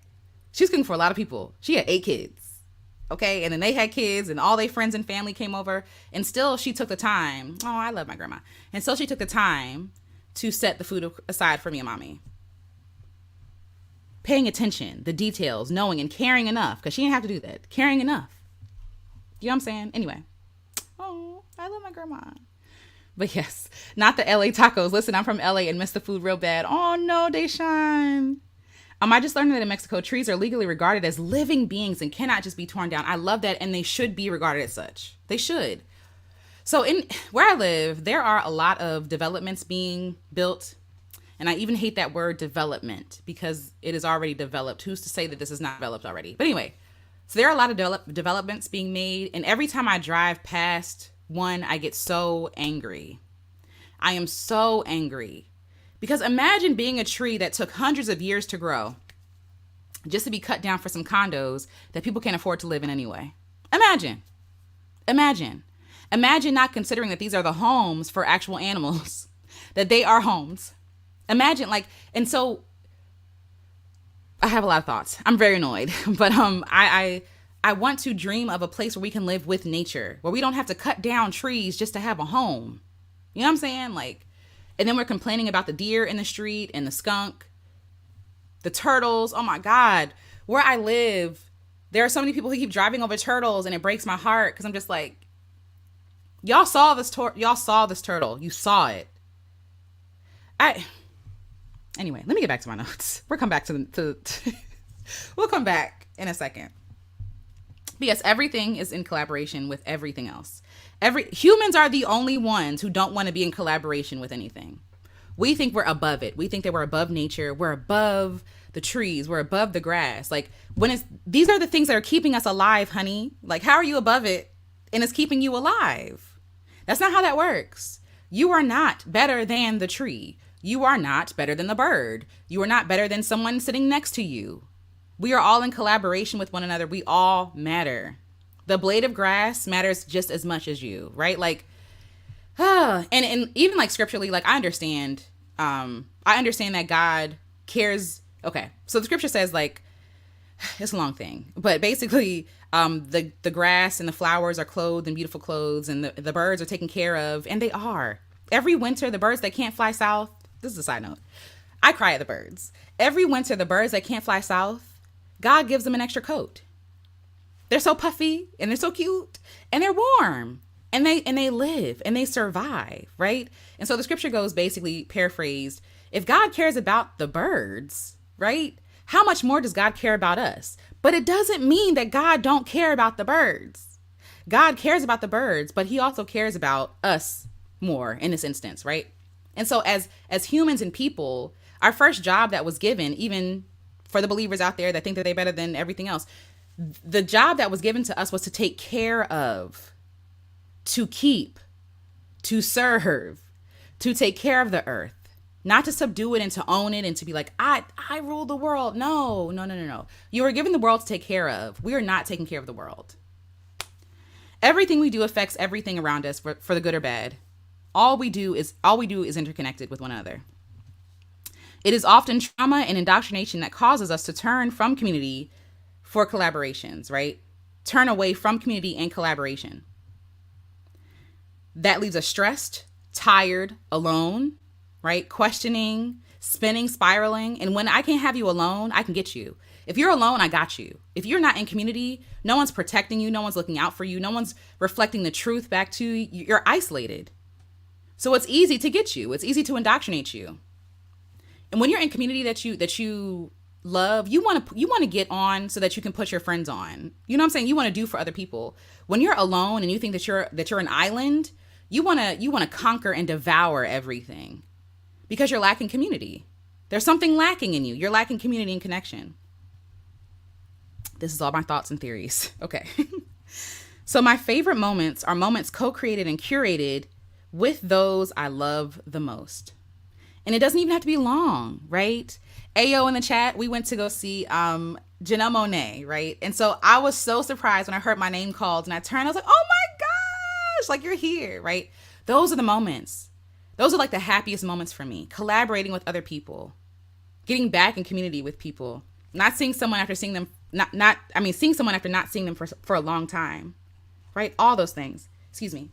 A: She was cooking for a lot of people. She had 8 kids. Okay. And then they had kids and all their friends and family came over, and still she took the time. Oh, I love my grandma. And so she took the time to set the food aside for me and mommy. Paying attention, the details, knowing and caring enough, because she didn't have to do that. Caring enough. You know what I'm saying? Anyway. Oh, I love my grandma. But yes, not the LA tacos. Listen, I'm from LA and miss the food real bad. Oh no, Deshaun. I just learned that in Mexico, trees are legally regarded as living beings and cannot just be torn down. I love that, and they should be regarded as such. They should. So in where I live, there are a lot of developments being built. And I even hate that word development because it is already developed. Who's to say that this is not developed already? But anyway, so there are a lot of developments being made. And every time I drive past one, I get so angry. I am so angry. Because imagine being a tree that took hundreds of years to grow just to be cut down for some condos that people can't afford to live in anyway. Imagine not considering that these are the homes for actual animals, that they are homes. Imagine and so I have a lot of thoughts. I'm very annoyed, but I want to dream of a place where we can live with nature, where we don't have to cut down trees just to have a home. You know what I'm saying? And then we're complaining about the deer in the street and the skunk, the turtles. Oh my God. Where I live, there are so many people who keep driving over turtles, and it breaks my heart because I'm just like, y'all saw this turtle. You saw it. Anyway, let me get back to my notes. We'll come back we'll come back in a second. But yes, everything is in collaboration with everything else. Humans are the only ones who don't want to be in collaboration with anything. We think we're above it. We think that we're above nature. We're above the trees. We're above the grass. These are the things that are keeping us alive, honey. How are you above it and it's keeping you alive? That's not how that works. You are not better than the tree. You are not better than the bird. You are not better than someone sitting next to you. We are all in collaboration with one another. We all matter. The blade of grass matters just as much as you, right? And even scripturally, I understand that God cares. Okay. So the scripture says it's a long thing, but basically, the grass and the flowers are clothed in beautiful clothes, and the birds are taken care of, and they are. Every winter, the birds that can't fly south, this is a side note, I cry at the birds. Every winter, the birds that can't fly south, God gives them an extra coat. They're so puffy, and they're so cute, and they're warm, and they live, and they survive, right? And so the scripture goes, basically paraphrased, if God cares about the birds, right, how much more does God care about us? But it doesn't mean that God don't care about the birds. God cares about the birds, but he also cares about us more in this instance, right? And so as humans and people, our first job that was given, even for the believers out there that think that they're better than everything else, the job that was given to us was to take care of, to keep, to serve, to take care of the earth. Not to subdue it and to own it and to be like, I rule the world. No. You are given the world to take care of. We are not taking care of the world. Everything we do affects everything around us for the good or bad. All we do is interconnected with one another. It is often trauma and indoctrination that causes us to turn from community for collaborations, right? Turn away from community and collaboration. That leaves us stressed, tired, alone, right? Questioning, spinning, spiraling. And when I can't have you alone, I can get you. If you're alone, I got you. If you're not in community, no one's protecting you. No one's looking out for you. No one's reflecting the truth back to you. You're isolated. So it's easy to get you. It's easy to indoctrinate you. And when you're in community that you love, you want to get on so that you can put your friends on. You know what I'm saying? You want to do for other people. When you're alone and you think that you're an island, you want to conquer and devour everything. Because you're lacking community. There's something lacking in you. You're lacking community and connection. This is all my thoughts and theories. Okay. So my favorite moments are moments co-created and curated with those I love the most. And it doesn't even have to be long, right? Ayo in the chat, we went to go see Janelle Monáe, right? And so I was so surprised when I heard my name called, and I turned, I was like, oh my gosh, like you're here, right? Those are the moments. Those are like the happiest moments for me. Collaborating with other people, getting back in community with people, not seeing someone after seeing them, seeing someone after not seeing them for a long time, right? All those things. Excuse me.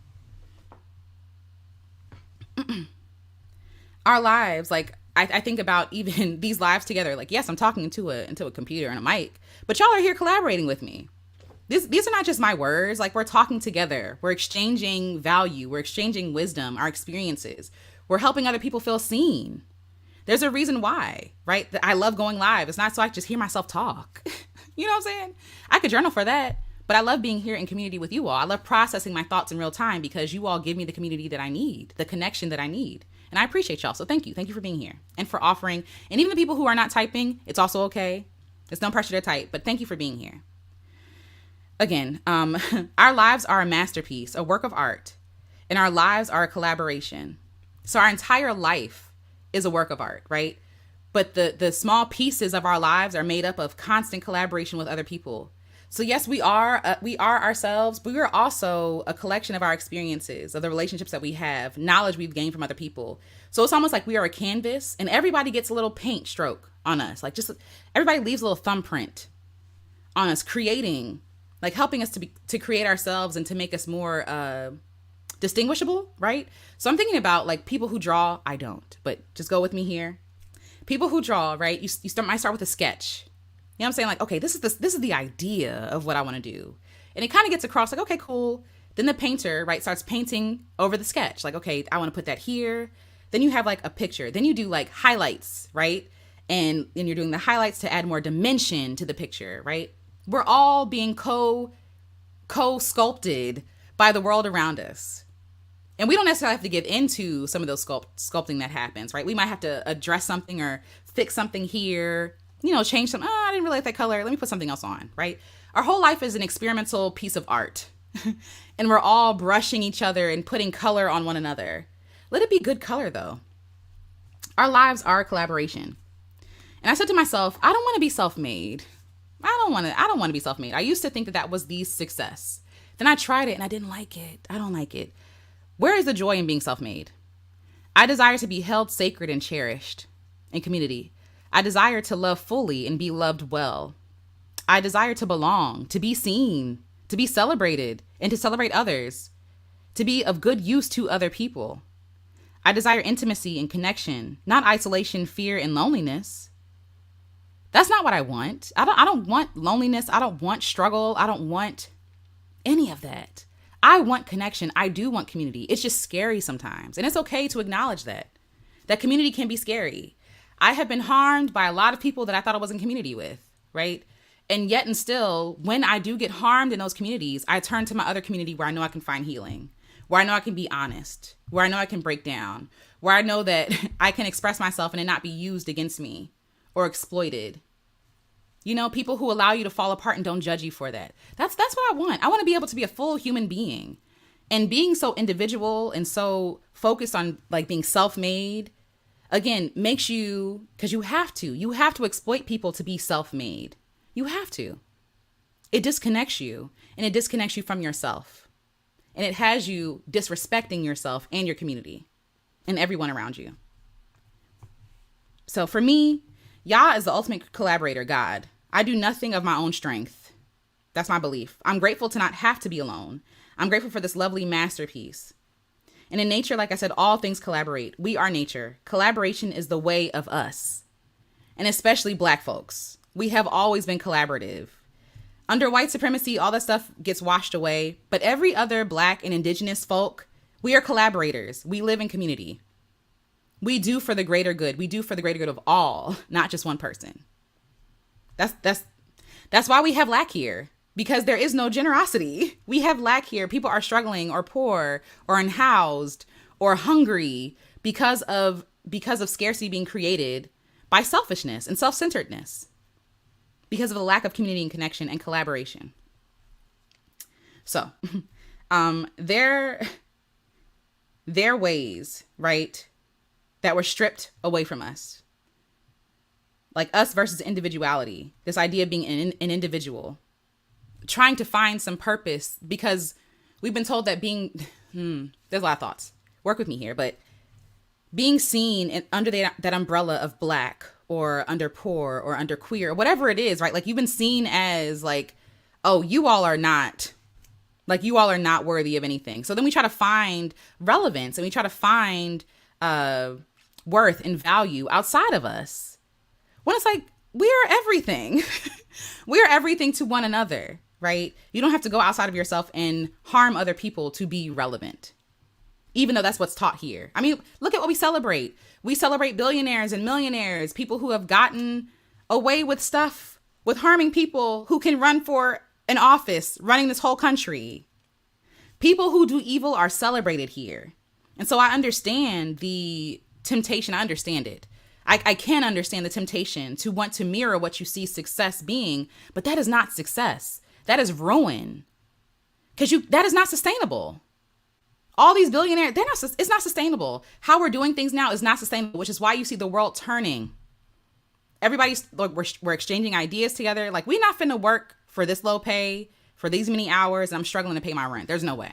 A: Our lives, like I think about even these lives together. Like, yes, I'm talking into a computer and a mic, but y'all are here collaborating with me. These are not just my words. Like, we're talking together. We're exchanging value. We're exchanging wisdom, our experiences. We're helping other people feel seen. There's a reason why, right? I love going live. It's not so I just hear myself talk. You know what I'm saying? I could journal for that, but I love being here in community with you all. I love processing my thoughts in real time because you all give me the community that I need, the connection that I need. And I appreciate y'all. So thank you. Thank you for being here and for offering. And even the people who are not typing, it's also okay. There's no pressure to type, but thank you for being here. Again, our lives are a masterpiece, a work of art, and our lives are a collaboration. So our entire life is a work of art, right? But the small pieces of our lives are made up of constant collaboration with other people. So yes, we are ourselves, but we are also a collection of our experiences, of the relationships that we have, knowledge we've gained from other people. So it's almost like we are a canvas, and everybody gets a little paint stroke on us. Like, just everybody leaves a little thumbprint on us, creating, like helping us to create ourselves and to make us more distinguishable, right? So I'm thinking about like people who draw. I don't, but just go with me here. People who draw, right? You might start with a sketch. You know what I'm saying? Like, okay, this is the idea of what I want to do. And it kind of gets across like, okay, cool. Then the painter, right, starts painting over the sketch. Like, okay, I want to put that here. Then you have like a picture. Then you do like highlights, right? And then you're doing the highlights to add more dimension to the picture, right? We're all being co-sculpted by the world around us. And we don't necessarily have to give into some of those sculpting that happens, right? We might have to address something or fix something here, you know, change something. Oh, I didn't really like that color. Let me put something else on, right? Our whole life is an experimental piece of art. And we're all brushing each other and putting color on one another. Let it be good color, though. Our lives are a collaboration. And I said to myself, I don't want to be self-made. I don't want to be self-made. I used to think that was the success. Then I tried it and I didn't like it. I don't like it. Where is the joy in being self-made? I desire to be held sacred and cherished in community. I desire to love fully and be loved well. I desire to belong, to be seen, to be celebrated, and to celebrate others, to be of good use to other people. I desire intimacy and connection, not isolation, fear, and loneliness. That's not what I want. I don't want loneliness. I don't want struggle. I don't want any of that. I want connection. I do want community. It's just scary sometimes. And it's okay to acknowledge that. That community can be scary. I have been harmed by a lot of people that I thought I was in community with, right? And yet and still, when I do get harmed in those communities, I turn to my other community where I know I can find healing, where I know I can be honest, where I know I can break down, where I know that I can express myself and it not be used against me or exploited. You know, people who allow you to fall apart and don't judge you for that. That's what I want. I want to be able to be a full human being. And being so individual and so focused on like being self-made, again, makes you, because you have to exploit people to be self-made. You have to. It disconnects you, and it disconnects you from yourself. And it has you disrespecting yourself and your community and everyone around you. So for me, Yah is the ultimate collaborator, God. I do nothing of my own strength. That's my belief. I'm grateful to not have to be alone. I'm grateful for this lovely masterpiece. And in nature, like I said, all things collaborate. We are nature. Collaboration is the way of us. And especially Black folks. We have always been collaborative. Under white supremacy, all that stuff gets washed away. But every other Black and Indigenous folk, we are collaborators. We live in community. We do for the greater good. We do for the greater good of all, not just one person. That's why we have lack here. Because there is no generosity. We have lack here. People are struggling or poor or unhoused or hungry because of scarcity being created by selfishness and self-centeredness, because of the lack of community and connection and collaboration. So there are ways, right, that were stripped away from us. Like us versus individuality. This idea of being an individual. Trying to find some purpose, because we've been told that being, there's a lot of thoughts. Work with me here, but being seen under that umbrella of Black or under poor or under queer or whatever it is, right? Like you've been seen as like, oh, you all are not worthy of anything. So then we try to find relevance and we try to find worth and value outside of us. When it's like, we are everything. We are everything to one another. Right? You don't have to go outside of yourself and harm other people to be relevant, even though that's what's taught here. I mean, look at what we celebrate. We celebrate billionaires and millionaires, people who have gotten away with stuff, with harming people who can run for an office, running this whole country. People who do evil are celebrated here. And so I understand the temptation. I understand it. I can understand the temptation to want to mirror what you see success being, but that is not success. That is ruin, because that is not sustainable. All these billionaires, it's not sustainable. How we're doing things now is not sustainable, which is why you see the world turning. Everybody's like, we're exchanging ideas together. Like, we're not finna work for this low pay for these many hours, and I'm struggling to pay my rent. There's no way.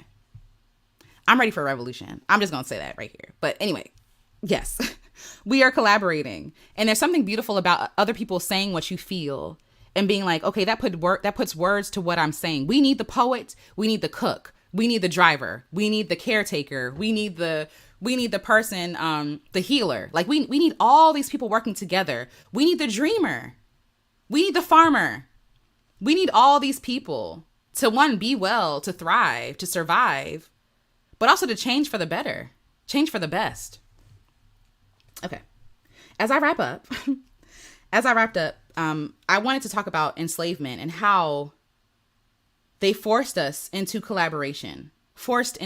A: I'm ready for a revolution. I'm just gonna say that right here. But anyway, yes, we are collaborating, and there's something beautiful about other people saying what you feel. And being like, okay, that puts words to what I'm saying. We need the poet. We need the cook. We need the driver. We need the caretaker. We need the person, the healer. Like we need all these people working together. We need the dreamer. We need the farmer. We need all these people to, one, be well, to thrive, to survive, but also to change for the better, change for the best. Okay. As I wrapped up, I wanted to talk about enslavement and how they forced us into collaboration. Forced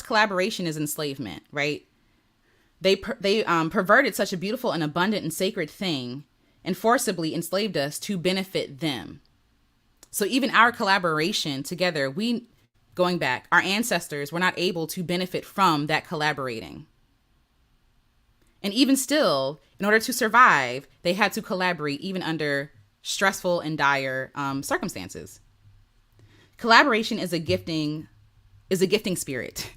A: collaboration is enslavement, right? They perverted such a beautiful and abundant and sacred thing and forcibly enslaved us to benefit them. So even our collaboration together, going back, our ancestors were not able to benefit from that collaborating. And even still, in order to survive, they had to collaborate even under stressful and dire circumstances. Collaboration is a gifting spirit.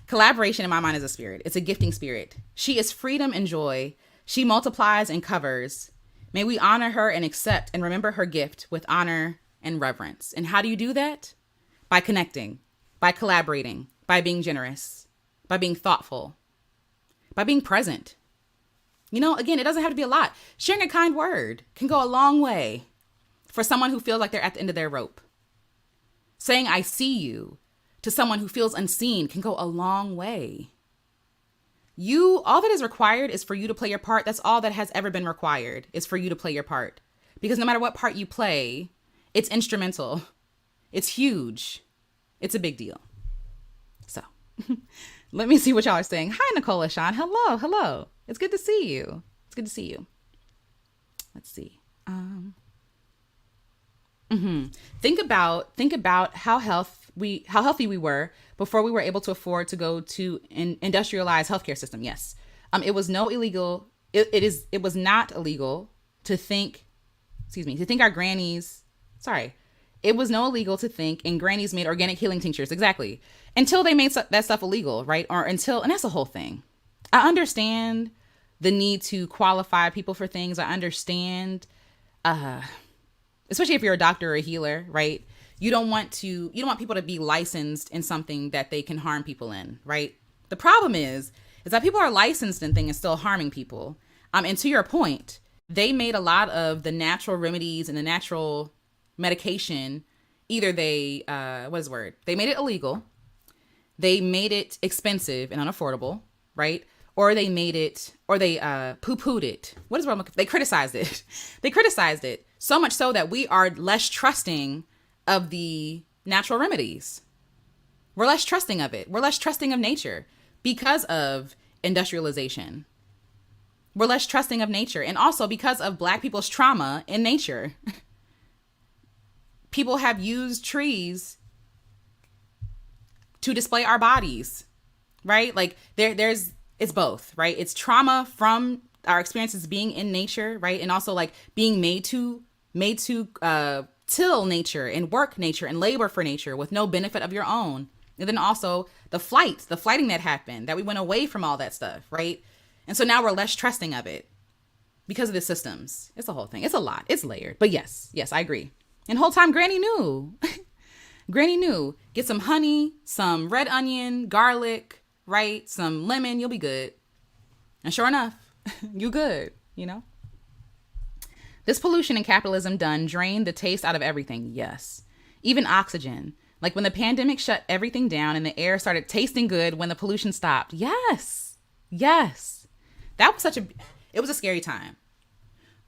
A: Collaboration in my mind is a spirit. It's a gifting spirit. She is freedom and joy. She multiplies and covers. May we honor her and accept and remember her gift with honor and reverence. And how do you do that? By connecting, by collaborating, by being generous, by being thoughtful, by being present. You know, again, it doesn't have to be a lot. Sharing a kind word can go a long way for someone who feels like they're at the end of their rope. Saying I see you to someone who feels unseen can go a long way. All that is required is for you to play your part. That's all that has ever been required, is for you to play your part. Because no matter what part you play, it's instrumental. It's huge. It's a big deal. So let me see what y'all are saying. Hi, Nicola Sean. Hello. It's good to see you. Let's see. Think about how healthy we were before we were able to afford to go to an industrialized healthcare system. Yes. It was not illegal to think our grannies, it was no illegal to think, and grannies made organic healing tinctures. Exactly. Until they made that stuff illegal, right? And that's the whole thing. I understand the need to qualify people for things. I understand, especially if you're a doctor or a healer, right? You don't want people to be licensed in something that they can harm people in, right? The problem is that people are licensed in things and still harming people. And to your point, they made a lot of the natural remedies and the natural medication, either they made it illegal, they made it expensive and unaffordable, right? Or they poo-pooed it. They criticized it. They criticized it so much so that we are less trusting of the natural remedies. We're less trusting of it. We're less trusting of nature because of industrialization. We're less trusting of nature. And also because of Black people's trauma in nature. People have used trees to display our bodies, right? Like it's both, right? It's trauma from our experiences being in nature, right? And also like being made to till nature and work nature and labor for nature with no benefit of your own. And then also the flighting that happened, that we went away from all that stuff, right? And so now we're less trusting of it because of the systems. It's a whole thing. It's a lot. It's layered. But yes, I agree. And the whole time Granny knew. Granny knew. Get some honey, some red onion, garlic, right? Some lemon, you'll be good. And sure enough, you good, you know? This pollution and capitalism done drained the taste out of everything. Yes. Even oxygen. Like when the pandemic shut everything down and the air started tasting good when the pollution stopped. Yes. That was it was a scary time.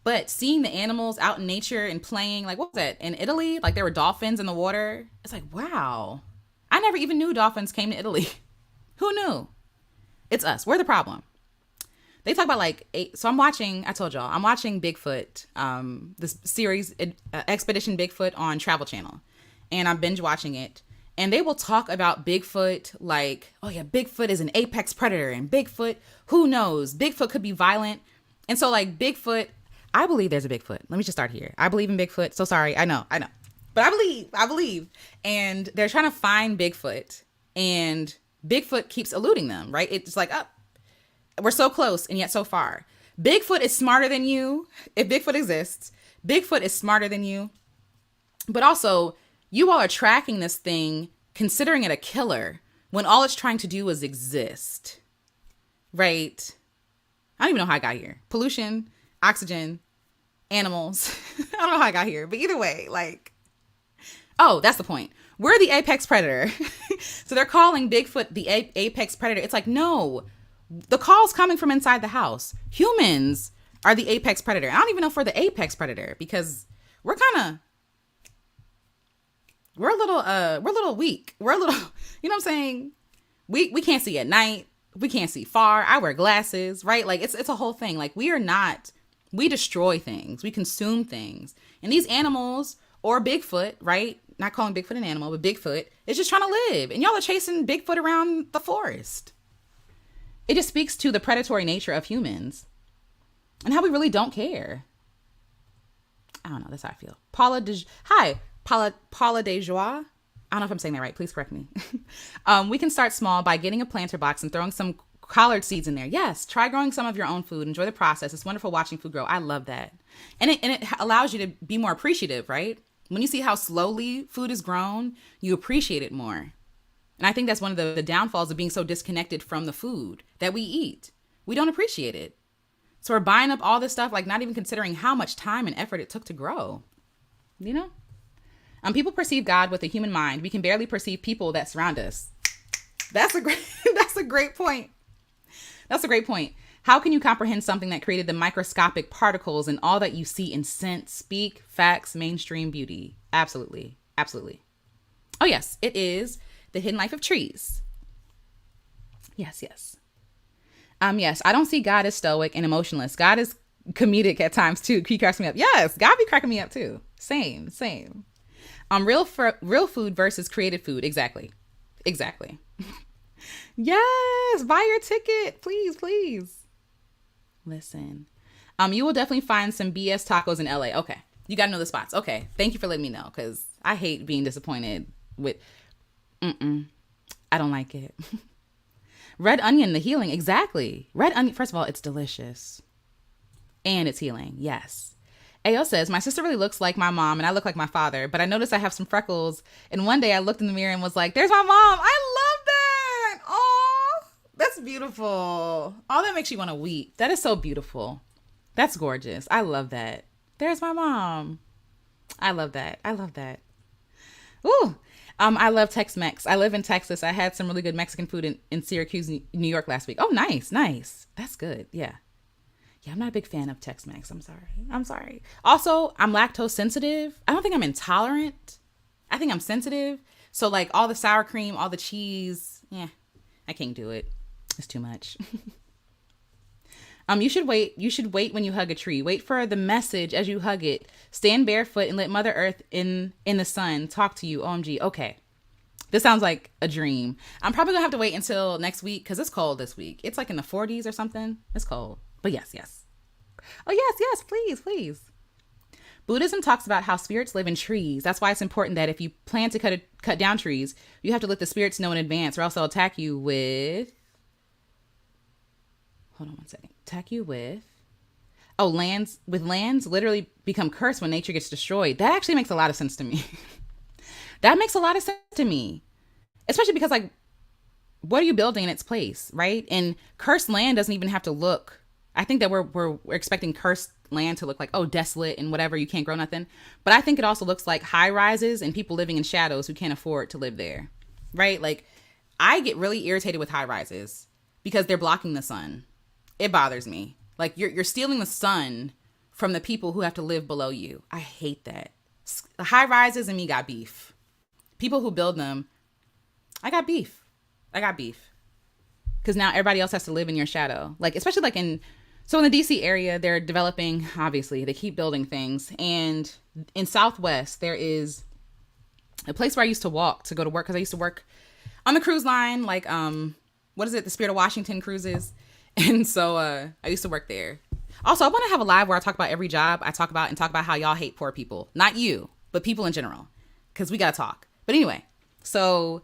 A: But seeing the animals out in nature and playing, like, what was that? In Italy, like there were dolphins in the water. It's like, wow. I never even knew dolphins came to Italy. Who knew? It's us. We're the problem. They talk about I told y'all, I'm watching Bigfoot, this series, Expedition Bigfoot on Travel Channel. And I'm binge watching it. And they will talk about Bigfoot like, oh yeah, Bigfoot is an apex predator. And Bigfoot, who knows? Bigfoot could be violent. And so like Bigfoot, I believe there's a Bigfoot. Let me just start here. I believe in Bigfoot. So sorry. I know. But I believe. And they're trying to find Bigfoot. And Bigfoot keeps eluding them, right? It's like, we're so close and yet so far. Bigfoot is smarter than you. If Bigfoot exists, Bigfoot is smarter than you. But also, you all are tracking this thing, considering it a killer, when all it's trying to do is exist. Right? I don't even know how I got here. Pollution, oxygen, animals. I don't know how I got here. But either way, that's the point. We're the apex predator. So they're calling Bigfoot the apex predator. It's like, no, the call's coming from inside the house. Humans are the apex predator. I don't even know if we're the apex predator because we're a little weak. We're a little, you know what I'm saying? We can't see at night. We can't see far. I wear glasses, right? Like it's a whole thing. Like we destroy things. We consume things. And these animals or Bigfoot, right? Not calling Bigfoot an animal, but Bigfoot is just trying to live. And y'all are chasing Bigfoot around the forest. It just speaks to the predatory nature of humans and how we really don't care. I don't know. That's how I feel. Paula Dejoie. I don't know if I'm saying that right. Please correct me. We can start small by getting a planter box and throwing some collard seeds in there. Yes. Try growing some of your own food. Enjoy the process. It's wonderful watching food grow. I love that. And it allows you to be more appreciative, right? When you see how slowly food is grown, you appreciate it more. And I think that's one of the downfalls of being so disconnected from the food that we eat. We don't appreciate it. So we're buying up all this stuff, like not even considering how much time and effort it took to grow. You know? People perceive God with a human mind. We can barely perceive people that surround us. That's a great point. That's a great point. How can you comprehend something that created the microscopic particles and all that you see in sense, speak, facts, mainstream beauty? Absolutely. Absolutely. Oh, yes, it is The Hidden Life of Trees. Yes. Yes, I don't see God as stoic and emotionless. God is comedic at times too. He cracks me up. Yes, God be cracking me up too. Same. Real food versus created food. Exactly. Yes, buy your ticket, please. Listen, you will definitely find some BS tacos in LA. Okay, you gotta know the spots. Okay, thank you for letting me know, because I hate being disappointed with. I don't like it. Red onion, the healing. Exactly. Red onion. First of all, it's delicious, and it's healing. Yes. AO says, my sister really looks like my mom and I look like my father, but I noticed I have some freckles. And one day I looked in the mirror and was like, there's my mom. I love that. Oh, that's beautiful. Oh, that makes you want to weep. That is so beautiful. That's gorgeous. I love that. There's my mom. I love that. Ooh. I love Tex-Mex. I live in Texas. I had some really good Mexican food in Syracuse, New York last week. Oh, nice. That's good. Yeah, I'm not a big fan of Tex-Mex. I'm sorry. Also, I'm lactose sensitive. I don't think I'm intolerant. I think I'm sensitive. So like all the sour cream, all the cheese, I can't do it. It's too much. You should wait when you hug a tree. Wait for the message as you hug it. Stand barefoot and let Mother Earth in the sun talk to you. OMG. Okay. This sounds like a dream. I'm probably gonna have to wait until next week because it's cold this week. It's like in the 40s or something. It's cold. But yes. Oh, yes, please. Buddhism talks about how spirits live in trees. That's why it's important that if you plan to cut down trees, you have to let the spirits know in advance or else they'll attack you with... Hold on one second. Attack you with... Oh, lands literally become cursed when nature gets destroyed. That actually makes a lot of sense to me. That makes a lot of sense to me. Especially because, like, what are you building in its place, right? And cursed land doesn't even have to look... I think that we're expecting cursed land to look like, oh, desolate and whatever, you can't grow nothing. But I think it also looks like high rises and people living in shadows who can't afford to live there, right? Like, I get really irritated with high rises because they're blocking the sun. It bothers me. Like, you're stealing the sun from the people who have to live below you. I hate that. High rises and me got beef. People who build them, I got beef. Because now everybody else has to live in your shadow. Like, especially like in the DC area, they're developing, obviously, they keep building things. And in Southwest, there is a place where I used to walk to go to work because I used to work on the cruise line, like, what is it? The Spirit of Washington cruises. And so I used to work there. Also, I want to have a live where I talk about every job I talk about and talk about how y'all hate poor people. Not you, but people in general, because we got to talk. But anyway, so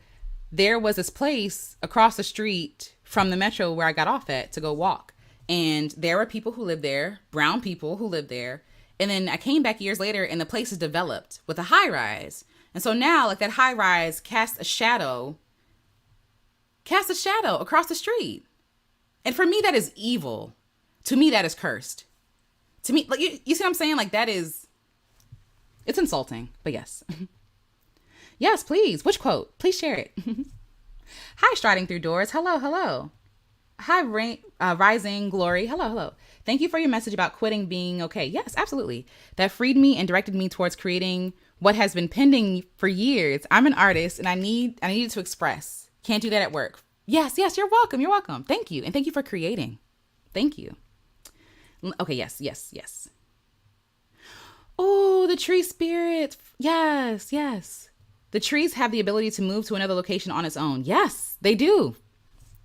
A: there was this place across the street from the metro where I got off at to go walk. And there were people who lived there, brown people who lived there. And then I came back years later and the place is developed with a high rise. And so now, like, that high rise casts a shadow across the street. And for me, that is evil. To me, that is cursed. To me, like, you see what I'm saying? Like, it's insulting, but yes. Yes, please. Which quote? Please share it. Hi, Striding Through Doors. Hello. Hi, Rising Glory. Hello. Thank you for your message about quitting being okay. Yes, absolutely. That freed me and directed me towards creating what has been pending for years. I'm an artist and I needed to express. Can't do that at work. Yes, you're welcome. Thank you. And thank you for creating. Thank you. Okay, yes. Oh, the tree spirit. Yes. The trees have the ability to move to another location on its own. Yes, they do.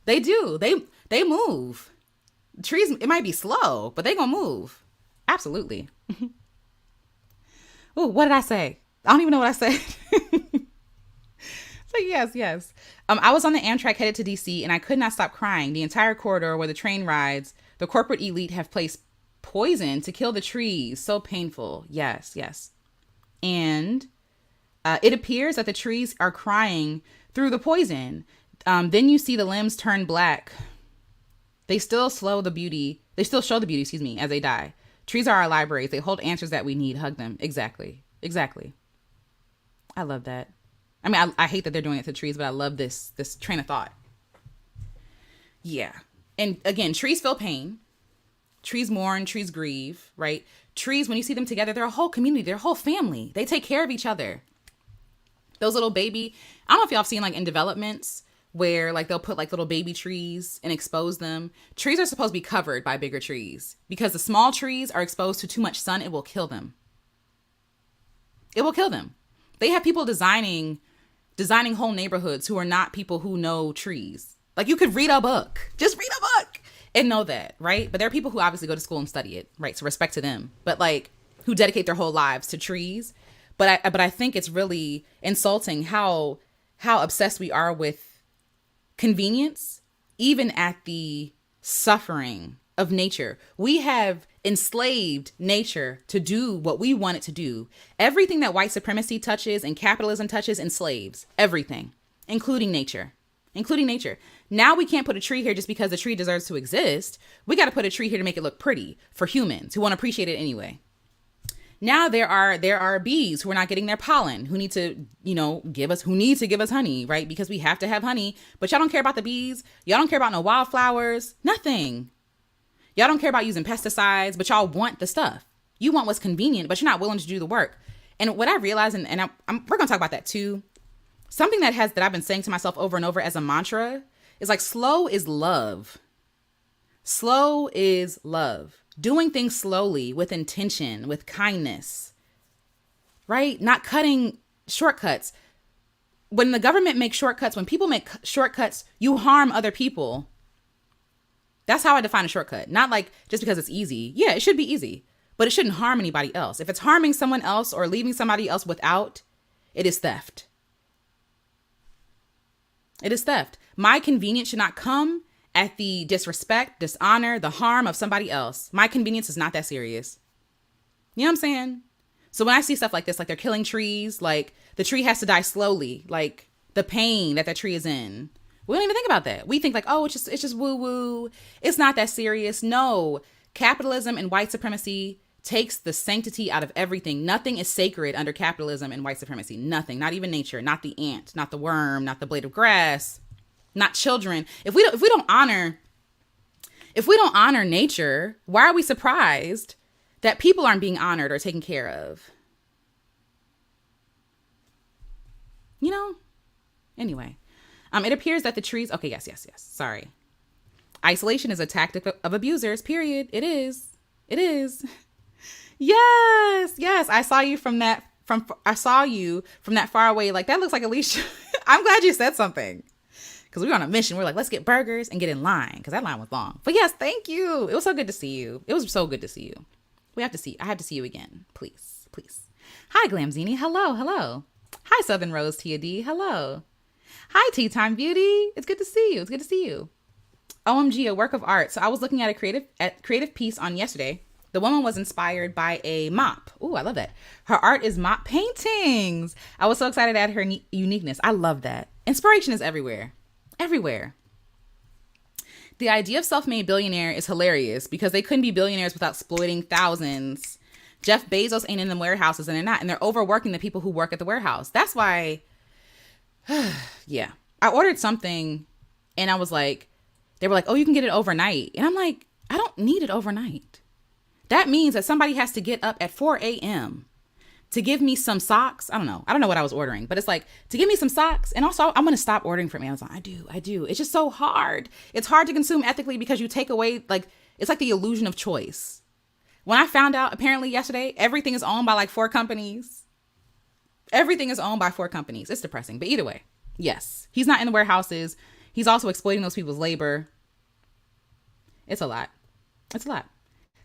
A: They move. Trees, it might be slow, but they gonna move. Absolutely. Oh, what did I say? I don't even know what I said. So yes. I was on the Amtrak headed to DC and I could not stop crying. The entire corridor where the train rides, the corporate elite have placed poison to kill the trees. So painful. Yes. And it appears that the trees are crying through the poison. Then you see the limbs turn black. They still show the beauty, as they die. Trees are our libraries. They hold answers that we need. Hug them. Exactly. I love that. I mean, I hate that they're doing it to trees, but I love this train of thought. Yeah. And again, trees feel pain. Trees mourn, trees grieve, right? Trees, when you see them together, they're a whole community, they're a whole family. They take care of each other. Those little baby, I don't know if y'all have seen like in developments where like they'll put like little baby trees and expose them. Trees are supposed to be covered by bigger trees because the small trees are exposed to too much sun. It will kill them. It will kill them. They have people designing whole neighborhoods who are not people who know trees. Like you could read a book, just read a book and know that, right? But there are people who obviously go to school and study it, right? So respect to them, but like who dedicate their whole lives to trees. But I think it's really insulting how obsessed we are with convenience, even at the suffering of nature. We have enslaved nature to do what we want it to do. Everything that white supremacy touches and capitalism touches enslaves everything, including nature. Now we can't put a tree here just because the tree deserves to exist. We got to put a tree here to make it look pretty for humans who want to appreciate it anyway. Now there are bees who are not getting their pollen, who need to, give us honey, right? Because we have to have honey, but y'all don't care about the bees. Y'all don't care about no wildflowers, nothing. Y'all don't care about using pesticides, but y'all want the stuff. You want what's convenient, but you're not willing to do the work. And what I realized, and we're going to talk about that too. Something that I've been saying to myself over and over as a mantra is like, slow is love. Slow is love. Doing things slowly with intention, with kindness, right? Not cutting shortcuts. When the government makes shortcuts, when people make shortcuts, you harm other people. That's how I define a shortcut. Not like just because it's easy. Yeah, it should be easy, but it shouldn't harm anybody else. If it's harming someone else or leaving somebody else without, it is theft. It is theft. My convenience should not come at the disrespect, dishonor, the harm of somebody else. My convenience is not that serious. You know what I'm saying? So when I see stuff like this, like they're killing trees, like the tree has to die slowly, like the pain that tree is in. We don't even think about that. We think like, oh, it's just woo woo. It's not that serious. No, capitalism and white supremacy takes the sanctity out of everything. Nothing is sacred under capitalism and white supremacy. Nothing, not even nature, not the ant, not the worm, not the blade of grass, not children. If we don't honor nature, why are we surprised that people aren't being honored or taken care of? Anyway, it appears that the trees, okay, yes. Sorry. Isolation is a tactic of abusers, period. It is. Yes. I saw you from that far away. Like, that looks like Alicia. I'm glad you said something. Because we were on a mission. We're like, let's get burgers and get in line. Because that line was long. But yes, thank you. It was so good to see you. I have to see you again. Please. Hi, Glamzini. Hello. Hi, Southern Rose Tia D. Hello. Hi, Tea Time Beauty. It's good to see you. OMG, a work of art. So I was looking at a creative piece on yesterday. The woman was inspired by a mop. Ooh, I love that. Her art is mop paintings. I was so excited at her uniqueness. I love that. Inspiration is everywhere. The idea of self-made billionaire is hilarious because they couldn't be billionaires without exploiting thousands. Jeff Bezos ain't in the warehouses, and they're not. And they're overworking the people who work at the warehouse. That's why, yeah. I ordered something and I was like, they were like, oh, you can get it overnight. And I'm like, I don't need it overnight. That means that somebody has to get up at 4 a.m. to give me some socks. I don't know what I was ordering, but it's like to give me some socks. And also I'm going to stop ordering from Amazon. I do. It's just so hard. It's hard to consume ethically because you take away, like, it's like the illusion of choice. When I found out apparently yesterday, everything is owned by like 4 companies. It's depressing. But either way, yes, he's not in the warehouses. He's also exploiting those people's labor. It's a lot.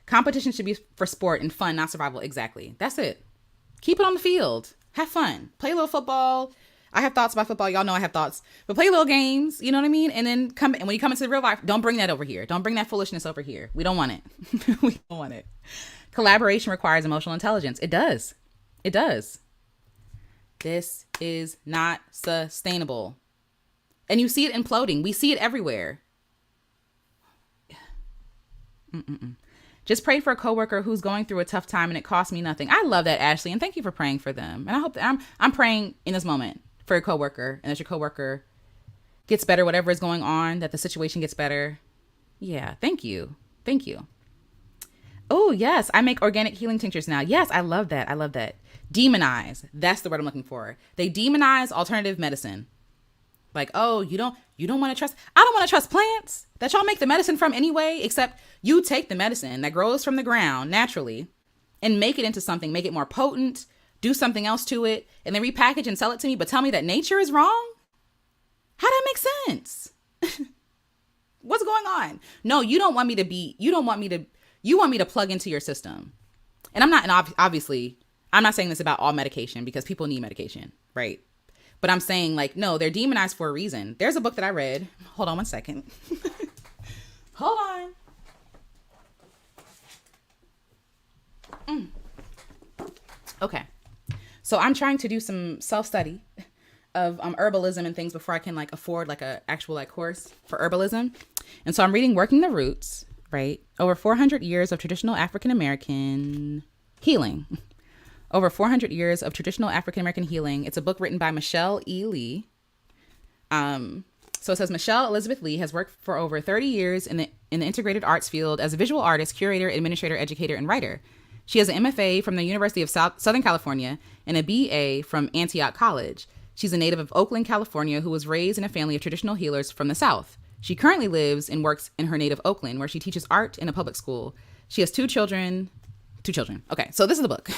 A: Competition should be for sport and fun, not survival. Exactly. That's it. Keep it on the field. Have fun. Play a little football. I have thoughts about football. Y'all know I have thoughts. But play little games. You know what I mean? And then when you come into the real life, don't bring that over here. Don't bring that foolishness over here. We don't want it. We don't want it. Collaboration requires emotional intelligence. It does. It does. This is not sustainable. And you see it imploding. We see it everywhere. Just prayed for a coworker who's going through a tough time and it cost me nothing. I love that, Ashley, and thank you for praying for them. And I hope that I'm praying in this moment for your coworker and that your coworker gets better, whatever is going on, that the situation gets better. Yeah, thank you. Thank you. Oh, yes, I make organic healing tinctures now. Yes, I love that. I love that. Demonize. That's the word I'm looking for. They demonize alternative medicine. Like, oh, you don't want to trust. I don't want to trust plants that y'all make the medicine from anyway, except you take the medicine that grows from the ground naturally and make it into something, make it more potent, do something else to it, and then repackage and sell it to me, but tell me that nature is wrong? How that make sense? What's going on? No, you want me to plug into your system. And I'm not, and obviously, I'm not saying this about all medication because people need medication, right? But I'm saying, like, no, they're demonized for a reason. There's a book that I read. Hold on one second. Hold on. Okay. So I'm trying to do some self-study of herbalism and things before I can like afford like a actual like course for herbalism. And so I'm reading Working the Roots, right? Over 400 years of traditional African-American healing. Over 400 years of traditional African-American healing. It's a book written by Michelle E. Lee. So it says Michelle Elizabeth Lee has worked for over 30 years in the integrated arts field as a visual artist, curator, administrator, educator, and writer. She has an MFA from the University of Southern California and a BA from Antioch College. She's a native of Oakland, California, who was raised in a family of traditional healers from the South. She currently lives and works in her native Oakland, where she teaches art in a public school. She has two children. Okay, so this is the book.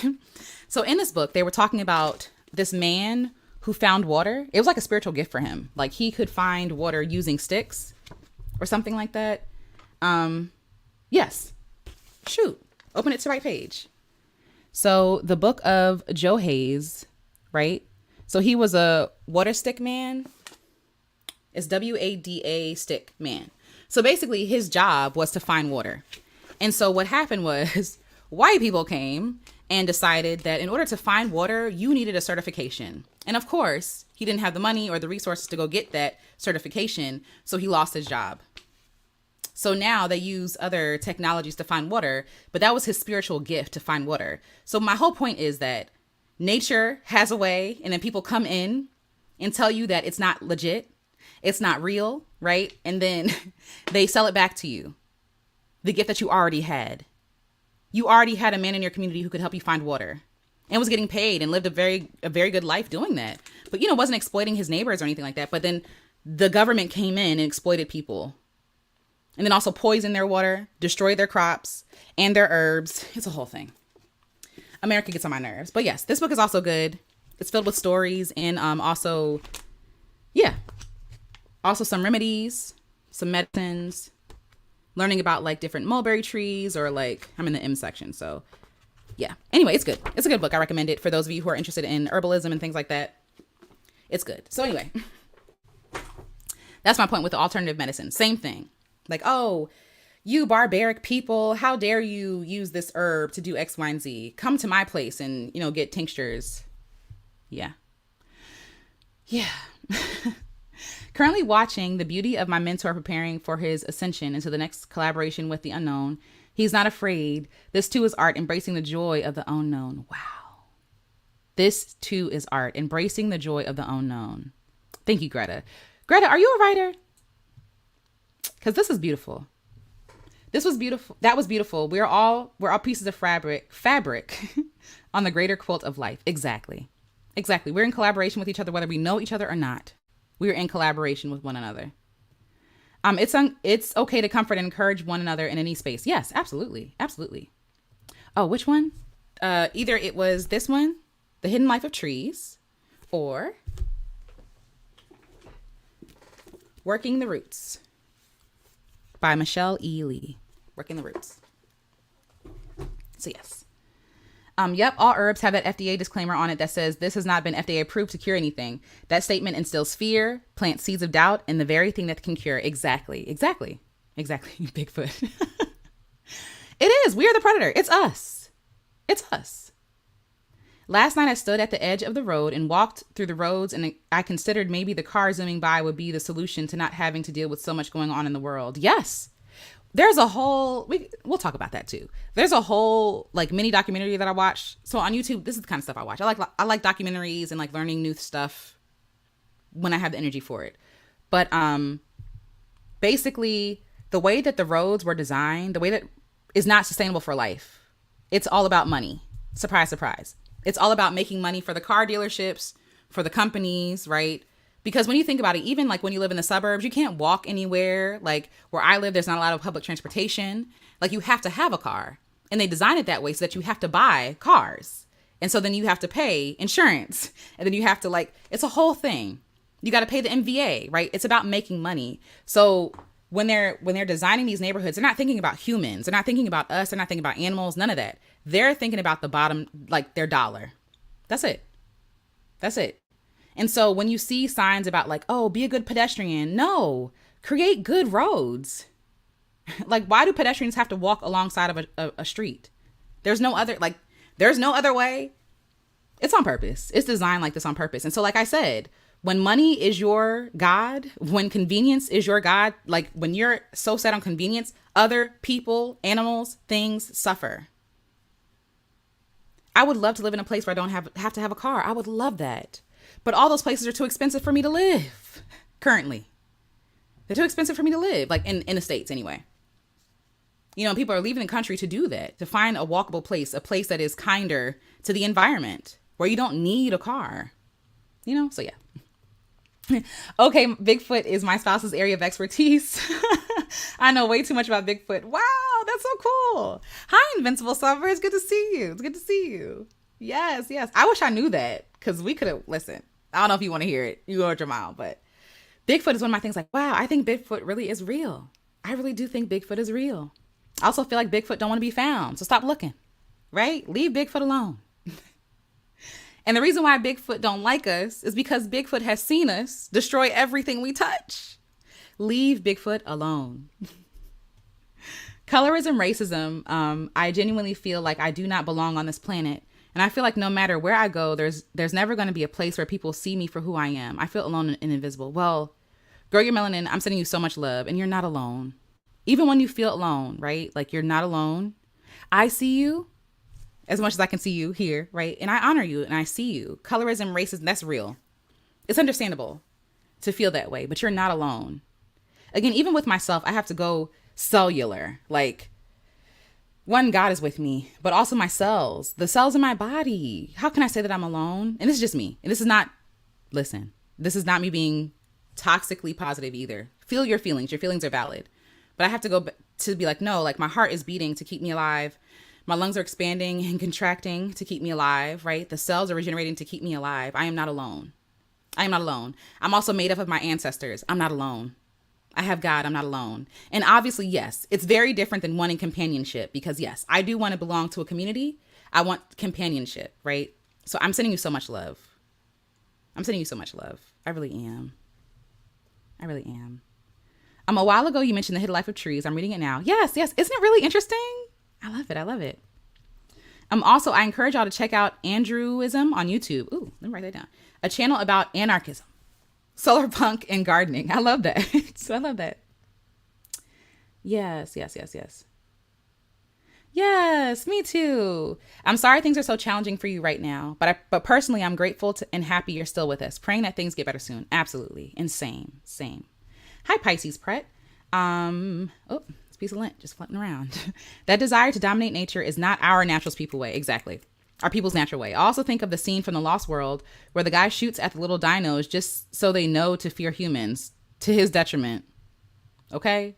A: So in this book, they were talking about this man who found water. It was like a spiritual gift for him. Like he could find water using sticks or something like that. Yes. Shoot. Open it to the right page. So the book of Joe Hayes, right? So he was a water stick man. It's WADA stick man. So basically his job was to find water. And so what happened was white people came and decided that in order to find water, you needed a certification. And of course, he didn't have the money or the resources to go get that certification. So he lost his job. So now they use other technologies to find water, but that was his spiritual gift to find water. So my whole point is that nature has a way, and then people come in and tell you that it's not legit, it's not real, right? And then they sell it back to you, the gift that you already had. You already had a man in your community who could help you find water and was getting paid and lived a very good life doing that. But, wasn't exploiting his neighbors or anything like that. But then the government came in and exploited people and then also poisoned their water, destroyed their crops and their herbs. It's a whole thing. America gets on my nerves. But yes, this book is also good. It's filled with stories and also some remedies, some medicines, learning about like different mulberry trees or like I'm in the M section. So yeah. Anyway, it's good. It's a good book. I recommend it for those of you who are interested in herbalism and things like that. It's good. So anyway, that's my point with the alternative medicine. Same thing. Like, oh, you barbaric people, how dare you use this herb to do X, Y, and Z? Come to my place and, get tinctures. Yeah. Yeah. Currently watching the beauty of my mentor preparing for his ascension into the next collaboration with the unknown. He's not afraid. This too is art, embracing the joy of the unknown. Wow. This too is art, embracing the joy of the unknown. Thank you, Greta. Greta, are you a writer? Because this is beautiful. This was beautiful. That was beautiful. We're all pieces of fabric on the greater quilt of life. Exactly. We're in collaboration with each other, whether we know each other or not. We're in collaboration with one another. It's okay to comfort and encourage one another in any space. Yes, absolutely. Absolutely. Oh, which one? Either it was this one, The Hidden Life of Trees, or Working the Roots by Michelle E. Lee. Working the Roots. So yes. Yep, all herbs have that FDA disclaimer on it that says this has not been FDA approved to cure anything. That statement instills fear, plants seeds of doubt, and the very thing that can cure. Exactly. Bigfoot. It is. We are the predator. It's us. Last night I stood at the edge of the road and walked through the roads, and I considered maybe the car zooming by would be the solution to not having to deal with so much going on in the world. Yes. There's a whole, we'll talk about that too. There's a whole like mini documentary that I watch. So on YouTube, this is the kind of stuff I watch. I like documentaries and like learning new stuff when I have the energy for it. But basically the way that the roads were designed, the way that is not sustainable for life. It's all about money. Surprise, surprise. It's all about making money for the car dealerships, for the companies, right? Because when you think about it, even like when you live in the suburbs, you can't walk anywhere. Like where I live, there's not a lot of public transportation. Like you have to have a car. And they design it that way so that you have to buy cars. And so then you have to pay insurance. And then you have to like, it's a whole thing. You got to pay the MVA, right? It's about making money. So when they're designing these neighborhoods, they're not thinking about humans. They're not thinking about us. They're not thinking about animals, none of that. They're thinking about the bottom, like their dollar. That's it. That's it. And so when you see signs about like, oh, be a good pedestrian, no, create good roads. Like, why do pedestrians have to walk alongside of a street? There's no other way. It's on purpose. It's designed like this on purpose. And so, like I said, when money is your God, when convenience is your God, like when you're so set on convenience, other people, animals, things suffer. I would love to live in a place where I don't have to have a car. I would love that. But all those places are too expensive for me to live currently. They're too expensive for me to live, like in the States anyway. You know, people are leaving the country to do that, to find a walkable place, a place that is kinder to the environment, where you don't need a car. You know, so yeah. Okay, Bigfoot is my spouse's area of expertise. I know way too much about Bigfoot. Wow, that's so cool. Hi, Invincible Summer. It's good to see you. It's good to see you. Yes, yes. I wish I knew that because we could have, listen, I don't know if you want to hear it. You go with your mouth, but Bigfoot is one of my things like, wow, I think Bigfoot really is real. I really do think Bigfoot is real. I also feel like Bigfoot don't want to be found. So stop looking, right? Leave Bigfoot alone. And the reason why Bigfoot don't like us is because Bigfoot has seen us destroy everything we touch. Leave Bigfoot alone. Colorism, racism. I genuinely feel like I do not belong on this planet. And I feel like no matter where I go, there's never going to be a place where people see me for who I am. I feel alone and invisible. Well, grow your melanin. I'm sending you so much love, and you're not alone. Even when you feel alone, right? Like you're not alone. I see you as much as I can see you here, right? And I honor you and I see you. Colorism, racism, that's real. It's understandable to feel that way, but you're not alone. Again, even with myself, I have to go cellular. Like, one, God is with me, but also my cells, the cells in my body. How can I say that I'm alone? And this is just me. And this is not, listen, this is not me being toxically positive either. Feel your feelings. Your feelings are valid. But I have to go to be like, no, like my heart is beating to keep me alive. My lungs are expanding and contracting to keep me alive, right? The cells are regenerating to keep me alive. I am not alone. I am not alone. I'm also made up of my ancestors. I'm not alone. I have God. I'm not alone. And obviously, yes, it's very different than wanting companionship because, yes, I do want to belong to a community. I want companionship, right? So I'm sending you so much love. I'm sending you so much love. I really am. I really am. A while ago, you mentioned the hidden life of trees. I'm reading it now. Yes, yes. Isn't it really interesting? I love it. I love it. Also, I encourage y'all to check out Andrewism on YouTube. Ooh, let me write that down. A channel about anarchism, solar punk, and gardening. I love that. I love that. Yes, yes, yes, yes. Yes, me too. I'm sorry things are so challenging for you right now, but personally, I'm grateful and happy you're still with us. Praying that things get better soon. Absolutely. And same. Hi, Pisces Pret. This piece of lint just floating around. That desire to dominate nature is not our natural people way. Exactly. Our people's natural way. I also think of the scene from The Lost World where the guy shoots at the little dinos just so they know to fear humans to his detriment. Okay?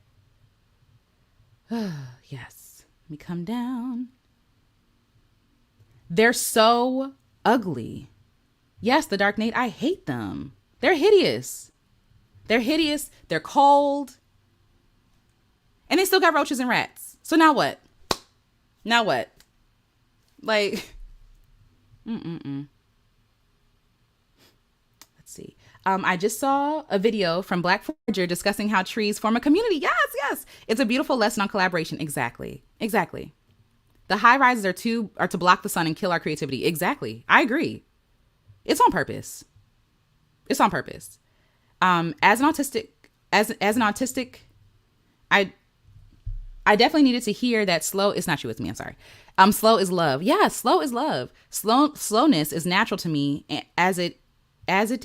A: Yes. Let me come down. They're so ugly. Yes, the Dark Knight, I hate them. They're hideous. They're hideous. They're cold. And they still got roaches and rats. So now what? Now what? Like, Let's see. I just saw a video from Black Forager discussing how trees form a community. Yes, yes. It's a beautiful lesson on collaboration. Exactly. The high rises are to block the sun and kill our creativity. Exactly. I agree. It's on purpose. It's on purpose. As an autistic, I definitely needed to hear that slow is not you, it's me. I'm sorry. Slow is love. Yeah, slow is love. Slowness is natural to me as it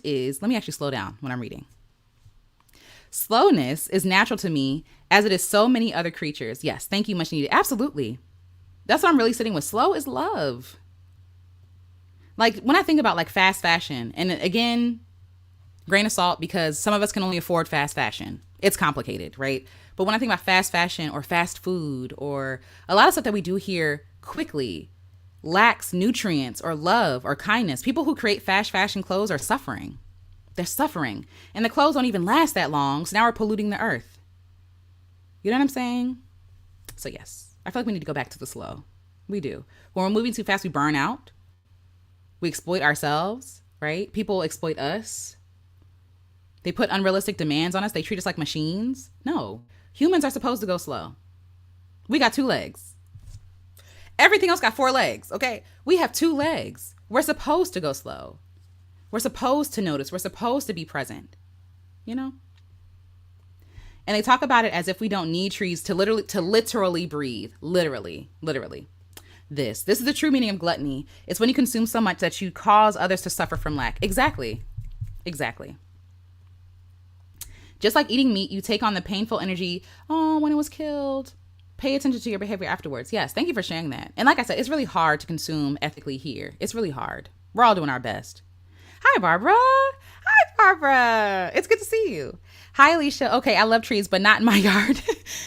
A: is. Let me actually slow down when I'm reading. Slowness is natural to me as it is so many other creatures. Yes, thank you, much needed. Absolutely. That's what I'm really sitting with. Slow is love. Like when I think about like fast fashion, and again, grain of salt, because some of us can only afford fast fashion. It's complicated, right? But when I think about fast fashion or fast food or a lot of stuff that we do here quickly lacks nutrients or love or kindness. People who create fast fashion clothes are suffering. They're suffering. And the clothes don't even last that long. So now we're polluting the earth. You know what I'm saying? So yes, I feel like we need to go back to the slow. We do. When we're moving too fast, we burn out. We exploit ourselves, right? People exploit us. They put unrealistic demands on us. They treat us like machines. No, humans are supposed to go slow. We got 2 legs. Everything else got 4 legs, okay? We have 2 legs. We're supposed to go slow. We're supposed to notice. We're supposed to be present, you know? And they talk about it as if we don't need trees to literally breathe. Literally. This is the true meaning of gluttony. It's when you consume so much that you cause others to suffer from lack. Exactly. Just like eating meat, you take on the painful energy, when it was killed. Pay attention to your behavior afterwards. Yes, thank you for sharing that. And like I said, it's really hard to consume ethically here. It's really hard. We're all doing our best. Hi, Barbara. It's good to see you. Hi, Alicia. Okay, I love trees, but not in my yard.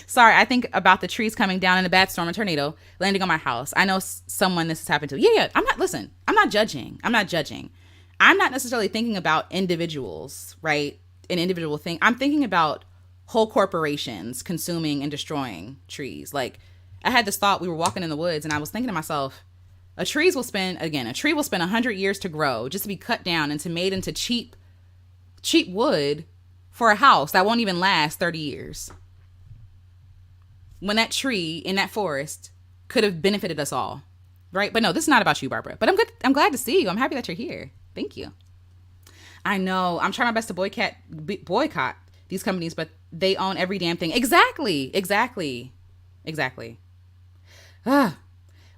A: Sorry, I think about the trees coming down in a bad storm, a tornado, landing on my house. I know someone this has happened to. Yeah. I'm not judging. I'm not necessarily thinking about individuals, right? An individual thing. I'm thinking about whole corporations consuming and destroying trees. Like, I had this thought. We were walking in the woods and I was thinking to myself, a tree will spend 100 years to grow, just to be cut down and to made into cheap wood for a house that won't even last 30 years. When that tree in that forest could have benefited us all, right? But no, this is not about you, Barbara. But I'm glad to see you. I'm happy that you're here. Thank you. I know. I'm trying my best to boycott these companies, but they own every damn thing. Exactly.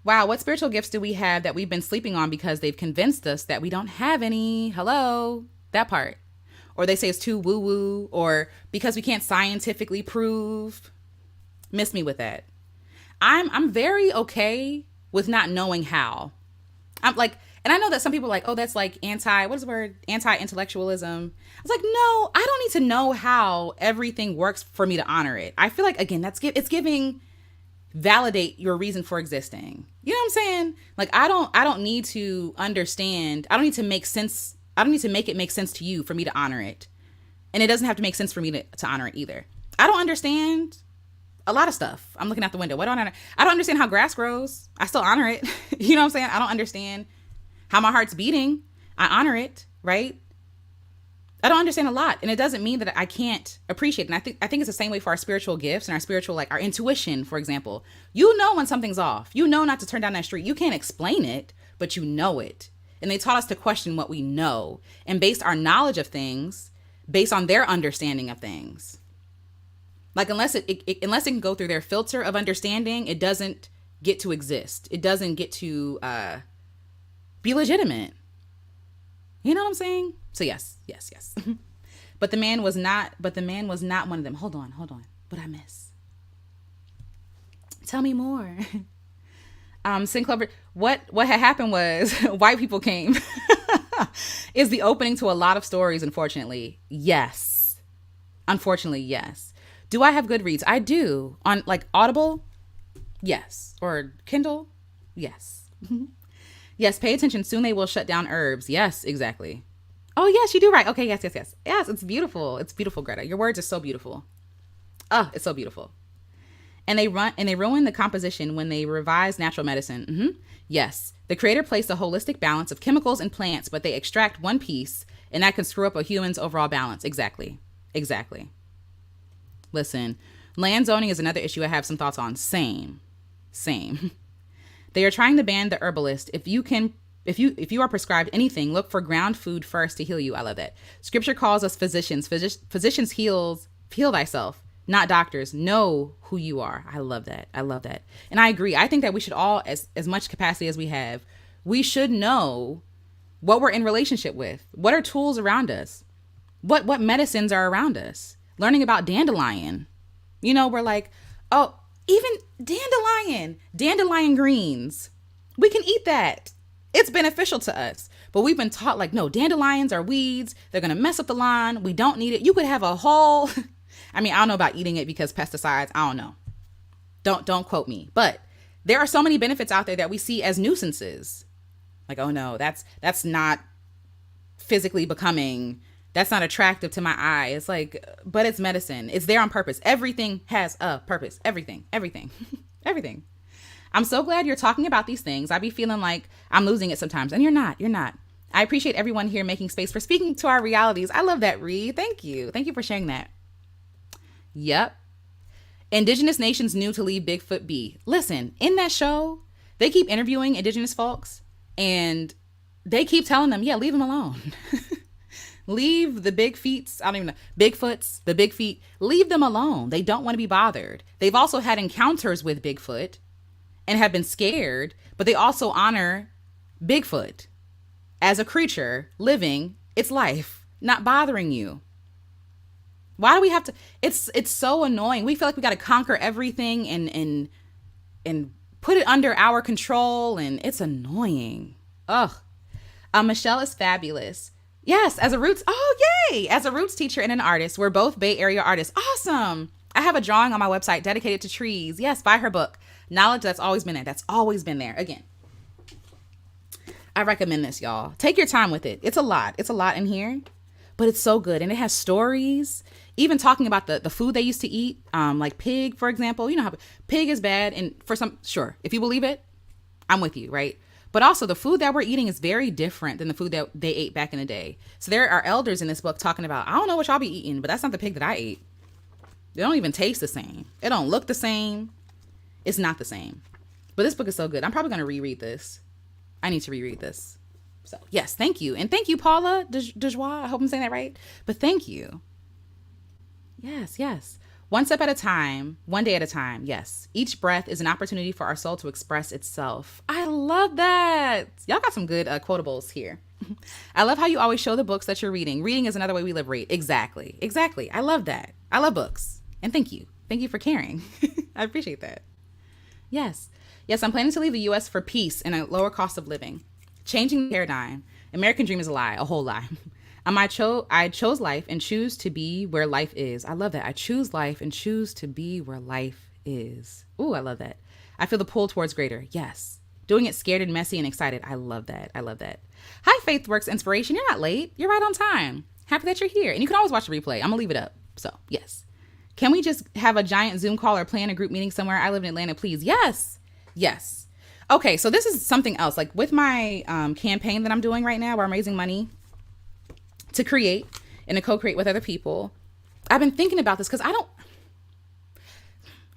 A: Wow, what spiritual gifts do we have that we've been sleeping on because they've convinced us that we don't have any? Hello, that part. Or they say it's too woo-woo, or because we can't scientifically prove. Miss me with that. I'm very okay with not knowing how. I'm like, and I know that some people are like, oh, that's like anti-intellectualism. I was like, no, I don't need to know how everything works for me to honor it. I feel like, again, it's giving validate your reason for existing. You know what I'm saying? Like, I don't need to understand. I don't need to make sense. I don't need to make it make sense to you for me to honor it. And it doesn't have to make sense for me to honor it either. I don't understand a lot of stuff. I'm looking out the window. What don't I don't understand how grass grows. I still honor it. You know what I'm saying? I don't understand how my heart's beating. I honor it, right? I don't understand a lot. And it doesn't mean that I can't appreciate it. And I think it's the same way for our spiritual gifts and our spiritual, like our intuition, for example. You know when something's off. You know not to turn down that street. You can't explain it, but you know it. And they taught us to question what we know and base our knowledge of things based on their understanding of things. Like, unless it can go through their filter of understanding, it doesn't get to exist. It doesn't get to be legitimate. You know what I'm saying? So yes. But the man was not one of them. Hold on. What I miss? Tell me more. Sinclair, what had happened was white people came is the opening to a lot of stories, unfortunately. Yes. Unfortunately, yes. Do I have good reads? I do. On like Audible? Yes. Or Kindle? Yes. Yes, pay attention. Soon they will shut down herbs. Yes, exactly. Oh, yes, you do right. Okay, yes. Yes, it's beautiful. It's beautiful, Greta. Your words are so beautiful. Oh, it's so beautiful. And they ruin the composition when they revise natural medicine. Mm-hmm. Yes, the creator placed a holistic balance of chemicals and plants, but they extract one piece, and that can screw up a human's overall balance. Exactly. Listen, land zoning is another issue I have some thoughts on. Same. They are trying to ban the herbalist. If you are prescribed anything, look for ground food first to heal you. I love that. Scripture calls us physicians. Physicians heal thyself, not doctors. Know who you are. I love that. I love that. And I agree. I think that we should all, as much capacity as we have, we should know what we're in relationship with. What are tools around us? What medicines are around us? Learning about dandelion. We're like, oh, even dandelion greens. We can eat that. It's beneficial to us. But we've been taught like, no, dandelions are weeds. They're going to mess up the lawn. We don't need it. You could have a whole, I don't know about eating it because pesticides. I don't know. Don't quote me. But there are so many benefits out there that we see as nuisances. Like, oh no, that's not physically becoming. That's not attractive to my eye. It's like, but it's medicine. It's there on purpose. Everything has a purpose. Everything. Everything. I'm so glad you're talking about these things. I be feeling like I'm losing it sometimes. And you're not. I appreciate everyone here making space for speaking to our realities. I love that, Ree. Thank you. Thank you for sharing that. Yep. Indigenous nations knew to leave Bigfoot be. Listen, in that show, they keep interviewing indigenous folks and they keep telling them, yeah, leave them alone. Leave the big feets. I don't even know. Bigfoots, the big feet, leave them alone. They don't want to be bothered. They've also had encounters with Bigfoot and have been scared, but they also honor Bigfoot as a creature living its life, not bothering you. Why do we have to? It's so annoying. We feel like we got to conquer everything and put it under our control, and it's annoying. Ugh. Michelle is fabulous. Yes, as a roots teacher and an artist. We're both Bay Area artists. Awesome. I have a drawing on my website dedicated to trees. Yes, buy her book. Knowledge that's always been there. That's always been there. Again, I recommend this, y'all. Take your time with it. It's a lot. It's a lot in here, but it's so good. And it has stories, even talking about the food they used to eat, like pig, for example. You know how pig is bad. And for some, sure, if you believe it, I'm with you, right? But also the food that we're eating is very different than the food that they ate back in the day. So there are elders in this book talking about, I don't know what y'all be eating, but that's not the pig that I ate. They don't even taste the same. It don't look the same. It's not the same. But this book is so good. I'm probably going to reread this. I need to reread this. So yes, thank you. And thank you, Paula Dejoie. I hope I'm saying that right. But thank you. Yes. One step at a time, one day at a time. Yes. Each breath is an opportunity for our soul to express itself. I love that. Y'all got some good quotables here. I love how you always show the books that you're reading. Reading is another way we liberate. Exactly. I love that. I love books. And thank you. Thank you for caring. I appreciate that. Yes, I'm planning to leave the U.S. for peace and a lower cost of living. Changing the paradigm. American dream is a lie, a whole lie. I chose life and choose to be where life is. I love that. I choose life and choose to be where life is. Ooh, I love that. I feel the pull towards greater. Yes. Doing it scared and messy and excited. I love that. Hi, FaithWorks Inspiration. You're not late. You're right on time. Happy that you're here. And you can always watch the replay. I'm going to leave it up. So, yes. Can we just have a giant Zoom call or plan a group meeting somewhere? I live in Atlanta, please. Yes. Okay, so this is something else. Like with my campaign that I'm doing right now where I'm raising money to create and to co-create with other people. I've been thinking about this because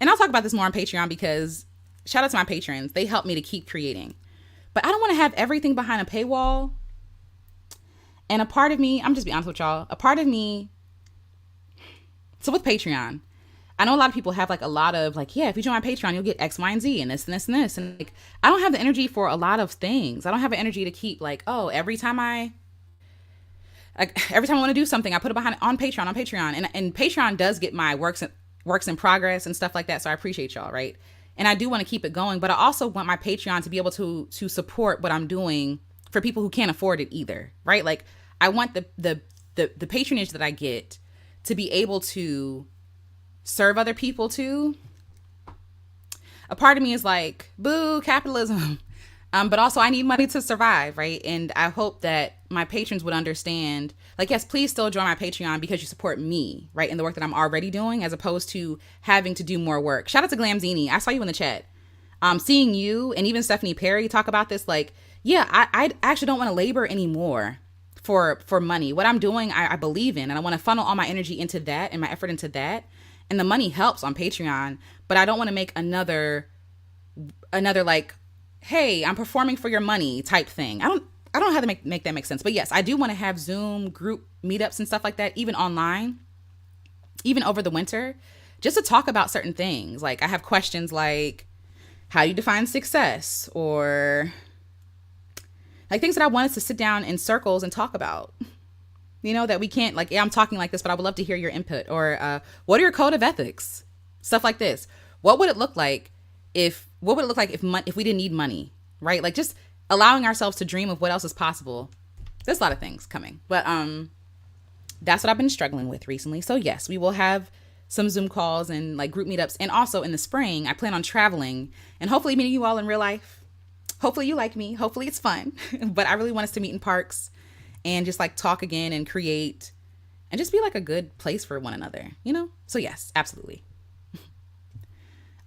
A: and I'll talk about this more on Patreon because shout out to my patrons. They help me to keep creating. But I don't want to have everything behind a paywall. And a part of me, I'm just be honest with y'all, so with Patreon, I know a lot of people have like a lot of like, yeah, if you join my Patreon, you'll get X, Y, and Z and this and this and this. And like, I don't have the energy for a lot of things. I don't have the energy to keep like, oh, every time I want to do something, I put it on Patreon. And Patreon does get my works in progress and stuff like that. So I appreciate y'all, right? And I do want to keep it going, but I also want my Patreon to be able to support what I'm doing for people who can't afford it either, right? Like I want the patronage that I get to be able to serve other people too. A part of me is like, boo, capitalism. But also I need money to survive, right? And I hope that my patrons would understand, like, yes, please still join my Patreon because you support me, right? In the work that I'm already doing, as opposed to having to do more work. Shout out to Glamzini. I saw you in the chat. Seeing you and even Stephanie Perry talk about this, like, yeah, I actually don't want to labor anymore for money. What I'm doing, I believe in, and I want to funnel all my energy into that and my effort into that. And the money helps on Patreon, but I don't want to make another like hey, I'm performing for your money type thing. I don't know how to make that make sense. But yes, I do want to have Zoom group meetups and stuff like that, even online, even over the winter, just to talk about certain things. Like I have questions like, how do you define success? Or like things that I want us to sit down in circles and talk about. You know, that we can't, like, yeah, I'm talking like this, but I would love to hear your input. Or what are your code of ethics? Stuff like this. What would it look like if if we didn't need money, right? Like just allowing ourselves to dream of what else is possible. There's a lot of things coming, but that's what I've been struggling with recently. So yes, we will have some Zoom calls and like group meetups. And also in the spring, I plan on traveling and hopefully meeting you all in real life. Hopefully you like me. Hopefully it's fun. But I really want us to meet in parks and just like talk again and create and just be like a good place for one another, you know? So yes, absolutely.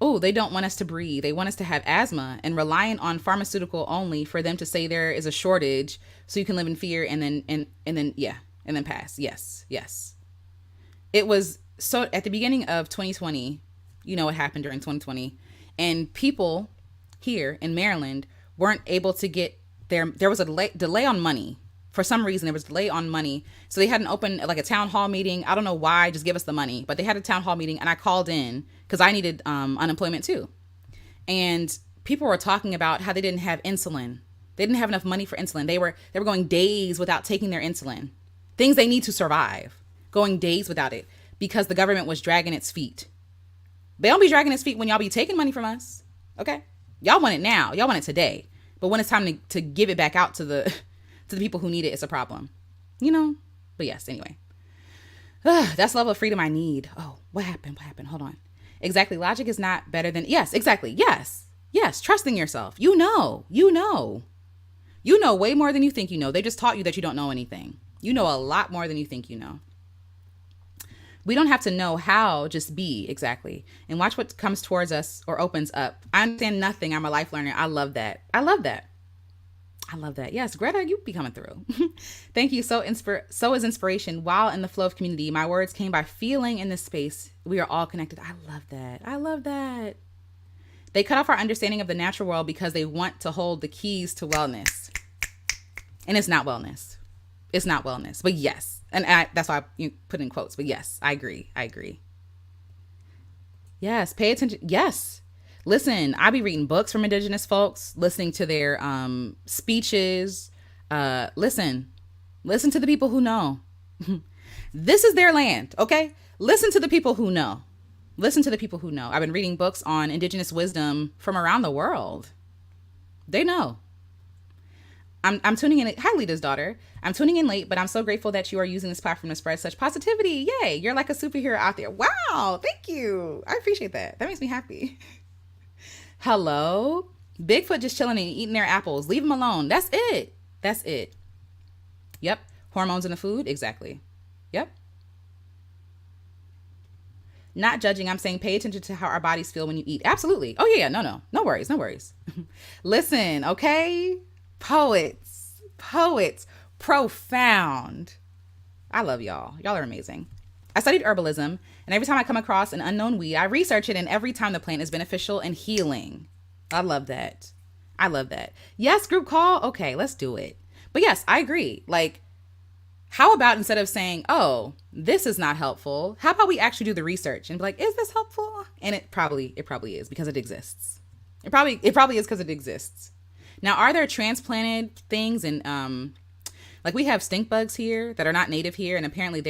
A: Oh, they don't want us to breathe. They want us to have asthma and relying on pharmaceutical only for them to say there is a shortage so you can live in fear and then pass. Yes, yes. It was so at the beginning of 2020, you know what happened during 2020, and people here in Maryland weren't able to get there was a delay on money. For some reason, there was a delay on money. So they had an open, like a town hall meeting. I don't know why, just give us the money. But they had a town hall meeting and I called in because I needed unemployment too. And people were talking about how they didn't have insulin. They didn't have enough money for insulin. They were going days without taking their insulin. Things they need to survive. Going days without it because the government was dragging its feet. They don't be dragging its feet when y'all be taking money from us. Okay? Y'all want it now. Y'all want it today. But when it's time to give it back out to the people who need it, it's a problem, you know? But yes, anyway, that's the level of freedom I need. Oh, what happened? Hold on. Exactly. Logic is not better than, yes, exactly. Yes. Trusting yourself. You know way more than you think you know. They just taught you that you don't know anything. You know a lot more than you think you know. We don't have to know how, just be. Exactly. And watch what comes towards us or opens up. I understand nothing. I'm a life learner. I love that. Yes, Greta, you be coming through. Thank you. So is inspiration. While in the flow of community, my words came by feeling in this space. We are all connected. I love that. They cut off our understanding of the natural world because they want to hold the keys to wellness. And it's not wellness. But yes. And that's why I put in quotes. But yes, I agree. Yes. Pay attention. Yes. Listen, I be reading books from Indigenous folks, listening to their speeches. Listen to the people who know. This is their land, okay? Listen to the people who know. I've been reading books on Indigenous wisdom from around the world. They know. I'm tuning in. Hi, Lita's daughter. I'm tuning in late, but I'm so grateful that you are using this platform to spread such positivity. Yay, you're like a superhero out there. Wow, thank you. I appreciate that. That makes me happy. Hello? Bigfoot just chilling and eating their apples. Leave them alone. That's it. Yep. Hormones in the food. Exactly. Yep. Not judging. I'm saying pay attention to how our bodies feel when you eat. Absolutely. Oh, yeah. No worries. Listen, okay? Poets. Profound. I love y'all. Y'all are amazing. I studied herbalism, and every time I come across an unknown weed, I research it, and every time the plant is beneficial and healing. I love that. Yes, group call? Okay, let's do it. But yes, I agree. Like, how about instead of saying, oh, this is not helpful, how about we actually do the research and be like, is this helpful? And it probably is because it exists. It probably is because it exists. Now, are there transplanted things? And like we have stink bugs here that are not native here, and apparently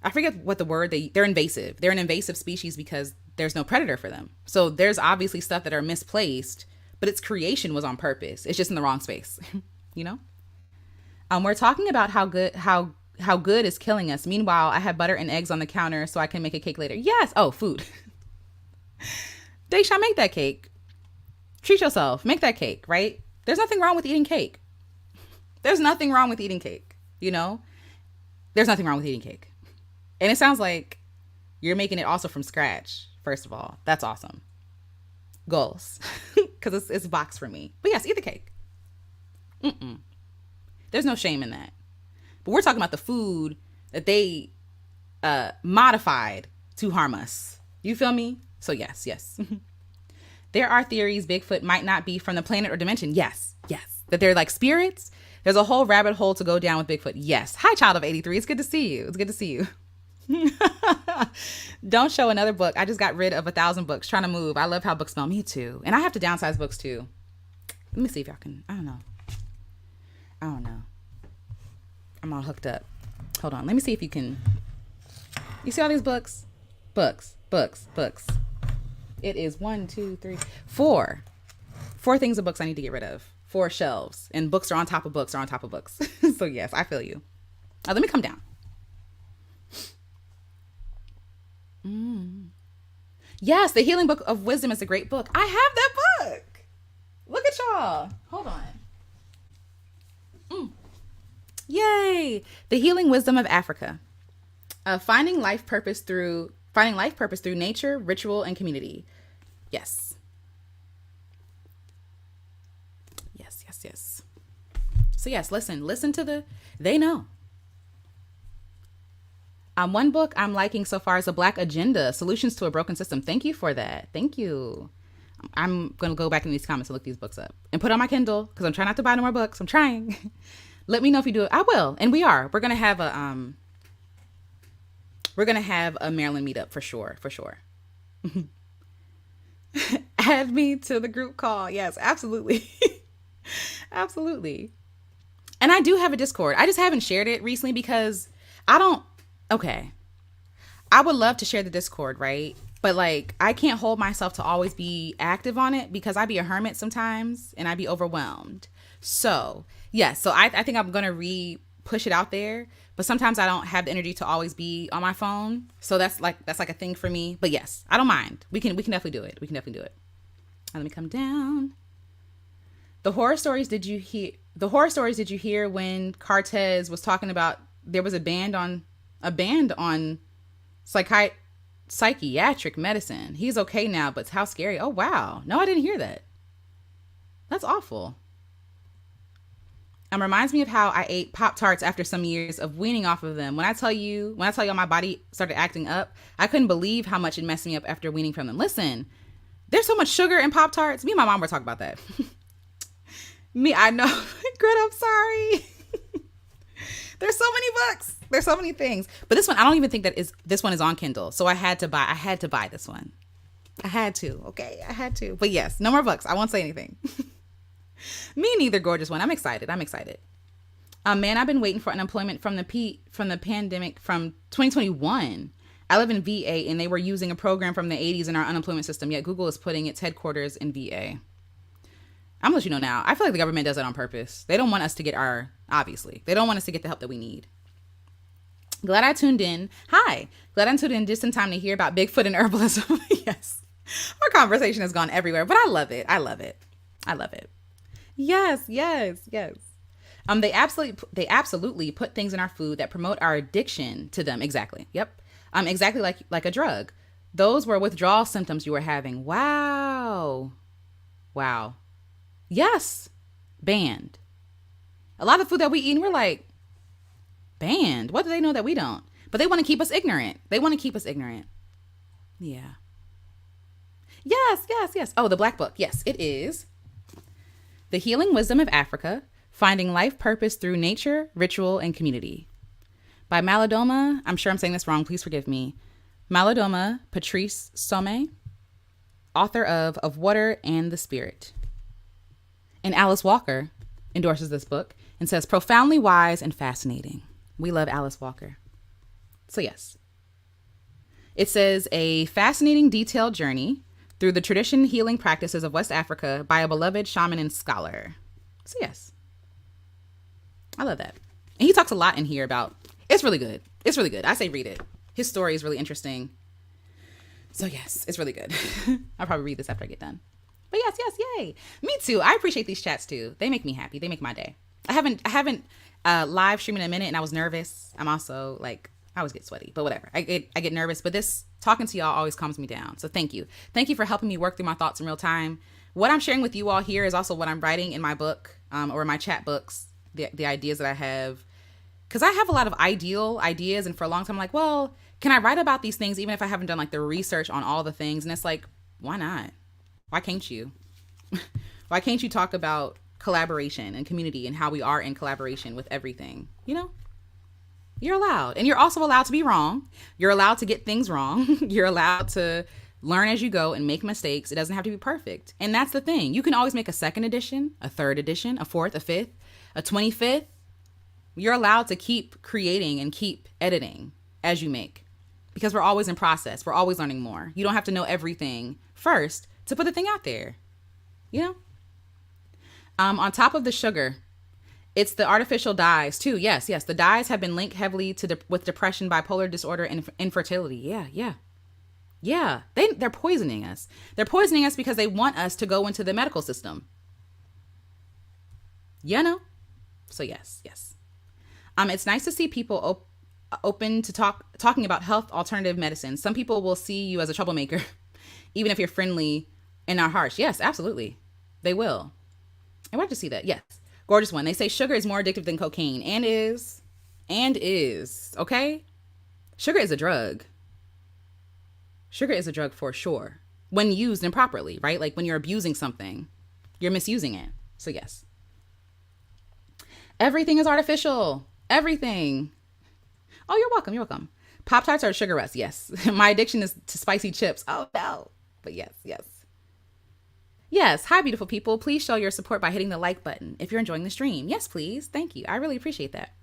A: I forget what the word, they're invasive. They're an invasive species because there's no predator for them. So there's obviously stuff that are misplaced, but its creation was on purpose. It's just in the wrong space, you know? We're talking about how good is killing us. Meanwhile, I have butter and eggs on the counter so I can make a cake later. Yes. Oh, food. Daisha, make that cake. Treat yourself. Make that cake, right? There's nothing wrong with eating cake. You know? There's nothing wrong with eating cake. And it sounds like you're making it also from scratch, first of all. That's awesome. Goals. Because it's box for me. But yes, eat the cake. There's no shame in that. But we're talking about the food that they modified to harm us. You feel me? So yes. There are theories Bigfoot might not be from the planet or dimension. Yes, yes. That they're like spirits. There's a whole rabbit hole to go down with Bigfoot. Yes. Hi, child of 83. It's good to see you. It's good to see you. Don't show another book. I just got rid of 1,000 books trying to move. I love how books smell. Me too. And I have to downsize books too. Let me see if y'all can. I don't know. I'm all hooked up. Hold on. Let me see if you can. You see all these books? Books. It is 1, 2, 3, 4. 4 things of books I need to get rid of. 4 shelves. And books are on top of books So yes, I feel you. Let me come down. Yes, The Healing Book of Wisdom is a great book. I have that book. Look at y'all. Hold on. Yay. The Healing Wisdom of Africa. Finding life purpose through nature, ritual, and community. Yes. So yes, listen to they know. One book I'm liking so far is A Black Agenda, Solutions to a Broken System. Thank you for that. Thank you. I'm going to go back in these comments and look these books up and put on my Kindle because I'm trying not to buy no more books. I'm trying. Let me know if you do it. I will. And we are. We're going to have a Maryland meetup for sure. Add me to the group call. Yes, absolutely. Absolutely. And I do have a Discord. I just haven't shared it recently because okay. I would love to share the Discord, right? But like, I can't hold myself to always be active on it because I be a hermit sometimes and I be overwhelmed. So yeah, so I think I'm going to push it out there, but sometimes I don't have the energy to always be on my phone. So that's like a thing for me, but yes, I don't mind. We can definitely do it. Let me come down. The horror stories did you hear when Cortez was talking about there was a ban on psychiatric medicine? He's okay now, but how scary. Oh wow. No, I didn't hear that. That's awful. Reminds me of how I ate Pop-Tarts after some years of weaning off of them. When I tell you my body started acting up, I couldn't believe how much it messed me up after weaning from them. Listen, there's so much sugar in Pop-Tarts. Me and my mom were talking about that. I know. Greta, I'm sorry. There's so many books. There's so many things. But this one, I don't even think this one is on Kindle. So I had to buy this one. I had to. Okay. I had to. But yes, no more books. I won't say anything. Me neither, gorgeous one. I'm excited. Man, I've been waiting for unemployment from the pandemic from 2021. I live in VA and they were using a program from the 80s in our unemployment system, yet Google is putting its headquarters in VA. I'm gonna let you know now. I feel like the government does that on purpose. They don't want us to get they don't want us to get the help that we need. Glad I tuned in. Hi. Glad I tuned in just in time to hear about Bigfoot and herbalism. Yes. Our conversation has gone everywhere, but I love it. Yes. They absolutely put things in our food that promote our addiction to them. Exactly. Yep. Exactly like a drug. Those were withdrawal symptoms you were having. Wow. Yes. Banned. A lot of food that we eat, and we're like, banned. What do they know that we don't? But they want to keep us ignorant. Yeah. Yes. Oh, the Black Book. Yes, it is. The Healing Wisdom of Africa, Finding Life Purpose Through Nature, Ritual, and Community. By Malidoma, I'm sure I'm saying this wrong, please forgive me. Malidoma Patrice Some, author of Water and the Spirit. And Alice Walker endorses this book and says, profoundly wise and fascinating. We love Alice Walker. So yes. It says, a fascinating, detailed journey through the tradition healing practices of West Africa by a beloved shaman and scholar. So yes. I love that. And he talks a lot in here about, it's really good. I say read it. His story is really interesting. So yes, it's really good. I'll probably read this after I get done. But yes, yay. Me too. I appreciate these chats too. They make me happy. They make my day. I haven't live streamed in a minute and I was nervous. I'm also like, I always get sweaty, but whatever. I get nervous, but this talking to y'all always calms me down. So thank you. Thank you for helping me work through my thoughts in real time. What I'm sharing with you all here is also what I'm writing in my book, or my chat books, the ideas that I have. Because I have a lot of ideas, and for a long time I'm like, well, can I write about these things even if I haven't done like the research on all the things? And it's like, why not? Why can't you? Why can't you talk about collaboration and community and how we are in collaboration with everything? You know, you're allowed. And you're also allowed to be wrong. You're allowed to get things wrong. You're allowed to learn as you go and make mistakes. It doesn't have to be perfect. And that's the thing. You can always make a second edition, a third edition, a fourth, a fifth, a 25th. You're allowed to keep creating and keep editing as you make, because we're always in process. We're always learning more. You don't have to know everything first to put the thing out there. You know? On top of the sugar, it's the artificial dyes too. Yes. The dyes have been linked heavily to with depression, bipolar disorder, and infertility. Yeah. They're poisoning us. They're poisoning us because they want us to go into the medical system. You know? So yes. It's nice to see people open to talking about health alternative medicine. Some people will see you as a troublemaker, even if you're friendly and not harsh. Yes, absolutely. They will. I want to see that. Yes. Gorgeous one. They say sugar is more addictive than cocaine and is. Okay? Sugar is a drug. Sugar is a drug for sure. When used improperly, right? Like when you're abusing something, you're misusing it. So yes. Everything is artificial. Everything. Oh, you're welcome. Pop-Tarts are sugar rush. Yes. My addiction is to spicy chips. Oh no. But yes. Yes. Hi, beautiful people. Please show your support by hitting the like button if you're enjoying the stream. Yes, please. Thank you. I really appreciate that.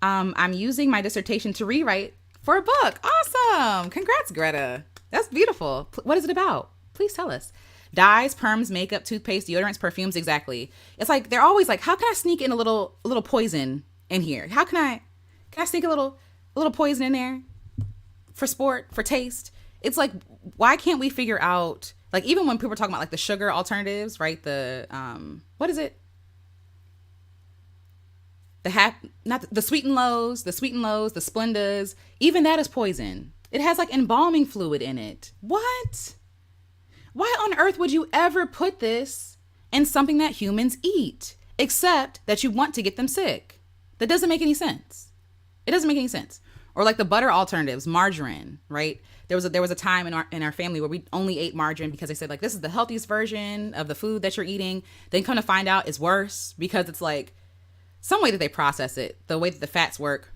A: I'm using my dissertation to rewrite for a book. Awesome. Congrats, Greta. That's beautiful. What is it about? Please tell us. Dyes, perms, makeup, toothpaste, deodorants, perfumes. Exactly. It's like, they're always like, how can I sneak in a little poison in here? How can I sneak a little poison in there for sport, for taste? It's like, why can't we figure out, like, even when people are talking about like the sugar alternatives, right? The, what is it? The sweet and lows, the Splendas, even that is poison. It has like embalming fluid in it. What? Why on earth would you ever put this in something that humans eat, except that you want to get them sick? That doesn't make any sense. It doesn't make any sense. Or like the butter alternatives, margarine, right? There was a time in our family where we only ate margarine because they said like, this is the healthiest version of the food that you're eating. Then come to find out it's worse because it's like some way that they process it, the way that the fats work,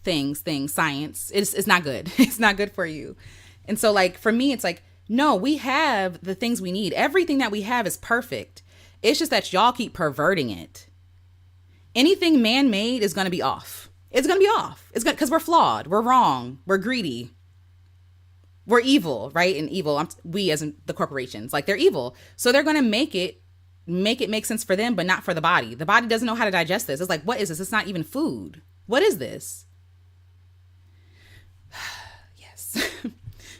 A: things, science, it's not good. It's not good for you. And so like, for me, it's like, no, we have the things we need. Everything that we have is perfect. It's just that y'all keep perverting it. Anything man-made is going to be off. It's going to be off. It's because we're flawed. We're wrong. We're greedy. We're evil, right? And evil, we as in the corporations, like they're evil. So they're going to make it make sense for them, but not for the body. The body doesn't know how to digest this. It's like, what is this? It's not even food. What is this? Yes.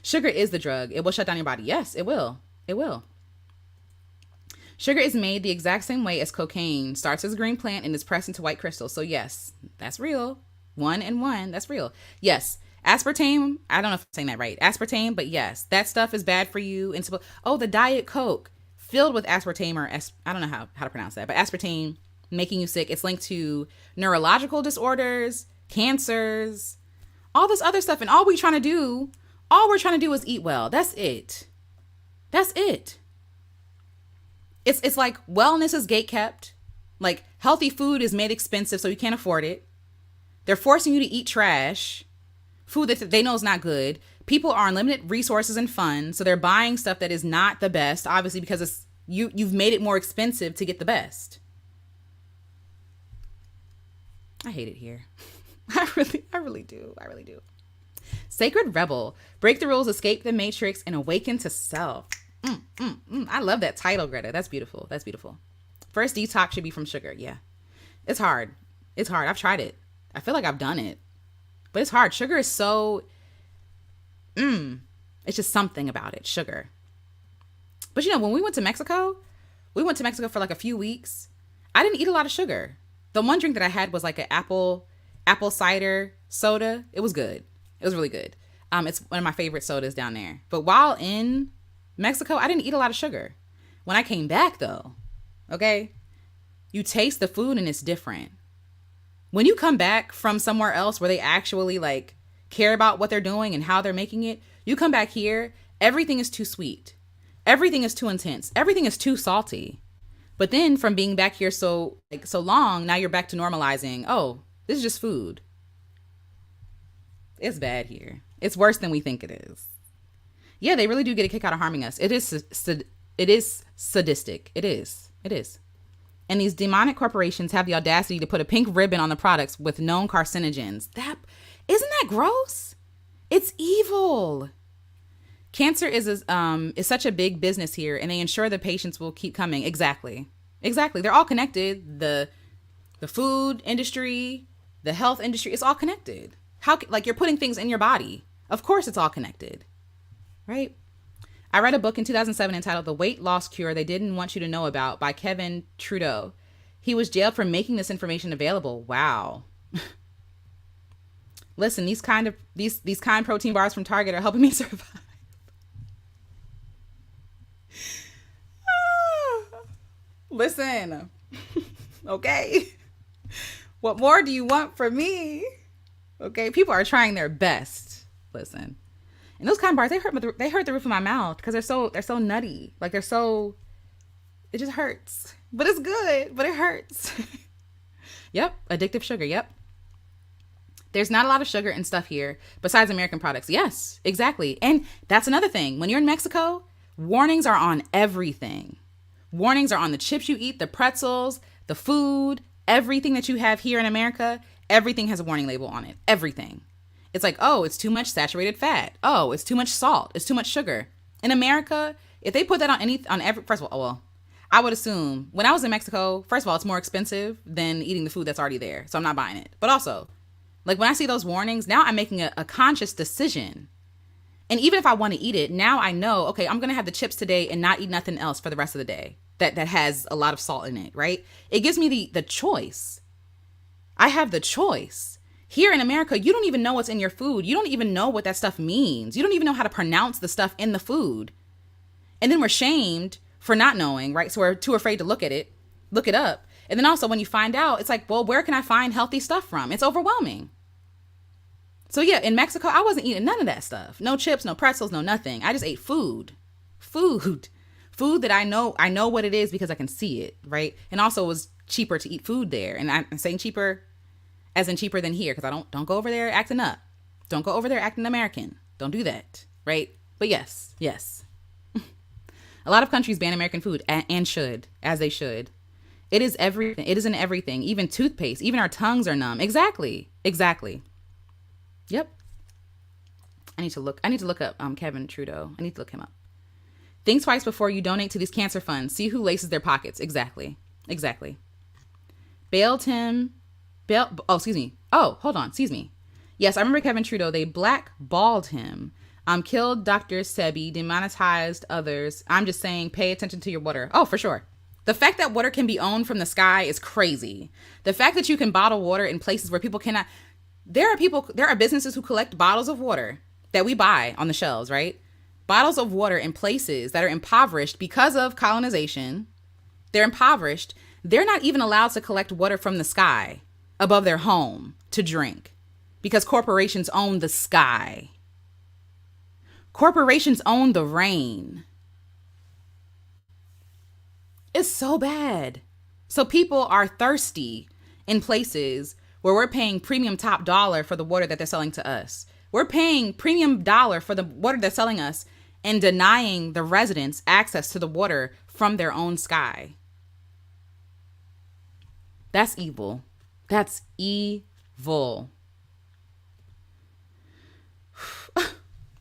A: Sugar is the drug. It will shut down your body. Yes, it will. It will. Sugar is made the exact same way as cocaine. Starts as a green plant and is pressed into white crystals. So yes, that's real. 1 and 1, that's real. Yes. Aspartame, I don't know if I'm saying that right. Aspartame, but yes, that stuff is bad for you. And the Diet Coke filled with aspartame, or I don't know how to pronounce that, but aspartame making you sick. It's linked to neurological disorders, cancers, all this other stuff. And all we're trying to do is eat well. That's it. It's like wellness is gatekept. Like healthy food is made expensive so you can't afford it. They're forcing you to eat trash, food that they know is not good. People are on limited resources and funds, so they're buying stuff that is not the best, obviously, because you've made it more expensive to get the best. I hate it here. I really do. Sacred Rebel. Break the rules, escape the matrix, and awaken to self. I love that title, Greta. That's beautiful. First detox should be from sugar. Yeah. It's hard. I've tried it. I feel like I've done it. But it's hard. Sugar is so... It's just something about it. Sugar. But when we went to Mexico for like a few weeks. I didn't eat a lot of sugar. The one drink that I had was like an apple cider soda. It was good. It was really good. It's one of my favorite sodas down there. But while in Mexico, I didn't eat a lot of sugar. When I came back though, okay, you taste the food and it's different. When you come back from somewhere else where they actually like care about what they're doing and how they're making it, you come back here, everything is too sweet. Everything is too intense. Everything is too salty. But then from being back here so long, now you're back to normalizing. Oh, this is just food. It's bad here. It's worse than we think it is. Yeah, they really do get a kick out of harming us. It is sadistic. It is. And these demonic corporations have the audacity to put a pink ribbon on the products with known carcinogens. Isn't that gross? It's evil. Cancer is such a big business here, and they ensure the patients will keep coming. Exactly. They're all connected. The food industry, the health industry, it's all connected. Like you're putting things in your body. Of course it's all connected, right? I read a book in 2007 entitled The Weight Loss Cure They Didn't Want You to Know About by Kevin Trudeau. He was jailed for making this information available. Wow. Listen, these kind protein bars from Target are helping me survive. Listen, okay. What more do you want from me? Okay, people are trying their best. Listen, and those kind of bars, they hurt the roof of my mouth because they're so nutty. Like it just hurts. But it's good, but it hurts. Yep, addictive sugar. Yep. There's not a lot of sugar and stuff here besides American products. Yes, exactly. And that's another thing. When you're in Mexico, warnings are on everything. Warnings are on the chips you eat, the pretzels, the food, everything that you have here in America. Everything has a warning label on it. Everything. It's like, oh, it's too much saturated fat. Oh, it's too much salt. It's too much sugar. In America, if they put that on every, first of all, well, I would assume when I was in Mexico, first of all, it's more expensive than eating the food that's already there. So I'm not buying it. But also, like when I see those warnings, now I'm making a conscious decision. And even if I want to eat it, now I know, okay, I'm going to have the chips today and not eat nothing else for the rest of the day that has a lot of salt in it, right? It gives me the choice. I have the choice. Here in America, you don't even know what's in your food. You don't even know what that stuff means. You don't even know how to pronounce the stuff in the food. And then we're shamed for not knowing, right? So we're too afraid to look it up. And then also when you find out, it's like, well, where can I find healthy stuff from? It's overwhelming. So yeah, in Mexico, I wasn't eating none of that stuff. No chips, no pretzels, no nothing. I just ate food that I know what it is because I can see it, right? And also it was cheaper to eat food there. And I'm saying cheaper as in cheaper than here because I don't go over there acting up. Don't go over there acting American. Don't do that, right? But yes. A lot of countries ban American food and should, as they should. It is everything. It is in everything. Even toothpaste. Even our tongues are numb. Exactly. Yep. I need to look up Kevin Trudeau. I need to look him up. Think twice before you donate to these cancer funds. See who laces their pockets. Exactly. Yes, I remember Kevin Trudeau. They blackballed him. Killed Dr. Sebi, demonetized others. I'm just saying, pay attention to your water. Oh, for sure. The fact that water can be owned from the sky is crazy. The fact that you can bottle water in places where people cannot. There are businesses who collect bottles of water that we buy on the shelves, right? Bottles of water in places that are impoverished because of colonization. They're impoverished. They're not even allowed to collect water from the sky above their home to drink because corporations own the sky. Corporations own the rain. It's so bad. So people are thirsty in places where we're paying premium top dollar for the water that they're selling to us. We're paying premium dollar for the water they're selling us and denying the residents access to the water from their own sky. That's evil. That's evil.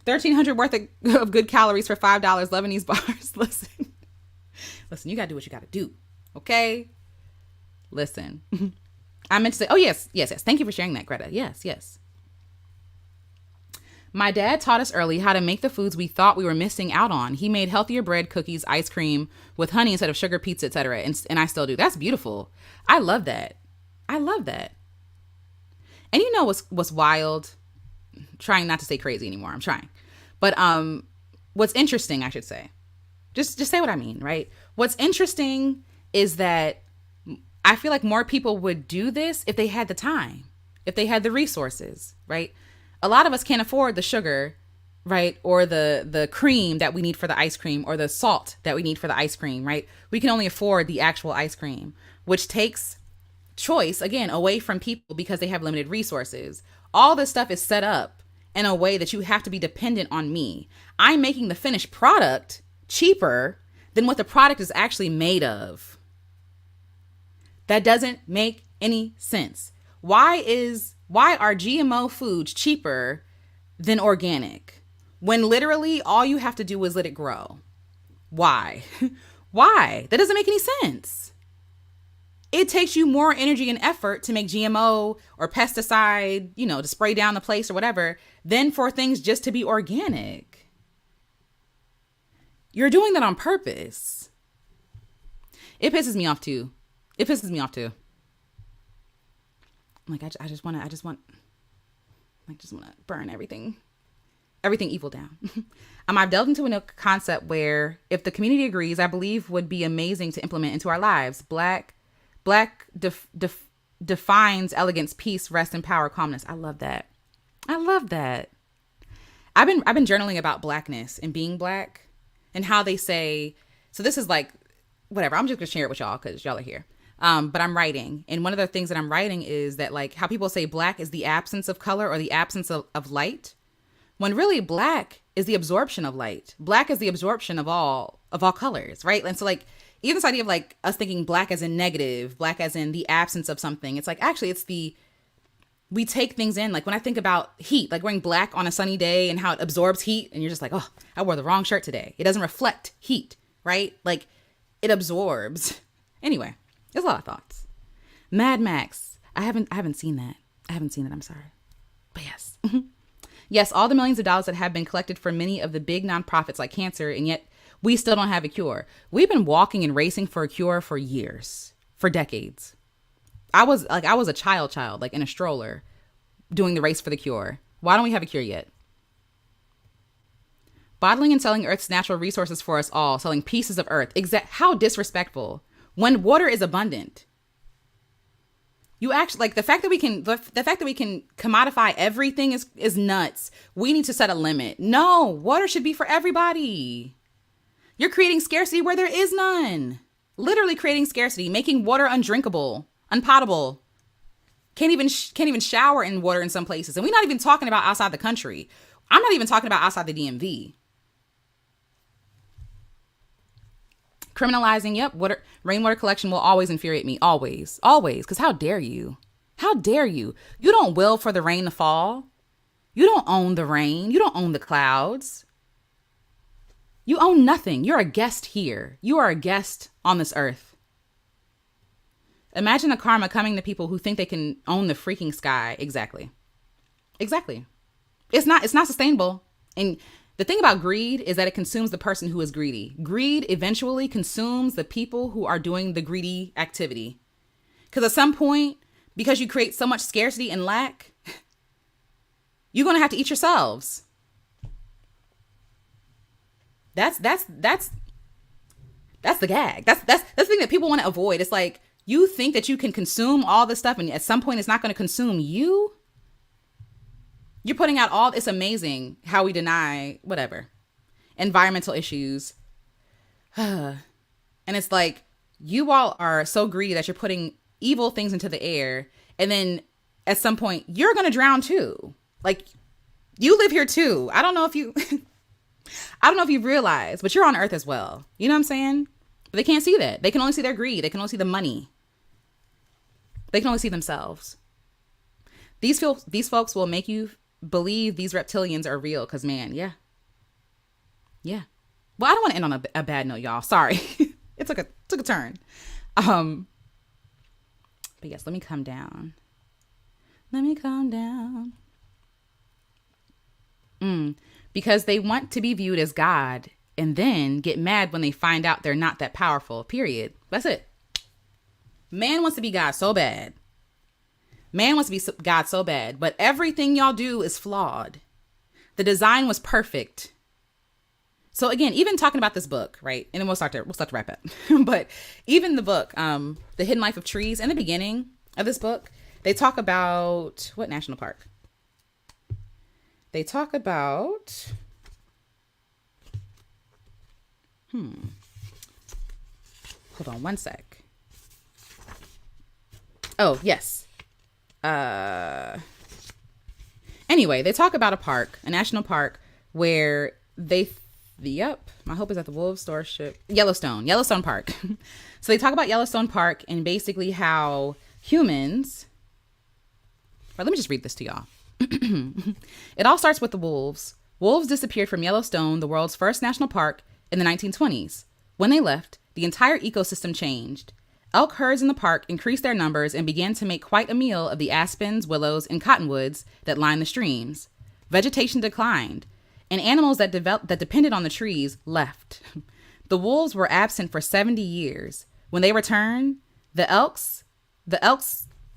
A: 1,300 worth of good calories for $5. Lebanese bars. Listen, you got to do what you got to do. Okay? Listen. I meant to say, oh, yes. Thank you for sharing that, Greta. Yes. My dad taught us early how to make the foods we thought we were missing out on. He made healthier bread, cookies, ice cream with honey instead of sugar, pizza, etc. And I still do. That's beautiful. I love that. And you know what's wild? Trying not to say crazy anymore. I'm trying. But what's interesting, I should say. Just say what I mean, right? What's interesting is that I feel like more people would do this if they had the time, if they had the resources, right? A lot of us can't afford the sugar right? Or the cream that we need for the ice cream, or the salt that we need for the ice cream, right? We can only afford the actual ice cream, which takes choice again away from people because they have limited resources. All this stuff is set up in a way that you have to be dependent on me. I'm making the finished product cheaper than what the product is actually made of. That doesn't make any sense. Why are GMO foods cheaper than organic when literally all you have to do is let it grow? Why? Why? That doesn't make any sense. It takes you more energy and effort to make GMO or pesticide, to spray down the place or whatever, than for things just to be organic. You're doing that on purpose. It pisses me off too. I'm like, I just want to burn everything evil down. I've delved into a concept where, if the community agrees, I believe would be amazing to implement into our lives. Black defines elegance, peace, rest, and power, calmness. I love that. I've been journaling about blackness and being black, and how they say, so this is like, whatever, I'm just gonna share it with y'all because y'all are here. But I'm writing, and one of the things that I'm writing is that, like, how people say black is the absence of color or the absence of light, when really black is the absorption of light. Black is the absorption of all colors, right? And so, like, even this idea of, like, us thinking black as in negative, black as in the absence of something, it's like, actually, we take things in. Like, when I think about heat, like wearing black on a sunny day and how it absorbs heat, and you're just like, oh, I wore the wrong shirt today. It doesn't reflect heat, right? Like, it absorbs. Anyway, there's a lot of thoughts. Mad Max. I haven't seen that. I'm sorry. But yes. Yes, all the millions of dollars that have been collected for many of the big nonprofits like cancer, and yet we still don't have a cure. We've been walking and racing for a cure for years, for decades. I was a child, like in a stroller, doing the race for the cure. Why don't we have a cure yet? Bottling and selling Earth's natural resources for us all, selling pieces of Earth. How disrespectful. When water is abundant. You actually, like, the fact that we can commodify everything is nuts. We need to set a limit. No, water should be for everybody. You're creating scarcity where there is none. Literally creating scarcity, making water undrinkable, unpotable. Can't even shower in water in some places. And we're not even talking about outside the country. I'm not even talking about outside the DMV. Criminalizing, rainwater collection will always infuriate me. Always. Because how dare you? You don't will for the rain to fall. You don't own the rain. You don't own the clouds. You own nothing. You're a guest here. You are a guest on this earth. Imagine the karma coming to people who think they can own the freaking sky. Exactly. It's not sustainable. And the thing about greed is that it consumes the person who is greedy. Greed eventually consumes the people who are doing the greedy activity. Because at some point, because you create so much scarcity and lack, you're going to have to eat yourselves. That's the gag. That's the thing that people want to avoid. It's like, you think that you can consume all this stuff, and at some point it's not going to consume you. You're putting out all, it's amazing how we deny whatever environmental issues. And it's like, you all are so greedy that you're putting evil things into the air. And then at some point you're going to drown too. Like, you live here too. I don't know if you realize, but you're on Earth as well. You know what I'm saying? But they can't see that. They can only see their greed. They can only see the money. They can only see themselves. These folks will make you believe these reptilians are real. Cause man, yeah. Well, I don't want to end on a bad note, y'all. Sorry. It took a turn. But yes, let me calm down. Because they want to be viewed as God and then get mad when they find out they're not that powerful, period. That's it. Man wants to be God so bad. But everything y'all do is flawed. The design was perfect. So again, even talking about this book, right? And then we'll start to wrap up. But even the book, The Hidden Life of Trees, in the beginning of this book, they talk about what national park? They talk about Hold on one sec. Oh, yes. Anyway, they talk about a national park where my hope is that the wolves starship Yellowstone Park. So they talk about Yellowstone Park and basically how humans, let me just read this to y'all. It all starts with the wolves. Wolves disappeared from Yellowstone, the world's first national park, in the 1920s. When they left, the entire ecosystem changed. Elk herds in the park increased their numbers and began to make quite a meal of the aspens, willows, and cottonwoods that line the streams. Vegetation declined, and animals that depended on the trees left. The wolves were absent for 70 years. When they returned, the elks'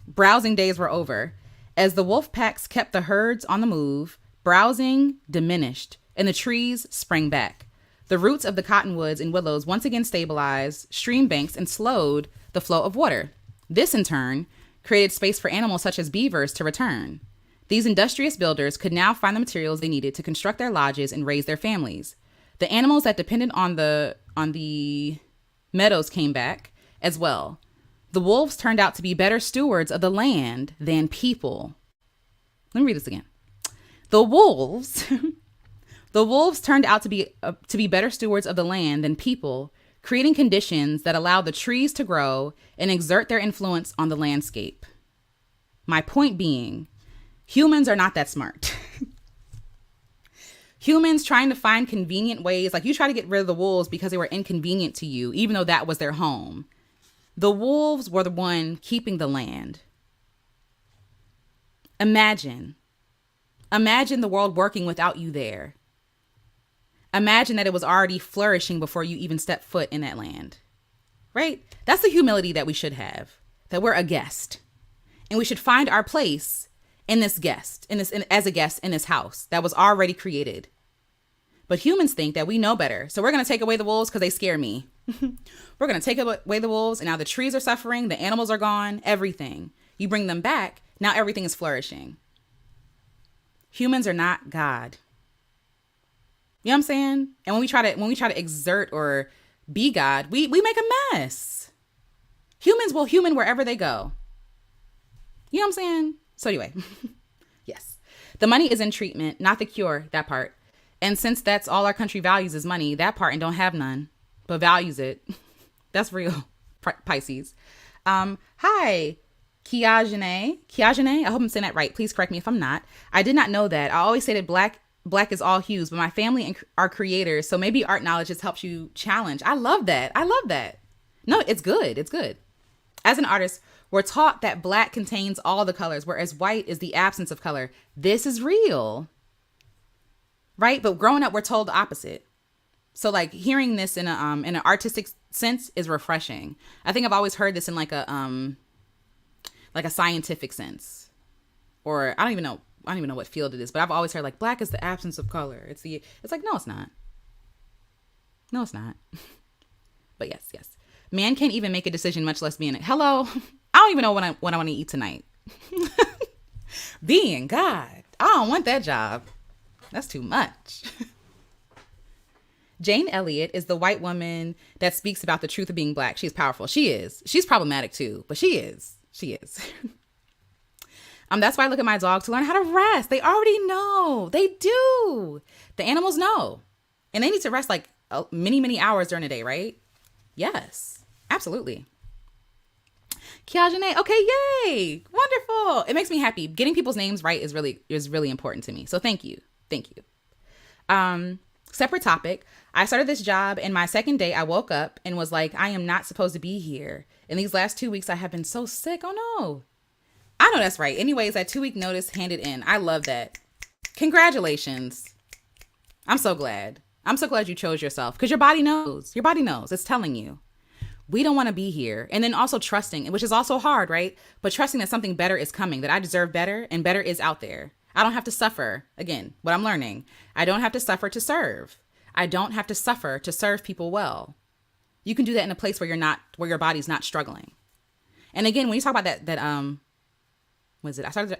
A: browsing days were over. As the wolf packs kept the herds on the move, browsing diminished, and the trees sprang back. The roots of the cottonwoods and willows once again stabilized stream banks and slowed the flow of water. This, in turn, created space for animals such as beavers to return. These industrious builders could now find the materials they needed to construct their lodges and raise their families. The animals that depended on the meadows came back as well. The wolves turned out to be better stewards of the land than people. Let me read this again. The wolves turned out to be better stewards of the land than people, creating conditions that allow the trees to grow and exert their influence on the landscape. My point being, humans are not that smart. Humans trying to find convenient ways, like you try to get rid of the wolves because they were inconvenient to you, even though that was their home. The wolves were the one keeping the land. Imagine the world working without you there. Imagine that it was already flourishing before you even stepped foot in that land, right? That's the humility that we should have, that we're a guest and we should find our place in this guest, as a guest in this house that was already created. But humans think that we know better. So we're going to take away the wolves because they scare me. We're going to take away the wolves. And now the trees are suffering. The animals are gone. Everything. You bring them back. Now everything is flourishing. Humans are not God. You know what I'm saying? And when we try to exert or be God, we make a mess. Humans will human wherever they go. You know what I'm saying? So anyway, yes, the money is in treatment, not the cure, that part. And since that's all our country values is money, that part, and don't have none, but values it. That's real, Pisces. Hi, Kiajane. I hope I'm saying that right. Please correct me if I'm not. I did not know that. I always say that black is all hues, but my family are creators. So maybe art knowledge just helps you challenge. I love that. No, it's good. It's good. As an artist, we're taught that black contains all the colors, whereas white is the absence of color. This is real, right? But growing up, we're told the opposite. So like hearing this in an artistic sense is refreshing. I think I've always heard this in like a scientific sense, or I don't even know what field it is, but I've always heard like black is the absence of color. It's like, no, it's not. No, it's not. But yes. Man can't even make a decision, much less be in it. Hello. I don't even know what I want to eat tonight. Being God. I don't want that job. That's too much. Jane Elliott is the white woman that speaks about the truth of being black. She's powerful. She is. She's problematic too, but she is. That's why I look at my dog to learn how to rest. They already know. They do. The animals know. And they need to rest like many, many hours during the day, right? Yes, absolutely. Kiajane, okay, yay. Wonderful. It makes me happy. Getting people's names right is really important to me. So thank you. Separate topic. I started this job and my second day I woke up and was like, I am not supposed to be here. In these last 2 weeks, I have been so sick. Oh no. I know that's right. Anyways, that 2-week notice handed in. I love that. Congratulations. I'm so glad. You chose yourself because your body knows. It's telling you. We don't want to be here. And then also trusting, which is also hard, right? But trusting that something better is coming, that I deserve better and better is out there. I don't have to suffer. Again, what I'm learning, I don't have to suffer to serve. I don't have to suffer to serve people well. You can do that in a place where your body's not struggling. And again, when you talk about that what is it? I started the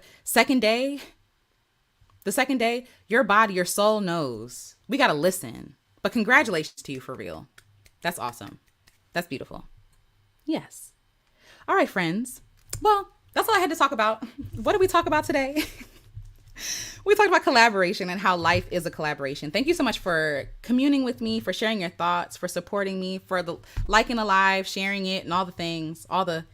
A: second day, your body, your soul knows. We got to listen. But congratulations to you for real. That's awesome. That's beautiful. Yes. All right, friends. Well, that's all I had to talk about. What did we talk about today? We talked about collaboration and how life is a collaboration. Thank you so much for communing with me, for sharing your thoughts, for supporting me, for the liking the live, sharing it, and all the things, all the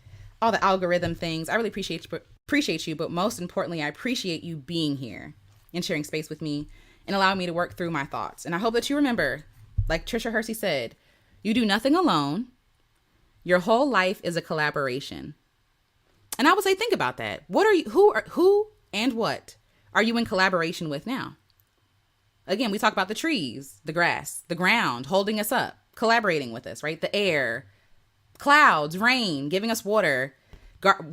A: algorithm things. I really appreciate you, but most importantly, I appreciate you being here and sharing space with me and allowing me to work through my thoughts. And I hope that you remember, like Tricia Hersey said, you do nothing alone. Your whole life is a collaboration. And I would say, think about that. Who and what are you in collaboration with now? Again, we talk about the trees, the grass, the ground holding us up, collaborating with us, right? The air, clouds, rain, giving us water,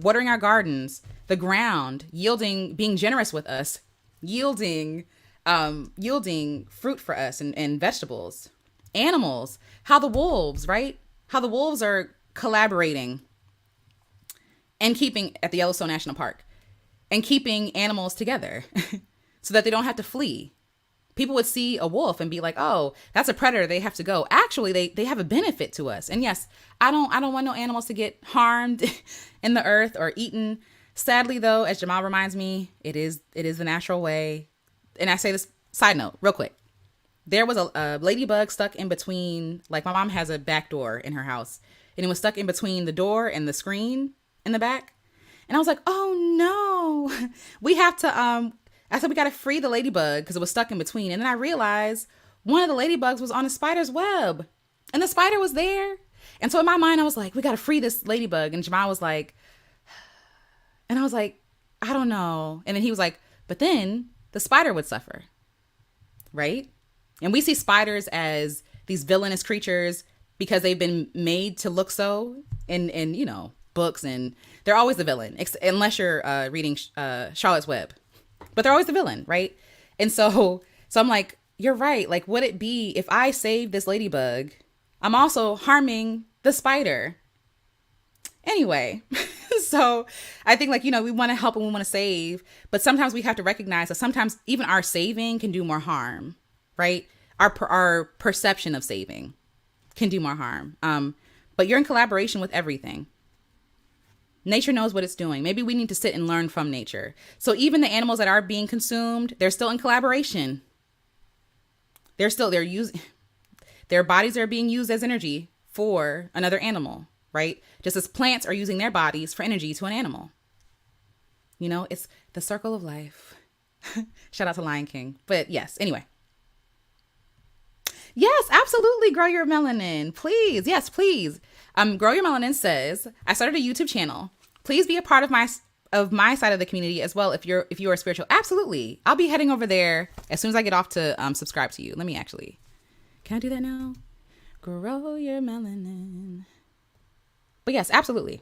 A: watering our gardens, the ground being generous with us, yielding fruit for us and vegetables, animals, how the wolves, right? How the wolves are collaborating and keeping at the Yellowstone National Park and keeping animals together so that they don't have to flee. People would see a wolf and be like, oh, that's a predator. They have to go. Actually, they have a benefit to us. And yes, I don't want no animals to get harmed in the earth or eaten. Sadly, though, as Jamal reminds me, it is the natural way. And I say this side note real quick. There was a ladybug stuck in between, like my mom has a back door in her house, and it was stuck in between the door and the screen in the back. And I was like, oh no, we have to, I said, we got to free the ladybug because it was stuck in between. And then I realized one of the ladybugs was on a spider's web and the spider was there. And so in my mind, I was like, we got to free this ladybug. And Jamal was like, and I was like, I don't know. And then he was like, but then the spider would suffer. Right. And we see spiders as these villainous creatures because they've been made to look so in you know, books, and they're always the villain, unless you're reading Charlotte's Web, but they're always the villain, right? And so I'm like, you're right. Like, would it be if I save this ladybug, I'm also harming the spider? Anyway, so I think, like, you know, we want to help and we want to save, but sometimes we have to recognize that sometimes even our saving can do more harm, right? Our perception of saving can do more harm. But you're in collaboration with everything. Nature knows what it's doing. Maybe we need to sit and learn from nature. So even the animals that are being consumed, they're still in collaboration. They're using, their bodies are being used as energy for another animal, right? Just as plants are using their bodies for energy to an animal. You know, it's the circle of life. Shout out to Lion King. But yes, anyway. Yes, absolutely. Grow your melanin. Please. Yes, please. Grow Your Melanin says, I started a YouTube channel. Please be a part of my side of the community as well. If you are spiritual, absolutely. I'll be heading over there as soon as I get off to subscribe to you. Let me actually, can I do that now? Grow your melanin. But yes, absolutely.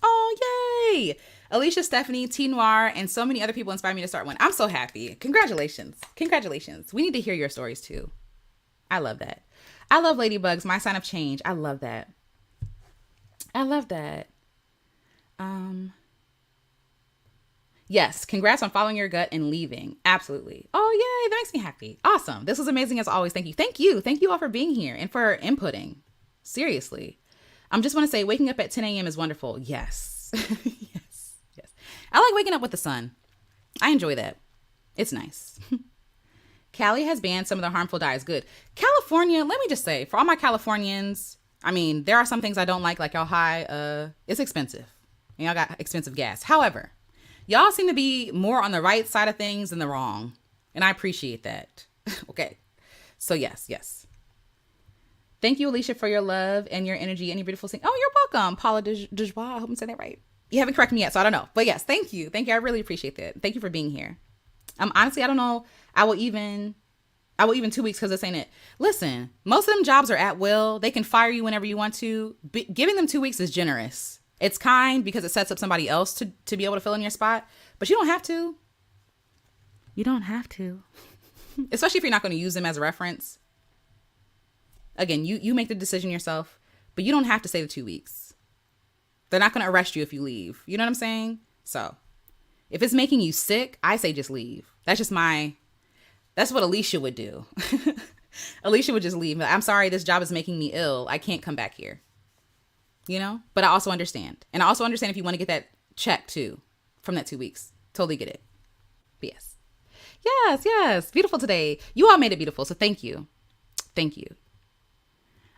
A: Oh, yay. Alicia, Stephanie, T Noir, and so many other people inspired me to start one. I'm so happy. Congratulations. Congratulations. We need to hear your stories too. I love that. I love ladybugs, my sign of change. I love that. I love that. Yes, congrats on following your gut and leaving. Absolutely. Oh, yay. That makes me happy. Awesome. This was amazing as always. Thank you. Thank you. Thank you all for being here and for inputting. Seriously. Just want to say waking up at 10 a.m. is wonderful. Yes. Yes. Yes. I like waking up with the sun. I enjoy that. It's nice. Cali has banned some of the harmful dyes. Good. California, let me just say, for all my Californians, I mean, there are some things I don't like y'all high. It's expensive. And y'all got expensive gas. However, y'all seem to be more on the right side of things than the wrong. And I appreciate that. Okay. So yes. Thank you, Alicia, for your love and your energy and your beautiful thing. Oh, you're welcome. Paula Dejois. I hope I'm saying that right. You haven't corrected me yet, so I don't know. But yes, thank you. Thank you. I really appreciate that. Thank you for being here. Honestly, I don't know. I will even 2 weeks because this ain't it. Listen, most of them jobs are at will. They can fire you whenever you want to. Giving them 2 weeks is generous. It's kind because it sets up somebody else to be able to fill in your spot. But you don't have to. You don't have to. Especially if you're not going to use them as a reference. Again, you make the decision yourself, but you don't have to stay the 2 weeks. They're not going to arrest you if you leave. You know what I'm saying? So if it's making you sick, I say just leave. That's what Alicia would do. Alicia would just leave. I'm sorry, this job is making me ill. I can't come back here. But I also understand. And I also understand if you want to get that check too from that 2 weeks. Totally get it. But yes. Yes, yes. Beautiful today. You all made it beautiful. So thank you. Thank you.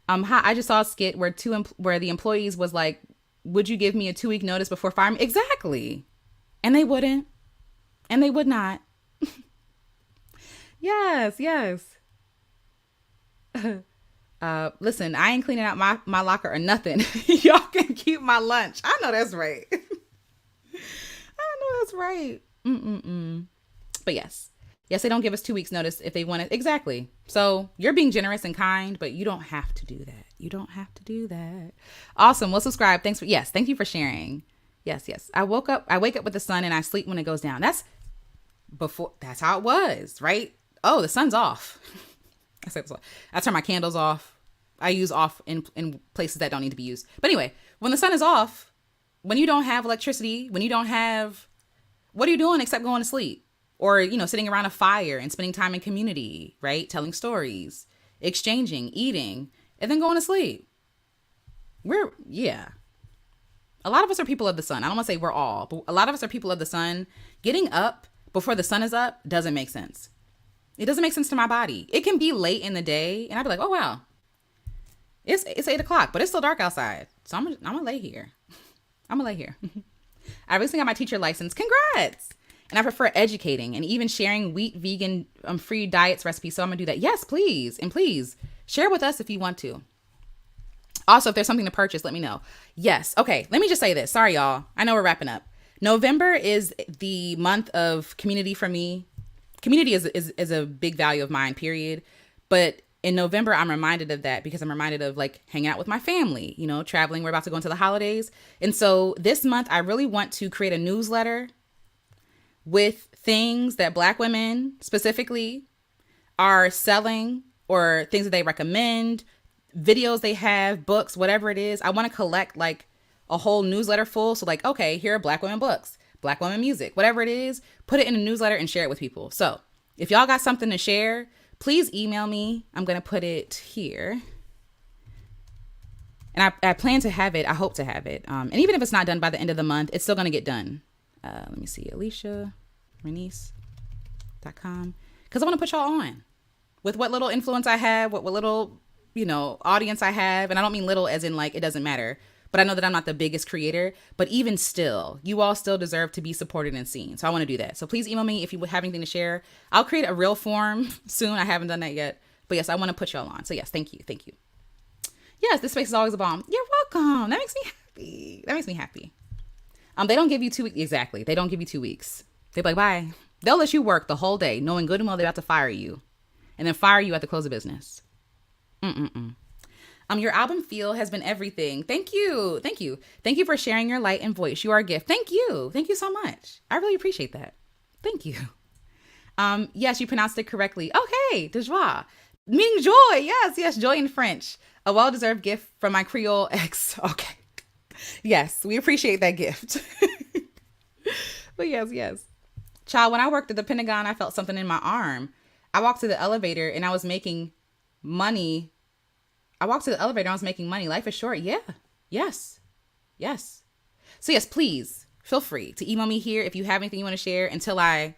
A: Hi, I just saw a skit where where the employees was like, would you give me a 2-week notice before firing me? Exactly. And they wouldn't. And they would not. Yes, yes. Listen, I ain't cleaning out my locker or nothing. Y'all can keep my lunch. I know that's right. I know that's right. But yes, they don't give us 2 weeks notice if they want it. Exactly. So you're being generous and kind, but you don't have to do that. You don't have to do that. Awesome. Well, subscribe. Thank you for sharing. Yes. I wake up with the sun and I sleep when it goes down. That's how it was, right? Oh, the sun's off. I turn my candles off. I use off in places that don't need to be used. But anyway, when the sun is off, when you don't have electricity, what are you doing except going to sleep? Or, sitting around a fire and spending time in community, right? Telling stories, exchanging, eating, and then going to sleep. A lot of us are people of the sun. I don't want to say we're all, but a lot of us are people of the sun. Getting up before the sun is up doesn't make sense. It doesn't make sense to my body. It can be late in the day and I'd be like, oh, wow, it's 8:00, but it's still dark outside. So I'm gonna lay here. I recently got my teacher license. Congrats. And I prefer educating and even sharing wheat, vegan, free diets recipes. So I'm gonna do that. Yes, please. And please share with us if you want to. Also, if there's something to purchase, let me know. Yes. Okay. Let me just say this. Sorry, y'all. I know we're wrapping up. November is the month of community for me. Community is a big value of mine, period. But in November, I'm reminded of that because I'm reminded of like hanging out with my family, traveling. We're about to go into the holidays. And so this month, I really want to create a newsletter with things that Black women specifically are selling or things that they recommend, videos they have, books, whatever it is. I want to collect like a whole newsletter full. So like, okay, here are Black women books, Black women music, whatever it is, put it in a newsletter and share it with people. So if y'all got something to share, please email me. I'm going to put it here. And I plan to have it. I hope to have it. And even if it's not done by the end of the month, it's still going to get done. Let me see, AliciaRenice.com. Because I want to put y'all on with what little influence I have, what little, audience I have. And I don't mean little as in like, it doesn't matter. But I know that I'm not the biggest creator. But even still, you all still deserve to be supported and seen. So I want to do that. So please email me if you have anything to share. I'll create a real form soon. I haven't done that yet. But yes, I want to put y'all on. So yes, thank you. Thank you. Yes, this space is always a bomb. You're welcome. That makes me happy. They don't give you 2 weeks. Exactly. They don't give you 2 weeks. They're like, bye. They'll let you work the whole day, knowing good and well they're about to fire you. And then fire you at the close of business. Your album feel has been everything. Thank you. Thank you. Thank you for sharing your light and voice. You are a gift. Thank you. Thank you so much. I really appreciate that. Thank you. Yes, you pronounced it correctly. Okay. De joie. Meaning joy. Yes. Joy in French. A well-deserved gift from my Creole ex. Okay. Yes, we appreciate that gift. But yes. Child, when I worked at the Pentagon, I felt something in my arm. I walked to the elevator and I was making money. Life is short. Yeah. Yes. So yes, please feel free to email me here if you have anything you want to share until I,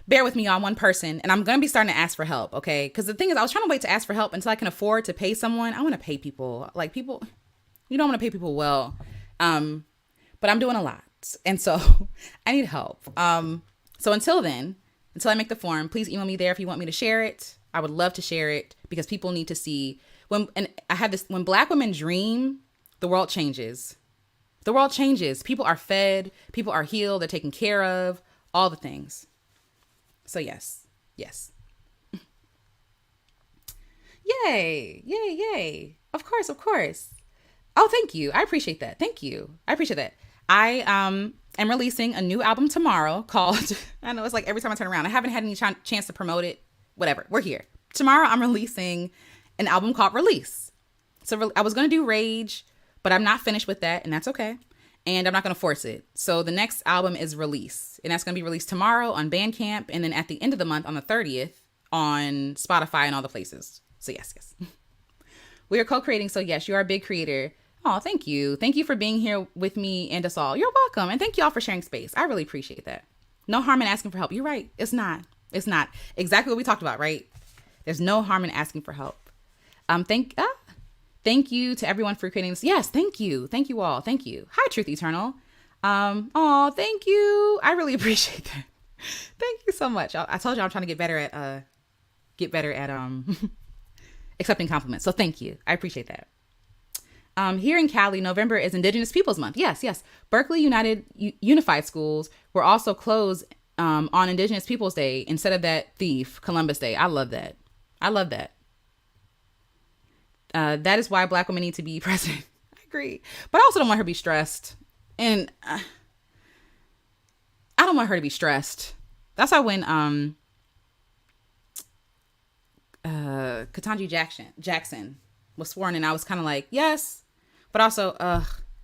A: bear with me on one person. And I'm going to be starting to ask for help. Okay. Because the thing is, I was trying to wait to ask for help until I can afford to pay someone. I want to pay people I want to pay people well. But I'm doing a lot. And so I need help. So until I make the form, please email me there if you want me to share it. I would love to share it because people need to see when Black women dream, the world changes. The world changes. People are fed, people are healed, they're taken care of, all the things. So yes. Yay. Of course. Oh, thank you. I appreciate that. Thank you. I appreciate that. I am releasing a new album tomorrow called, I know it's like every time I turn around, I haven't had any chance to promote it. Whatever. We're here. Tomorrow I'm releasing an album called Release. So I was going to do Rage, but I'm not finished with that, and that's okay. And I'm not going to force it. So the next album is Release, and that's going to be released tomorrow on Bandcamp. And then at the end of the month on the 30th on Spotify and all the places. So yes. We are co-creating. So yes, you are a big creator. Oh, thank you. Thank you for being here with me and us all. You're welcome. And thank you all for sharing space. I really appreciate that. No harm in asking for help. You're right. It's not. Exactly what we talked about, right? There's no harm in asking for help. Thank you to everyone for creating this. Yes, thank you. Thank you all. Thank you. Hi, Truth Eternal. Thank you. I really appreciate that. Thank you so much. I told you I'm trying to get better at accepting compliments. So thank you. I appreciate that. Here in Cali, November is Indigenous Peoples Month. Yes. Berkeley Unified Schools were also closed on Indigenous Peoples Day instead of that thief, Columbus Day. I love that. That is why Black women need to be president. I agree. But I also don't want her to be stressed. And I don't want her to be stressed. That's why when Ketanji Jackson was sworn in, I was kind of like, yes, but also,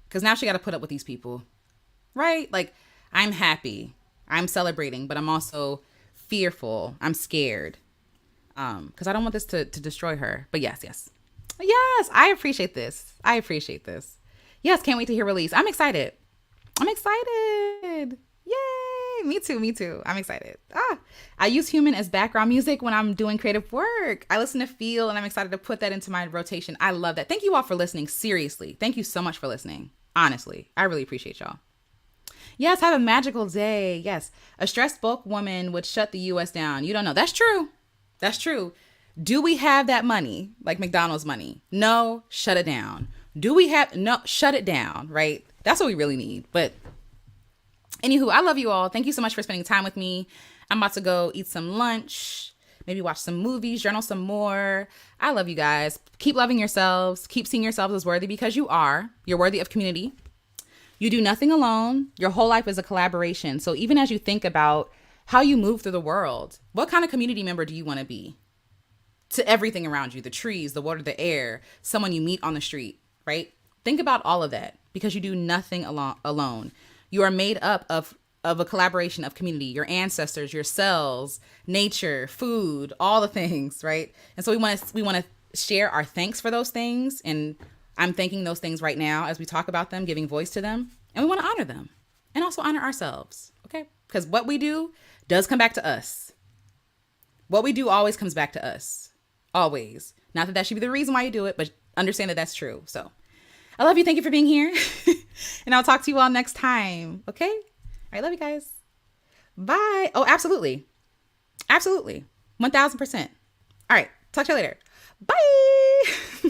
A: because now she got to put up with these people, right? Like, I'm happy, I'm celebrating, but I'm also fearful, I'm scared, because I don't want this to destroy her. But yes, I appreciate this. Yes, can't wait to hear release. I'm excited. Yay! Me too. I'm excited. I use human as background music when I'm doing creative work. I listen to feel, and I'm excited to put that into my rotation. I love that. Thank you all for listening. Seriously. Thank you so much for listening. Honestly, I really appreciate y'all. Yes, have a magical day. Yes. A stressed bulk woman would shut the U.S. down. You don't know. That's true. Do we have that money? Like McDonald's money? No, shut it down. No, shut it down, right? That's what we really need. But anywho, I love you all. Thank you so much for spending time with me. I'm about to go eat some lunch, maybe watch some movies, journal some more. I love you guys. Keep loving yourselves. Keep seeing yourselves as worthy, because you are. You're worthy of community. You do nothing alone. Your whole life is a collaboration. So even as you think about how you move through the world, what kind of community member do you want to be to everything around you? The trees, the water, the air, someone you meet on the street, right? Think about all of that, because you do nothing alone. You are made up of a collaboration of community, your ancestors, your cells, nature, food, all the things, right? And so we want to share our thanks for those things. And I'm thanking those things right now as we talk about them, giving voice to them. And we want to honor them and also honor ourselves, okay? Because what we do does come back to us. What we do always comes back to us. Always. Not that should be the reason why you do it, but understand that that's true. So I love you. Thank you for being here. And I'll talk to you all next time. Okay? All right. Love you guys. Bye. Oh, absolutely. 1000%. All right. Talk to you later. Bye.